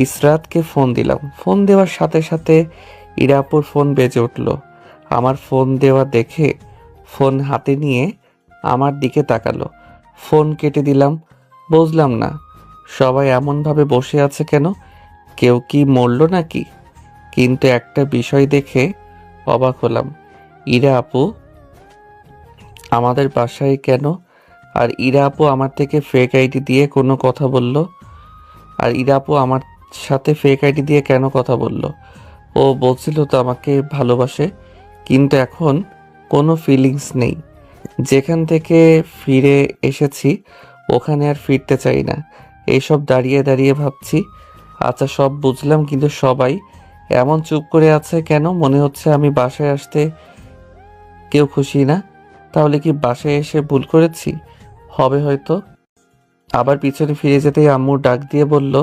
ইসরাতকে ফোন দিলাম। ফোন দেওয়ার সাথে সাথে ইরাপুর ফোন বেজে উঠল। আমার ফোন দেওয়া দেখে ফোন হাতে নিয়ে আমার দিকে তাকালো। ফোন কেটে দিলাম। বুঝলাম না সবাই এমনভাবে বসে আছে কেন? কেউ কি মরল নাকি? কিন্তু একটা বিষয় দেখে অবাক হলাম। ইরা আপু আমাদের বাসায় কেন? আর ইরা আপু আমার থেকে ফেক আইডি দিয়ে কোনো কথা বলল? আর ইরা আপু আমার সাথে ফেক আইডি দিয়ে কেন কথা বলল? ও বলছিল তো আমাকে ভালোবাসে, কিন্তু এখন কোনো ফিলিংস নেই। যেখান থেকে ফিরে এসেছি ওখানে আর ফিরতে চাই না। এইসব দাঁড়িয়ে দাঁড়িয়ে ভাবছি। আচ্ছা সব বুঝলাম, কিন্তু সবাই এমন চুপ করে আছে কেন? মনে হচ্ছে আমি বাসায় আসতে কেউ খুশি না। তাহলে কি বাসায় এসে ভুল করেছি? হবে হয়তো। আবার পিছনে ফিরে যেতেই আম্মু ডাক দিয়ে বলল,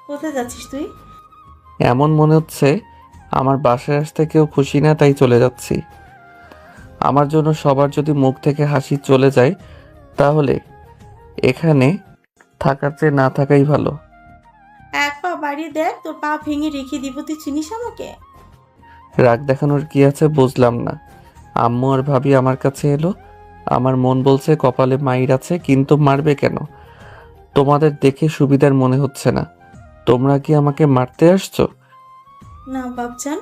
কোথায় যাচ্ছিস তুই? এমন মনে হচ্ছে আমার বাসায় আসতে কেউ খুশি না, তাই চলে যাচ্ছি। আমার জন্য সবার যদি মুখ থেকে হাসি চলে যায় তাহলে এখানে থাকার চেয়ে না থাকাই ভালো। এক পা বাড়িয়ে দেখ, তোর পা ভেঙে রেখে দিব। তুই চিনিস আমাকে? রাগ দেখানোর কি আছে বুঝলাম না। আম্মু আর ভাবি আমার কাছে এলো। আমার মন বলছে কপালে মাইর আছে, কিন্তু মারবে কেন? তোমাদের দেখে সুবিধার মনে হচ্ছে না। তোমরা কি আমাকে মারতে আসছো? না বাপজান,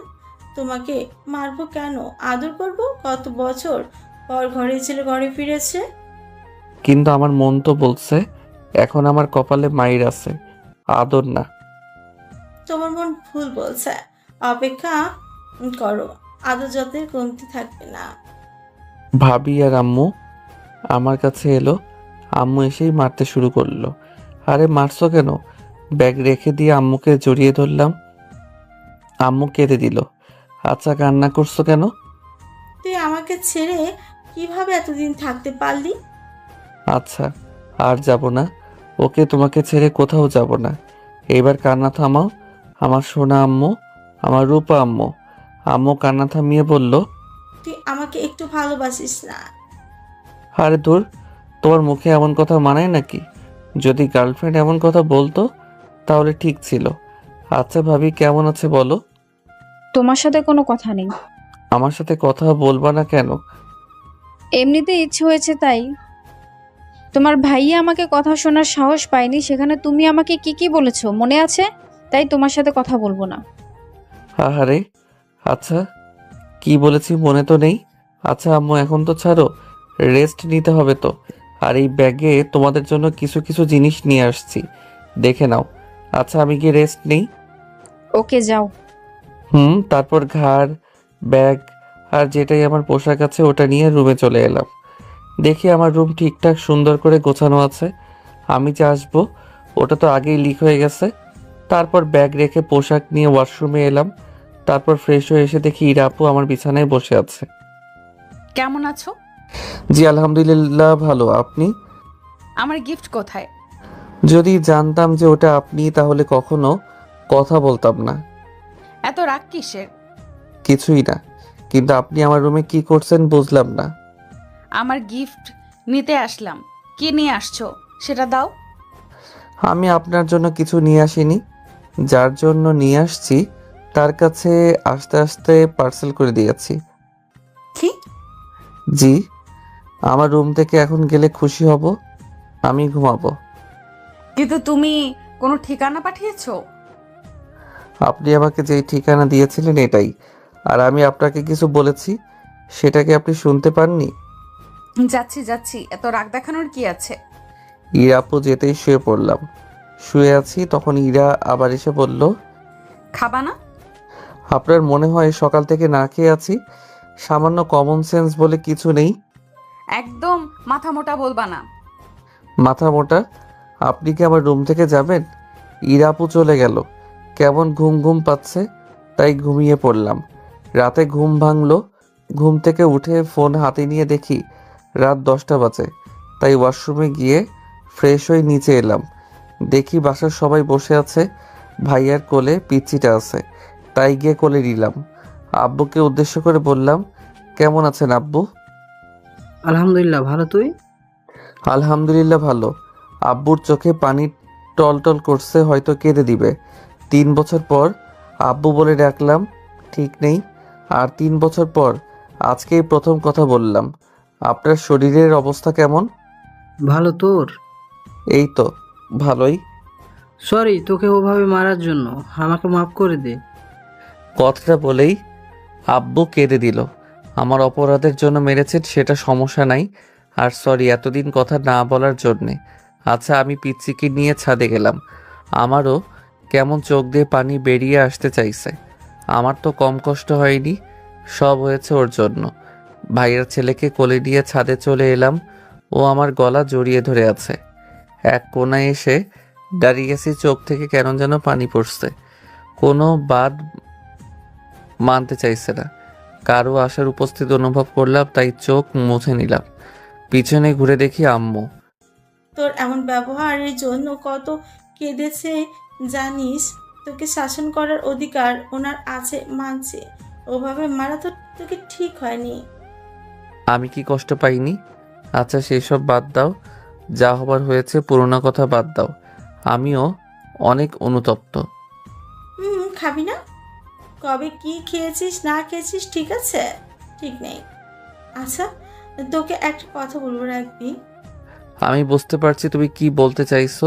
তোমাকে মারবো কেন? আদর করব। কত বছর পর ঘরে ছেলে ঘরে ফিরেছে। কিন্তু আমার মন তো বলছে এখন আমার কপালে মাইর আছে, আদর না। তোমার মন ভুল বলছে। অপেক্ষা করো, আদর যত্নের কমতি থাকবে না। ভাবি আর আম্মু আমার কাছে এলো। আম্মু এসেই মারতে শুরু করলো। আরে মারছো কেন? ব্যাগ রেখে দিয়ে আম্মুকে জড়িয়ে ধরলাম। আম্মু কেঁদে দিল। আচ্ছা কান্না করছো কেন? তুই আমাকে ছেড়ে কিভাবে এতদিন থাকতে পারলি? আচ্ছা আর যাব না। ওকে, তোমাকে ছেড়ে কোথাও যাব না। এবার কান্না থামাও আমার সোনা আম্মু, আমার রূপা আম্মু। আম্মু কান্না থামিয়ে বলল, তুই আমাকে একটু ভালোবাসিস না? আরে দূর, তোমার মুখে এমন কথা মানায় নাকি? যদি গার্লফ্রেন্ড এমন কথা বলতো তাহলে ঠিক ছিল। আচ্ছা ভাবি কেমন আছে বলো? তোমার সাথে কোনো কথা নেই। আমার সাথে কথা বলবা না কেন? এমনিতে ইচ্ছে হয়েছে তাই। তোমার ভাইয়া আমাকে কথা শোনার সাহস পায়নি, সেখানে তুমি আমাকে কি কি বলেছো মনে আছে? তাই তোমার সাথে কথা বলবো না। আহারে, আচ্ছা কি বলেছি মনে তো নেই। আচ্ছা আম্মু এখন তো ছাড়ো, রেস্ট নিতে হবে তো। আর এই ব্যাগে তোমাদের জন্য কিছু কিছু জিনিস নিয়ে আসছি, দেখে নাও। আচ্ছা আমি কি রেস্ট নেই? ওকে যাও। তারপর ঘাড়, ব্যাগ আর যেটাই আমার পোশাক আছে ওটা নিয়ে রুমে চলে এলাম। দেখি আমার রুম ঠিকঠাক সুন্দর করে গোছানো আছে। আমি যে আসবো ওটা তো আগেই লিক হয়ে গেছে। তারপর ব্যাগ রেখে পোশাক নিয়ে ওয়াশরুমে এলাম। তারপর ফ্রেশ হয়ে এসে দেখি ইরা আপু আমার বিছানায় বসে আছে। কেমন আছো? জি আলহামদুলিল্লাহ ভালো, আপনি? আমার গিফট কোথায়? যদি জানতাম যে ওটা আপনি তাহলে কখনো কথা বলতাম না। এত রাগ কিসের? কিছুই না, কিন্তু আপনি আমার রুমে কি করছেন বুঝলাম না। আমার গিফট নিতে আসলাম। কি নিয়ে আসছো সেটা দাও। আমি আপনার জন্য কিছু নিয়ে আসিনি, যার জন্য নিয়ে আসছি তার কাছে আস্তে আস্তে পার্সেল করে দিয়েছি। কি? জি, আমার রুম থেকে এখন গেলে খুশি হব, আমি ঘুমাবো। কিন্তু তুমি কোনো ঠিকানা পাঠিয়েছো? আপনি আমাকে যেই ঠিকানা দিয়েছিলেন এটাই, আর আমি আপনাকে কিছু বলেছি সেটা কি আপনি শুনতে পাননি? যাচ্ছি যাচ্ছি, এত রাগ দেখানোর কি আছে? ইরা আপু যেতেই শুয়ে পড়লাম। শুয়ে আছি তখন ইরা আবার এসে বলল, খাবা না? আপনার মনে হয় সকাল থেকে না খেয়ে আছি? সামান্য কমন সেন্স বলে কিছু নেই? একদম মাথা মোটা বলবা না। মাথা মোটা? আপনি কি আমার রুম থেকে যাবেন? ইরা আপু চলে গেল। কেমন ঘুম ঘুম পাচ্ছে, তাই ঘুমিয়ে পড়লাম। রাতে ঘুম ভাঙলো। ঘুম থেকে উঠে ফোন হাতে নিয়ে দেখি রাত 10টা বাজে। তাই ওয়াশরুমে গিয়ে ফ্রেশ হয়ে নিচে এলাম। দেখি বাসার সবাই বসে আছে, ভাইয়ার কোলে পিচ্চিটা আছে, তাই গিয়ে কোলে নিলাম। আব্বুকে উদ্দেশ্য করে বললাম, কেমন আছেন আব্বু? আলহামদুলিল্লাহ ভালো, তুই? আলহামদুলিল্লাহ ভালো। আব্বুর চোখে পানি টলটল করছে, হয়তো কেঁদে দিবে। 3 বছর পর আব্বু বলে ডাকলাম, ঠিক নেই। আর 3 বছর পর আজকেই প্রথম কথা বললাম। আপনার শরীরের অবস্থা কেমন? ভালো, তোর? এই তো ভালোই। সরি তোকে ওভাবে মারার জন্য, আমাকে মাফ করে দে। কথাটা বলেই আব্বু কেঁদে দিল। আমার অপরাধের জন্য মেরেছেন সেটা সমস্যা নাই, আর সরি এতদিন কথা না বলার জন্যে। আচ্ছা, আমি পিচ্চিকে নিয়ে ছাদে গেলাম। আমারও কেমন চোখ দিয়ে পানি বেরিয়ে আসতে চাইছে। আমার তো কম কষ্ট হয়নি, সব হয়েছে ওর জন্য। ভাইয়ের ছেলেকে কোলে নিয়ে ছাদে চলে এলাম। ও আমার গলা জড়িয়ে ধরে আছে। এক কোনায় এসে দাঁড়িয়ে গেছি, চোখ থেকে কেন যেন পানি পড়ছে। কোনো বাদ মানতে চাইছে না। কারো আসার উপস্থিত অনুভব করলাম, তাই চোখ মুছে নিলাম। পিছনে ঘুরে দেখি আম্মু। তোর এমন ব্যবহারের জন্য কত কেঁদেছে জানিস? তোকে শাসন করার অধিকার ওনার আছে মানছে, ওভাবে মারা তো তোকে ঠিক হয়নি। আমি কি কষ্ট পাইনি? আচ্ছা সেসব বাদ দাও, যা হবার হয়েছে, পুরোনো কথা বাদ দাও। আমিও অনেক অনুতপ্ত। খাবি না? কবে কি খেয়েছিস না খেয়েছিস ঠিক আছে, ঠিক নেই। আচ্ছা, তোকে একটা কথা বলবো, রাখবি? আমি বুঝতে পারছি তুমি কি বলতে চাইছো,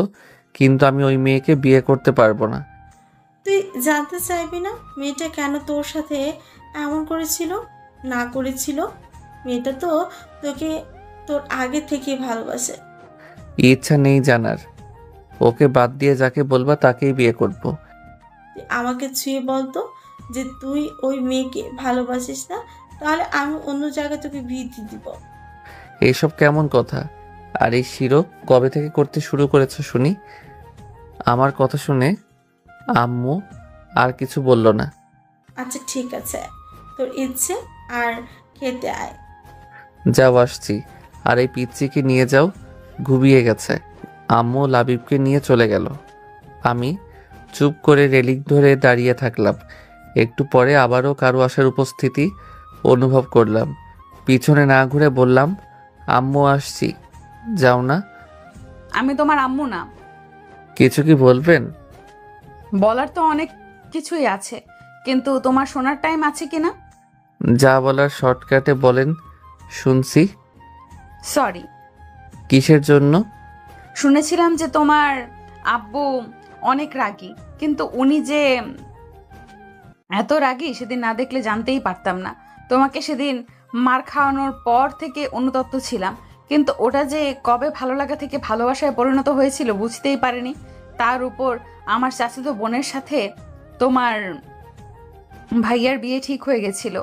কিন্তু আমি ওই মেয়েকে বিয়ে করতে পারবো না। তুই জানতে চাইবি না মেয়েটা কেন তোর সাথে এমন করেছিল না করেছিল? মেয়েটা তো তোকে তোর আগে থেকে ভালোবাসে। ইচ্ছা নেই জানার। ওকে বাদ দিয়ে যাকে বলবা তাকেই বিয়ে করব। তুই আমাকে ছুঁয়ে বলতো যে তুই ওই মেয়েকে ভালোবাসিস না, তাহলে আমি অন্য জায়গায় তোকে বিয়ে দিয়ে দিব। এইসব কেমন কথা? আর এই শিরক কবে থেকে করতে শুরু করেছো শুনি? আমার কথা শুনে আম্মু আর কিছু বলল না। আচ্ছা ঠিক আছে, তোর ইচ্ছে, আর খেতে আয়। যাও আসছি। আর এই পিচ্চিকে নিয়ে যাও, ঘুমিয়ে গেছে। আম্মু লাবিবকে নিয়ে চলে গেল। আমি চুপ করে রেলিং ধরে দাঁড়িয়ে থাকলাম। একটু পরে আবারও কারো আসার উপস্থিতি অনুভব করলাম। পিছনে না ঘুরে বললাম, আম্মু আসছি, যাও না। আমি তোমার আম্মু না। কিছু কি বলবেন? বলার তো অনেক কিছুই আছে, কিন্তু তোমার শোনার টাইম আছে কিনা? যা বলার শর্টকাটে বলেন, শুনছি। সরি। কিসের জন্য? শুনেছিলাম যে তোমার আব্বু অনেক রাগী, কিন্তু উনি যে এত রাগী সেদিন না দেখলে জানতেই পারতাম না। তোমাকে সেদিন মার খাওয়ানোর পর থেকে অনুতপ্ত ছিলাম, কিন্তু ওটা যে কবে ভালো লাগা থেকে ভালোবাসায় পরিণত হয়েছিল বুঝতেই পারিনি। তার উপর আমার চাচাতো বোনের সাথে তোমার ভাইয়ার বিয়ে ঠিক হয়ে গেছিল।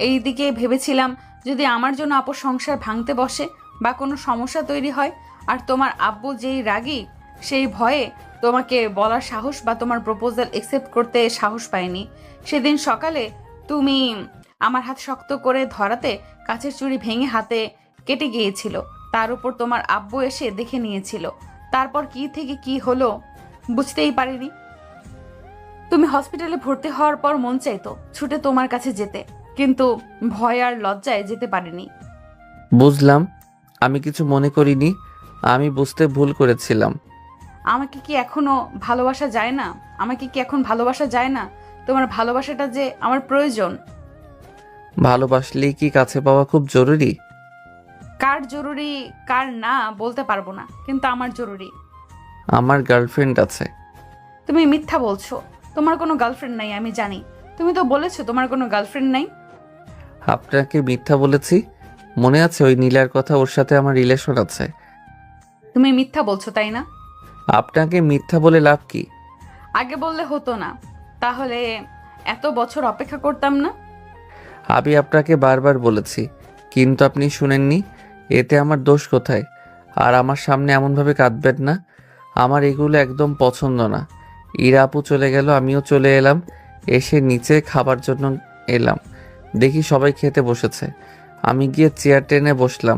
এইদিকে ভেবেছিলাম যদি আমার জন্য আপুর সংসার ভাঙতে বসে বা কোনো সমস্যা তৈরি হয়, আর তোমার আব্বু যেই রাগী, সেই ভয়ে তোমাকে বলার সাহস বা তোমার প্রপোজাল একসেপ্ট করতে সাহস পায়নি। সেদিন সকালে তুমি আমার হাত শক্ত করে ধরাতে কাচের চুড়ি ভেঙে হাতে কেটে গিয়েছিল। তার উপর তোমার আব্বু এসে দেখে নিয়েছিল। তারপর কি থেকে কি হলো বুঝতেই পারিনি। তুমি হসপিটালে ভর্তি হওয়ার পর মন চাইতো ছুটে তোমার কাছে যেতে, কিন্তু ভয় আর লজ্জায় যেতে পারিনি। বুঝলাম, আমি কিছু মনে করিনি, আমি বুঝতে ভুল করেছিলাম। আমাকে কি এখনো ভালোবাসা যায় না? আমাকে কি এখন ভালোবাসা যায় না? তোমার ভালোবাসাটা যে আমার প্রয়োজন। ভালোবাসলেই কি কাছে পাওয়া খুব জরুরি? কার জরুরি কার না বলতে পারবো না, কিন্তু আমার জরুরি। আমার গার্লফ্রেন্ড আছে। তুমি মিথ্যা বলছো। তোমার কোনো গার্লফ্রেন্ড নাই, আমি জানি। তুমি তো বলেছো তোমার কোনো গার্লফ্রেন্ড নাই। আপনাকে মিথ্যা বলেছি? মনে আছে ওই নীলার কথা? ওর সাথে আমার রিলেশন আছে। তুমি মিথ্যা বলছো, তাই না? আপনাকে মিথ্যা বলে লাভ কি? আগে বললে হতো না? তাহলে এত বছর অপেক্ষা করতাম না। আমি আপনাকে বারবার বলেছি, কিন্তু আপনি শুনেননি। এতে আমার দোষ কোথায়? আর আমার সামনে এমনভাবে কাঁদবেন না। আমার এগুলো একদম পছন্দ না। ইরা আপু চলে গেল, আমিও চলে এলাম। এসে নিচে খাবার জন্য এলাম, দেখি সবাই খেতে বসেছে। আমি গিয়ে চেয়ার টেনে বসলাম।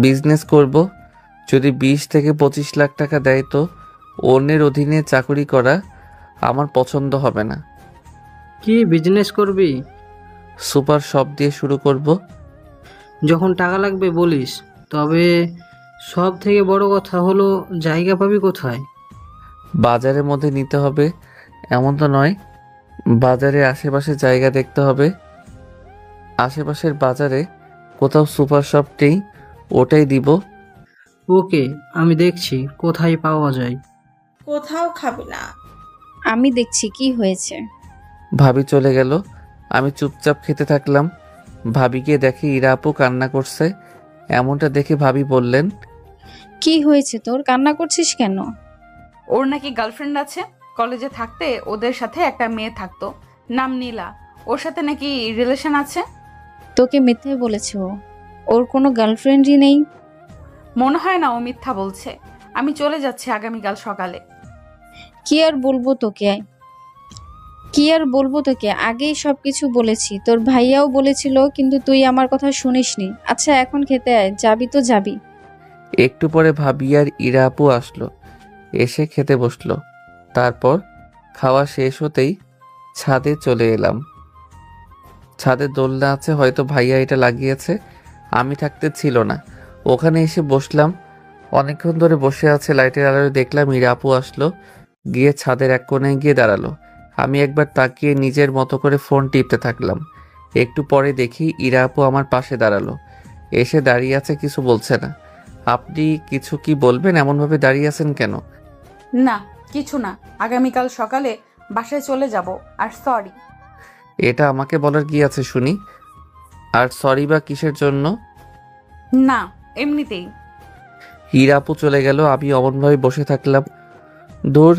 বিজনেস করব, যদি 20 থেকে 25 লাখ টাকা দেয় তো অন্যের অধীনে চাকরি করা আমার পছন্দ হবে না। কি বিজনেস করবি? সুপার শপ দিয়ে শুরু করব। যখন টাকা লাগবে বলিস। তবে সব থেকে বড় কথা হলো, জায়গা পাবি কোথায়? বাজারের মধ্যে নিতে হবে এমন তো নয়, বাজারে আশেপাশে জায়গা দেখতে হবে। আশেপাশের বাজারে কোথাও সুপার শপ নেই, ওটাই দিব। ওকে, আমি দেখছি কোথায় পাওয়া যায়। কোথাও খাবে না। আমি দেখছি কি হয়েছে। ভাবি চলে গেল, আমি চুপচাপ খেতে থাকলাম। ভাবিকে দেখে ইরা আপু কান্না করছে। এমনটা দেখে ভাবি বললেন, কি হয়েছে তোর? কান্না করছিস কেন? ওর নাকি গার্লফ্রেন্ড আছে। কলেজে থাকতে ওদের সাথে একটা মেয়ে থাকতো, নাম নীলা। ওর সাথে নাকি রিলেশন আছে। তোকে মিথ্যে বলেছে ও। ওর কোনো গার্লফ্রেন্ডই নেই। মনে হয় না ও মিথ্যা বলছে। আমি চলে যাচ্ছি আগামীকাল সকালে। কি আর বলবো তোকে, কি আর বলবো তোকে? আগেই সবকিছু বলেছি, তোর ভাইয়াও বলেছিল, কিন্তু তুই আমার কথা শুনিসনি। আচ্ছা এখন খেতে আয়, যাবি তো যাবি। একটু পরে ভাবি আর ইরা আপু আসলো, এসে খেতে বসলো। তারপর খাওয়া শেষ হতেই ছাদে চলে এলাম। ছাদে দোলনা আছে, হয়তো ভাইয়া এটা লাগিয়েছে, আমি থাকতে ছিল না। ওখানে এসে বসলাম। অনেকক্ষণ ধরে বসে আছে লাইটের আলোয়। দেখলাম ইরা আপু আসলো, গিয়ে ছাদের এক কোণায় গিয়ে দাঁড়ালো। আমি একবার তাকিয়ে নিজের মতো করে ফোন টিপতে থাকলাম। একটু পরে দেখি ইরা আপু আমার পাশে দাঁড়ালো, এসে দাঁড়িয়ে আছে, কিছু বলছে না। আপনি কিছু কি বলবেন? এমনভাবে দাঁড়িয়ে আছেন কেন? না কিছু না, আগামীকাল সকালে বাসায় চলে যাব। আর সরি। এটা আমাকে বলার কি আছে শুনি? আর সরি বা কিসের জন্য? না এমনিতেই। হীরা আপু চলে গেল, আমি অমনভাবে বসে থাকলাম। দূর,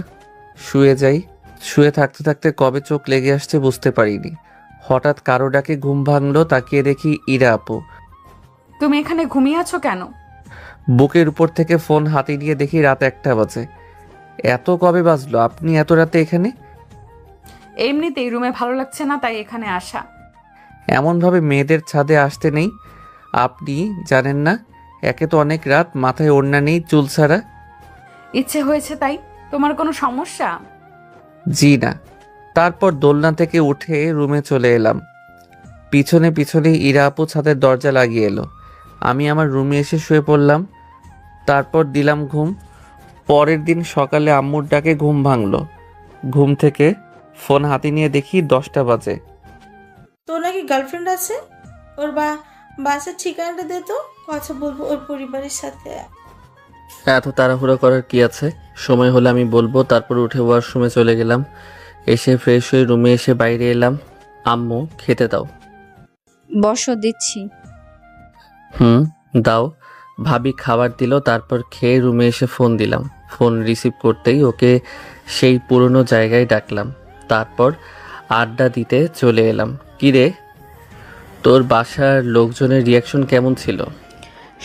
শুয়ে যাই। শুয়ে থাকতে থাকতে কবে চোখ লেগে আসছে বুঝতে পারিনি। হঠাৎ কারো ডাকে ঘুম ভাঙলো, তাকিয়ে দেখি ইরা আপু। তুমি এখানে ঘুমিয়ে আছো কেন? বুকের উপর থেকে ফোন হাতে নিয়ে দেখি রাত 1টা বাজে। এত কবে বাজলো? আপনি এত রাতে এখানে? এমনিতেই রুমে ভালো লাগছে না, তাই এখানে আসা। এমনভাবে মেয়েদের ছাদে আসতে নেই। আপনি জানেন না, একে তো অনেক রাত, মাথায় ওড়না নেই, চুল ছাড়া। ইচ্ছে হয়েছে তাই? তোমার কোনো সমস্যা? জি না। তারপর দোলনা থেকে উঠে রুমে চলে এলাম। পিছনে পিছনে ইরা আপু ছাদের দরজা লাগিয়ে এলো। আমি আমার রুমে এসে শুয়ে পড়লাম। তারপর দিলাম ঘুম। পরের দিন সকালে আম্মুর ডাকে ঘুম ভাঙলো। ঘুম থেকে ফোন হাতে নিয়ে দেখি 10টা বাজে। তোর নাকি গার্লফ্রেন্ড আছে? ওর বাসার ঠিকানাটা দে তো, কথা বলবো ওর পরিবারের সাথে। এত তাড়াহুড়ো করার কি আছে? সময় হলে আমি বলবো। তারপর উঠে ওয়াশরুমে চলে গেলাম। এসে ফ্রেশ হয়ে রুমে এসে বাইরে এলাম। আম্মু খেতে দাও। বসো, দিচ্ছি। দাও। ভাবি খাবার দিল। তারপর খেয়ে রুমে এসে ফোন দিলাম। ফোন রিসিভ করতেই ওকে সেই পুরনো জায়গায় ডাকলাম। তারপর আড্ডা দিতে চলে এলাম। কিরে, তোর বাসার লোকজনের রিয়াকশন কেমন ছিল?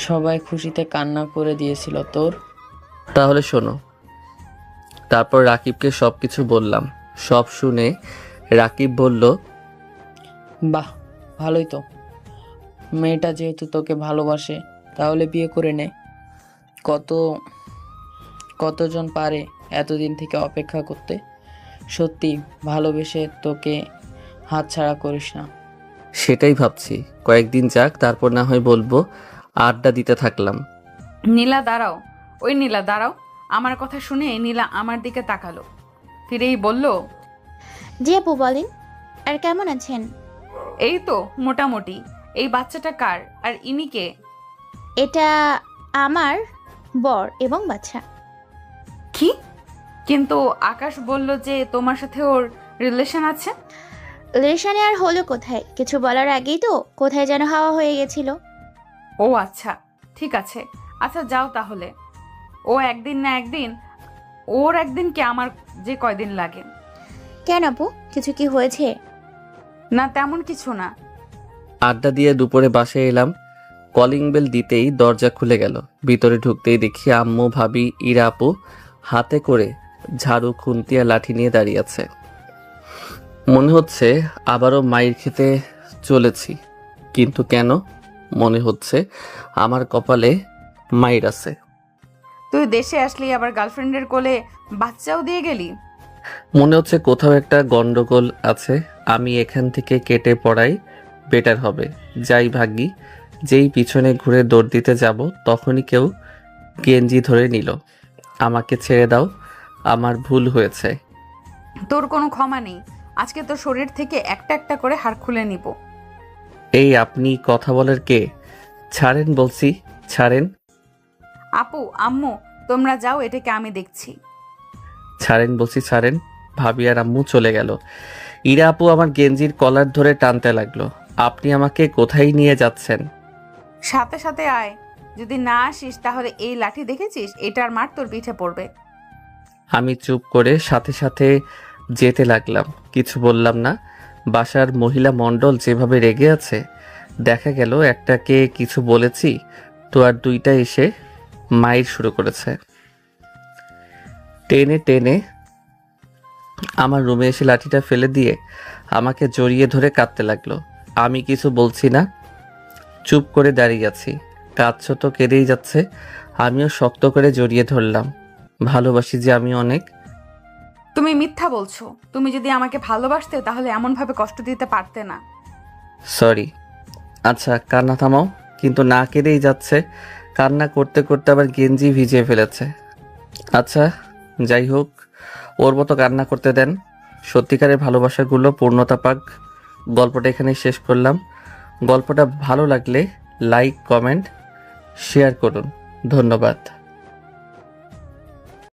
সবাই খুশিতে কান্না করে দিয়েছিল। তোর? তাহলে শোনো। তারপর রাকিবকে সব কিছু বললাম। সব শুনে রাকিব বলল, বাহ, ভালোই তো। মেয়েটা যেহেতু তোকে ভালোবাসে তাহলে বিয়ে করে নে। কতজন পারে এতদিন থেকে অপেক্ষা করতে। সত্যি ভালোবেসে তোকে হাতছাড়া করিস না। সেটাই ভাবছি, কয়েকদিন যাক, তারপর না হয় বলবো। আড্ডা দিতে থাকলাম। নীলা দাঁড়াও, ওই নীলা দাঁড়াও। আমার কথা শুনে নীলা আমার দিকে তাকালো, ফিরেই বলল, জি আপু বলেন, আর কেমন আছেন? এই তো মোটামুটি। এই বাচ্চাটা কার, আর ইনি কে? এটা আমার বর এবং বাচ্চা। কি? কিন্তু আকাশ বলল যে তোমার সাথে ওর রিলেশন আছে। রিলেশনে আর হলো কোথায়, কিছু বলার আগেই তো কোথায় যেন হাওয়া হয়ে গেছিল। ও আচ্ছা, ঠিক আছে। আচ্ছা যাও তাহলে। ও একদিন না একদিন, ওর একদিন কি আমার যে কয়দিন লাগে। কেন আপু, কিছু কি হয়েছে? না তেমন কিছু না। আড্ডা দিয়ে দুপুরে বাসায় এলাম। কলিং বেল দিতেই দরজা খুলে গেল। ভিতরে ঢুকতেই দেখি আম্মু, ভাবি, ইরা আপু হাতে করে ঝাড়ু, খুন্তি আর লাঠি নিয়ে দাঁড়িয়ে আছে। মনে হচ্ছে আবারও মাইর খেতে চলেছি, কিন্তু কেন? মনে হচ্ছে আমার কপালে মাইর আছে। তুই দেশে আসলি আবার গার্লফ্রেন্ডের কোলে বাচ্চাও দিয়ে গেলি। মনে হচ্ছে কোথাও একটা গন্ডগোল আছে। আমি এখান থেকে কেটে পড়াই বেটার হবে। যাই ভাগি। যেই পিছনে ঘুরে দৌড় দিতে যাব তখনই কেউ গেঞ্জি ধরে নিল। আমাকে ছেড়ে দাও, আমার ভুল হয়েছে। তোর কোনো ক্ষমা নেই। আজকে তোর শরীর থেকে একটা একটা করে হাড় খুলে নিব। এই আপনি কথা বলার কে? ছাড়েন বলছি, ছাড়েন। আপু, আম্মু, তোমরা যাও, এটাকে আমি দেখছি। ছাড়েন বলছি, ছাড়েন। ভাবি আর আম্মু চলে গেল। ইরা আপু আমার গেঞ্জির কলার ধরে টানতে লাগলো। আপনি আমাকে কোথায় নিয়ে যাচ্ছেন? সাথে সাথে আয়। যদি না আসিস তাহলে এই লাঠি দেখেছিস, এটার মার তোর পিঠে পড়বে। আমি চুপ করে সাথে সাথে যেতে লাগলাম, কিছু বললাম না। বাসার মহিলা মণ্ডল যেভাবে রেগে আছে, দেখা গেল একটাকে কিছু বলেছি তো আর দুইটা এসে মাইর শুরু করেছে। টেনে টেনে আমার রুমে এসে লাঠিটা ফেলে দিয়ে আমাকে জড়িয়ে ধরে কাঁদতে লাগলো। আমি কিছু বলছি না, চুপ করে দাঁড়িয়ে আছি। কাঁদছো তো, কেঁদেই যাচ্ছে। আমিও শক্ত করে জড়িয়ে ধরলাম। ভালোবাসি যে আমি অনেক। তুমি মিথ্যা বলছো। তুমি যদি আমাকে ভালোবাসতে তাহলে এমন ভাবে কষ্ট দিতে পারতে না। সরি। আচ্ছা কান্না থামাও। কিন্তু না কেঁদেই যাচ্ছে। কান্না করতে করতে আবার গেঞ্জি ভিজিয়ে ফেলেছে। আচ্ছা যাই হোক, ওর মতো কান্না করতে দেন। সত্যিকারের ভালোবাসাগুলো পূর্ণতা পাক। গল্পটা এখানে শেষ করলাম। গল্পটা ভালো লাগলে লাইক, কমেন্ট, শেয়ার করুন। ধন্যবাদ।